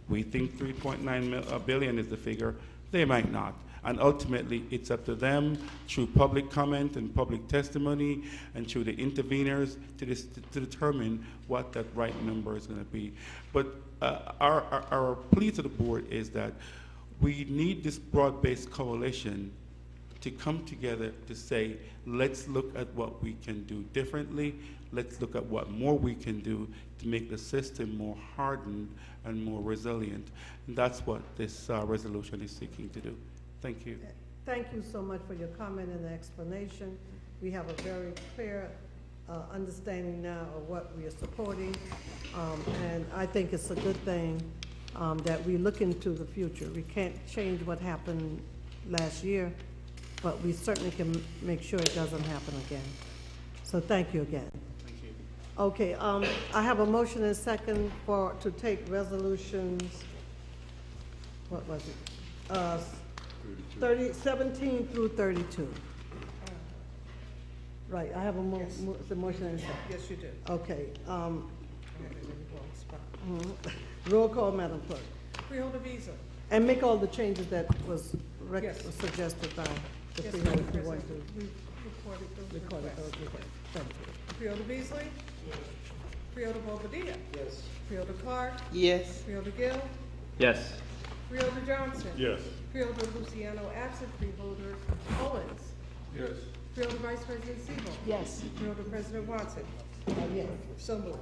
We think 3.9 billion is the figure. They might not. And ultimately, it's up to them through public comment and public testimony and through the interveners to determine what that right number is going to be. But our plea to the board is that we need this broad-based coalition to come together to say, let's look at what we can do differently. Let's look at what more we can do to make the system more hardened and more resilient. And that's what this resolution is seeking to do. Thank you. Thank you so much for your comment and the explanation. We have a very clear understanding now of what we are supporting, and I think it's a good thing that we look into the future. We can't change what happened last year, but we certainly can make sure it doesn't happen again. So thank you again. Thank you. Okay, I have a motion and a second to take resolutions, what was it? 17 through 32. Right, I have a the motion and a second. Yes, you do. Okay, I'm in the wrong spot. roll call, Madam Clerk. Freeholder Beasley. And make all the changes that was Yes. suggested by the Yes, freeholder Madam if you want President. to. We recorded those Recorded requests. those requests. Thank you. Freeholder Beasley? Yes. Freeholder Bobadilla? Yes. Freeholder Clark? Yes. Freeholder Gill? Yes. Freeholder Johnson? Yes. Freeholder Luciano absent. Freeholder Owens? Yes. Freeholder Vice President Siebel? Yes. Freeholder President Watson? Yes. So moved.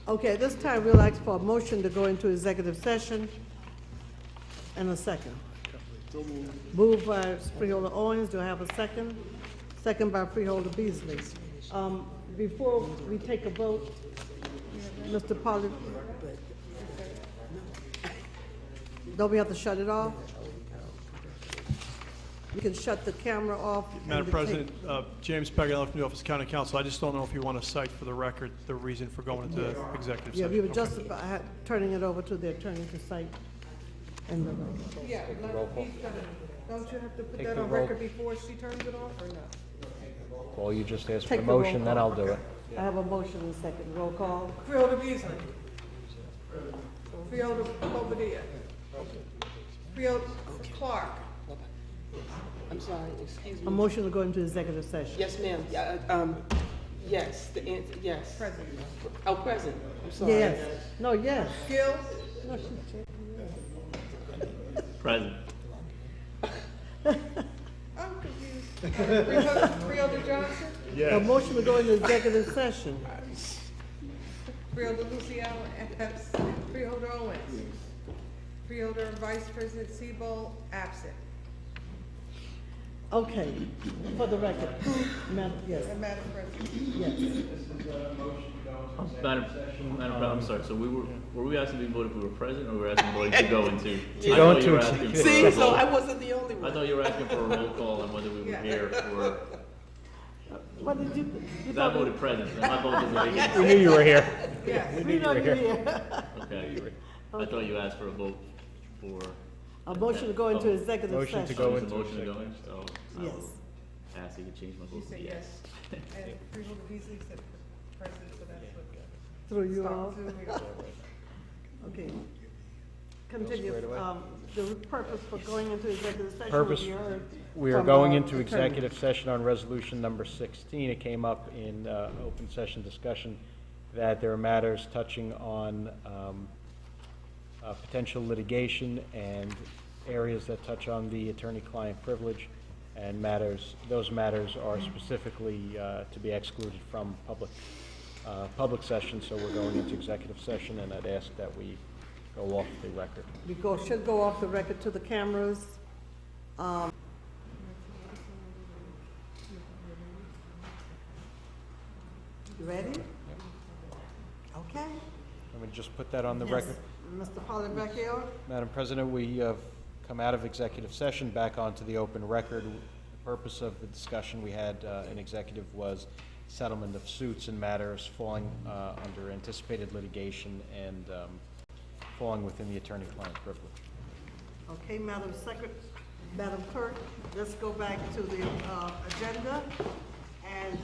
Okay, at this time, we'll ask for a motion to go into executive session and a second. Moved by Freeholder Owens, do I have a second? Second by Freeholder Beasley. Before we take a vote, Mr. Pollard, don't we have to shut it off? You can shut the camera off. and Madam the President, tape. James Paganella from the Office of County Council. I just don't know if you want to cite for the record the reason for going into executive Yeah, session. we were just turning it over to the attorney to cite. And Yeah, he's gonna, don't you have to put Take that the on roll. record before she turns it off, or no? Well, you just asked for Take a the roll motion, then call. I'll do it. I have a motion and a second. Roll call. Freeholder Beasley? Freeholder Bobadilla? Freeholder Clark? I'm sorry, excuse A me. motion to go into executive session. Yes, ma'am. Yes, the answer, yes. President? Oh, present. I'm sorry. Yes. No, yes. Gill? No, she- Present. I'm confused. Freeholder Johnson? A motion to go into executive session. Freeholder Luciano absent. Freeholder Owens? Freeholder Vice President Siebel absent. Okay, for the record. Madam, yes, And Madam President? yes. This is a motion to go go into Madam, executive session. I'm sorry, so were we asking to be voted if we were present, or were we asking voting to go into? To I go thought into you were executive asking for See, a so vote. I wasn't the only I one. thought you were asking for a roll call on whether we were here for, What did you? because I voted present, and my vote was against. We knew you were here. Yes, We we knew know you were you're here. here. Okay, I thought you asked for a vote for. A motion to go into executive session. Motion to go There's a into motion to go executive in, so I Yes. will ask you to change my You vote say to yes. yes. And Freeholder Beasley said president, so that's what. Through you Stop all? through me. Okay. Continue. Squared away? The purpose for going into executive session Purpose, was heard. we are from going our into attorney. executive session on resolution number 16. It came up in open session discussion that there are matters touching on potential litigation and areas that touch on the attorney-client privilege, and those matters are specifically to be excluded from public session, so we're going into executive session, and I'd ask that we go off the record. We should go off the record to the cameras. You ready? Okay. Let me just put that on the Yes. record. Mr. Polyvecchio? Madam President, we have come out of executive session back onto the open record. The purpose of the discussion we had in executive was settlement of suits and matters falling under anticipated litigation and falling within the attorney-client privilege. Okay, Madam Clerk, let's go back to the agenda. And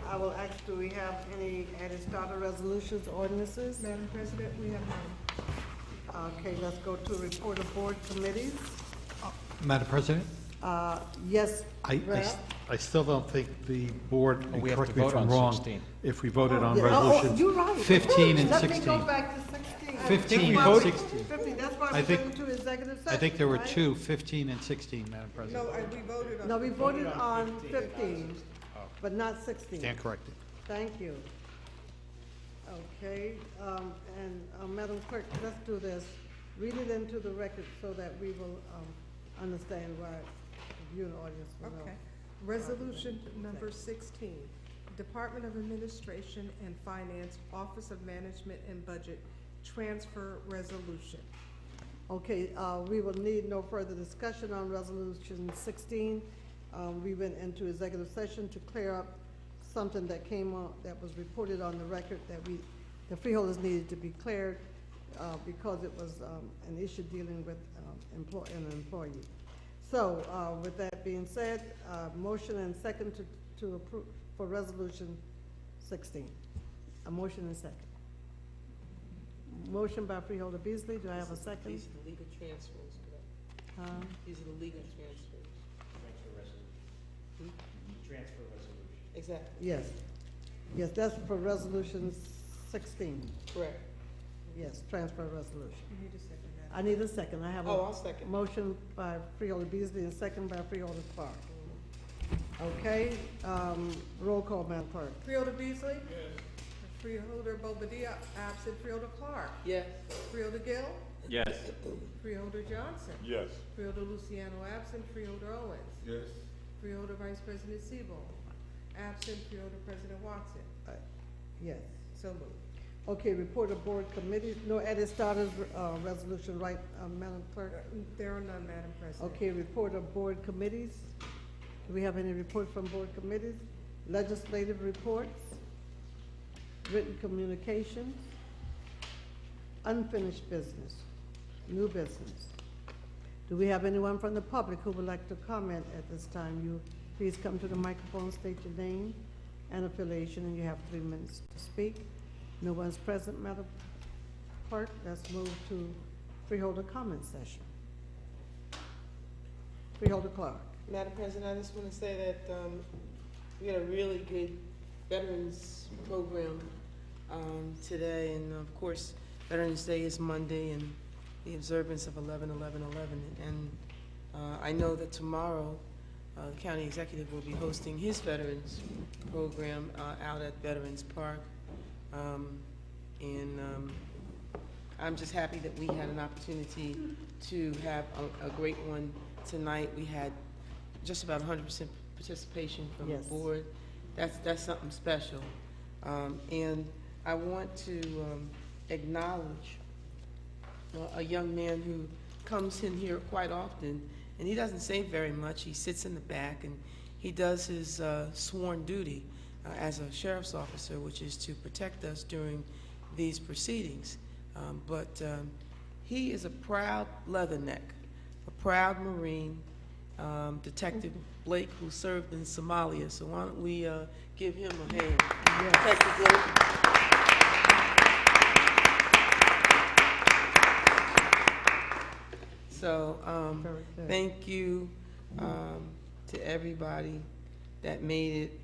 I will ask, do we have any added starter resolutions, ordinances? Madam President, we have none. Okay, let's go to report of board committees. Madam President, Yes, I Ralph? still don't think the board, and we have correct to me if vote I'm on wrong, 16. if we voted on Yeah. Oh, resolutions you're right. 15 and Let me 16. go back to 16. 15 That's and why 16. 15, that's why I we think- went into executive session. I think there were right? two, 15 and 16, Madam President. No, we voted on. No, we voted on 15, but not 16. Stand corrected. Thank you. Okay, and Madam Clerk, let's do this. Read it into the record so that we will understand why the viewing audience will know. Okay. Resolution number 16, Department of Administration and Finance, Office of Management and Budget, Transfer Resolution. Okay, we will need no further discussion on Resolution 16. We went into executive session to clear up something that came on, that was reported on the record that the freeholders needed to be cleared because it was an issue dealing with an employee. So, with that being said, motion and second to approve for Resolution 16. A motion and second. Motion by Freeholder Beasley. Do I have a second? These are the legal transfers, correct? These are the legal transfers. Transfer resolution. Exactly. Yes. Yes, that's for Resolution 16. Correct. Yes, transfer resolution. You need a second, Madam. I need a second. I have a Oh, I'll second. motion by Freeholder Beasley and second by Freeholder Clark. Okay, roll call, Madam Clerk. Freeholder Beasley? Yes. Freeholder Bobadilla, absent. Freeholder Clark? Yes. Freeholder Gill? Yes. Freeholder Johnson? Yes. Freeholder Luciano, absent. Freeholder Owens? Yes. Freeholder Vice President Seabold? Absent. Freeholder President Watson? Yes. So moved. Okay, report of board committees. No added starters, resolution, right, Madam Clerk? There are none, Madam President. Okay, report of board committees. Do we have any report from board committees? Legislative reports, written communications, unfinished business, new business. Do we have anyone from the public who would like to comment at this time? You please come to the microphone, state your name and affiliation, and you have 3 minutes to speak. No one's present, Madam Clerk. Let's move to freeholder comment session. Freeholder Clark. Madam President, I just want to say that we had a really good veterans program today, and of course, Veterans Day is Monday, and the observance of 11/11/11. And I know that tomorrow, the county executive will be hosting his veterans program out at Veterans Park. I'm just happy that we had an opportunity to have a great one tonight. We had just about 100% participation from Yes. the board. That's something special. And I want to acknowledge a young man who comes in here quite often, and he doesn't say very much. He sits in the back and he does his sworn duty as a sheriff's officer, which is to protect us during these proceedings. But he is a proud Leatherneck, a proud Marine, Detective Blake, who served in Somalia. So why don't we give him a hand? Yes. Detective Blake. So thank you to everybody that made it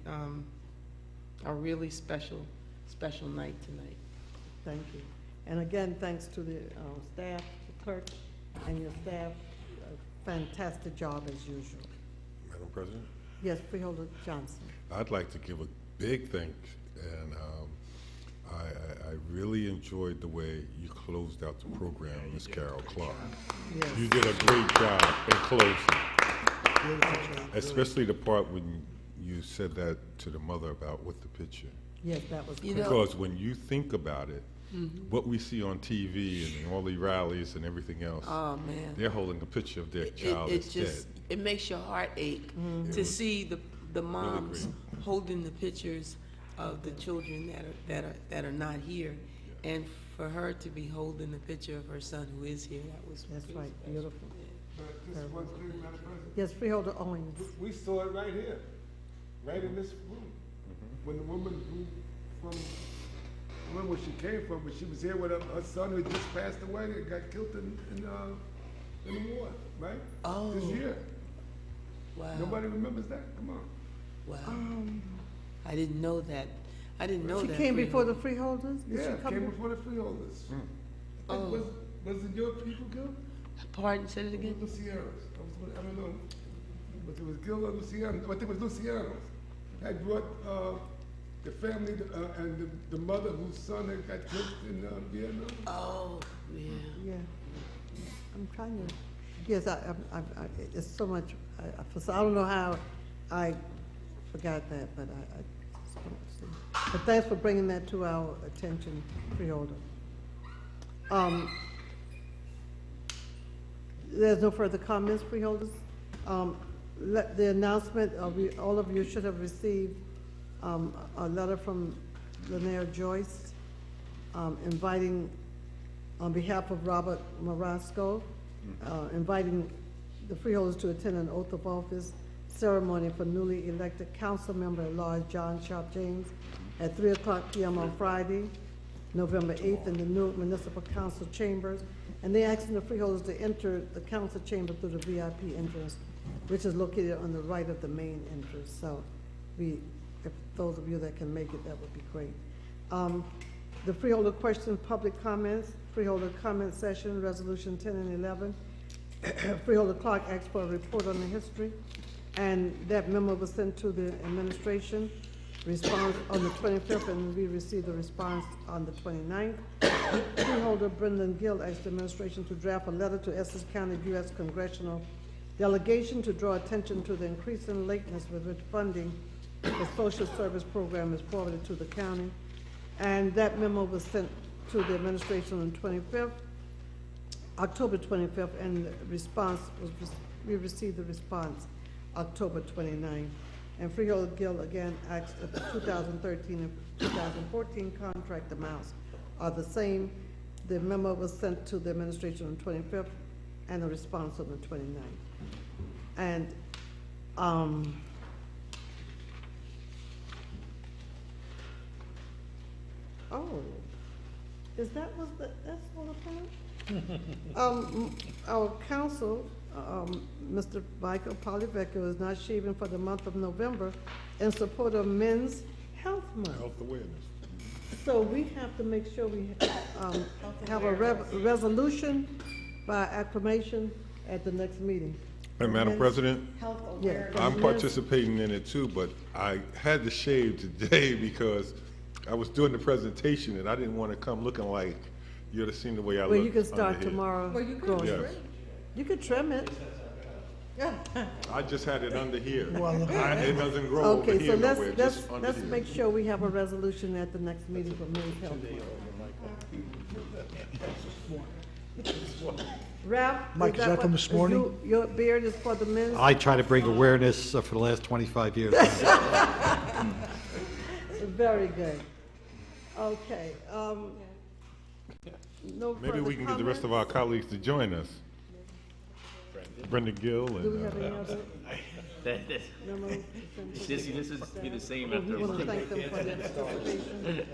a really special night tonight. Thank you. And again, thanks to the staff, the clerk, and your staff. Fantastic job as usual. Madam President? Yes, Freeholder Johnson. I'd like to give a big thanks, and I really enjoyed the way you closed out the program, Ms. Carol Clark. Yes. You did a great job in closing, especially the part when you said that to the mother about with the picture. Yes, that was great. Because when you think about it, what we see on TV and all the rallies and everything else, oh, man. they're holding a picture of their child that's dead. It makes your heart ache to see the moms holding the pictures of the children that are not here, and for her to be holding the picture of her son who is here. That's right, beautiful. But just one thing, Madam President. Yes, Freeholder Owens. We saw it right here, right in this room, when the woman who from where she came from, but she was here with her son who just passed away and got killed in the war, right? Oh. This year. Wow. Nobody remembers that? Come on. Wow. I didn't know that. I didn't know She that. came before the Freeholders? Did Yeah, she come came before the Freeholders. Oh. Was it your people killed? Pardon, say it again? Lucianos. I don't know. But it was Gil or Luciano. I think it was Lucianos. Had brought the family and the mother whose son had got killed in Vietnam. Oh, yeah. Yeah. I'm trying to, yes, it's so much, I don't know how I forgot that, but I just don't see. But thanks for bringing that to our attention, Freeholder. There's no further comments, Freeholders. The announcement, all of you should have received a letter from Lanier Joyce inviting, on behalf of Robert Marasco, inviting the Freeholders to attend an oath of office ceremony for newly elected council member at large John Sharp James at 3:00 p.m. on Friday, November 8th, in the new municipal council chambers. And they're asking the Freeholders to enter the council chamber through the VIP entrance, which is located on the right of the main entrance. So if those of you that can make it, that would be great. The Freeholder question, public comments, Freeholder comment session, resolution 10 and 11. Freeholder Clark asked for a report on the history, and that memo was sent to the administration. Response on the 25th, and we received the response on the 29th. Freeholder Brendan Gill asked the administration to draft a letter to Essex County U.S. Congressional delegation to draw attention to the increasing lateness with which funding the social service program is forwarded to the county. And that memo was sent to the administration on the 25th, October 25th, and the response was, we received the response October 29th. And Freeholder Gill again asked if the 2013 and 2014 contract amounts are the same. The memo was sent to the administration on the 25th and a response on the 29th. And oh, is that what that's all about? Our council, Mr. Michael Polyvecchio, is not shaving for the month of November in support of Men's Health Month. Health awareness. So we have to make sure we have a resolution by acclamation at the next meeting. And Madam President, Health awareness. I'm participating in it too, but I had to shave today because I was doing the presentation and I didn't want to come looking like you'd have seen the way I look. Well, you can start tomorrow. Well, you could growing. Yes. You could trim it. I just had it under here. Well, It doesn't grow over Okay, so here nowhere, let's just under here. make sure we have a resolution at the next meeting for men's health. Ralph? Mike, is that from this morning? Your beard is for the men's? I try to bring awareness for the last 25 years. Very good. Okay, no Maybe we can get the rest of our colleagues to join us. Brenda Gill Do we have and, any other? This is be the same We after. want to thank them for their participation.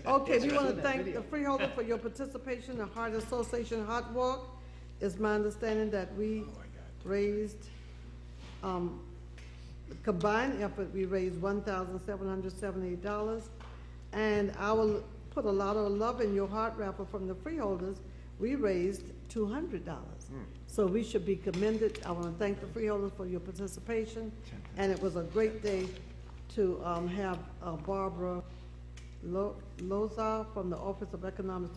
Okay, we want to thank the Freeholder for your participation in Heart Association Hot Walk. It's my understanding that we raised, combined effort, we raised $1,778. And I will put a lot of love in your heart raffle from the Freeholders. We raised $200. So we should be commended. I want to thank the Freeholders for your participation. And it was a great day to have Barbara Loza from the Office of Economic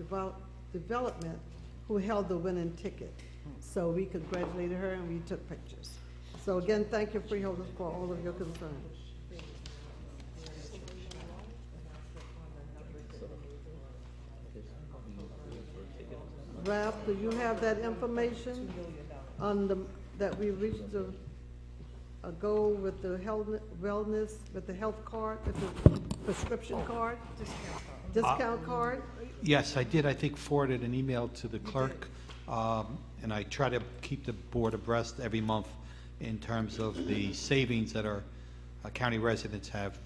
Development who held the winning ticket. So we congratulated her and we took pictures. So again, thank you, Freeholders, for all of your concern. Ralph, do you have that information on the, that we reached a goal with the wellness, with the health card, with the prescription card? Discount card? Yes, I did, I think, forwarded an email to the clerk, and I try to keep the board abreast every month in terms of the savings that our county residents have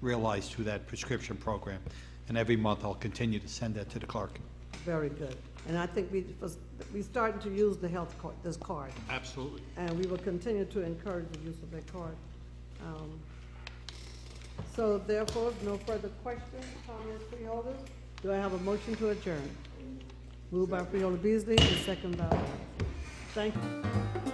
realized through that prescription program. And every month, I'll continue to send that to the clerk. Very good. And I think we starting to use the health card, this card. Absolutely. And we will continue to encourage the use of that card. So therefore, no further questions, comments, Freeholders? Do I have a motion to adjourn? Moved by Freeholder Beasley and second by, thank you.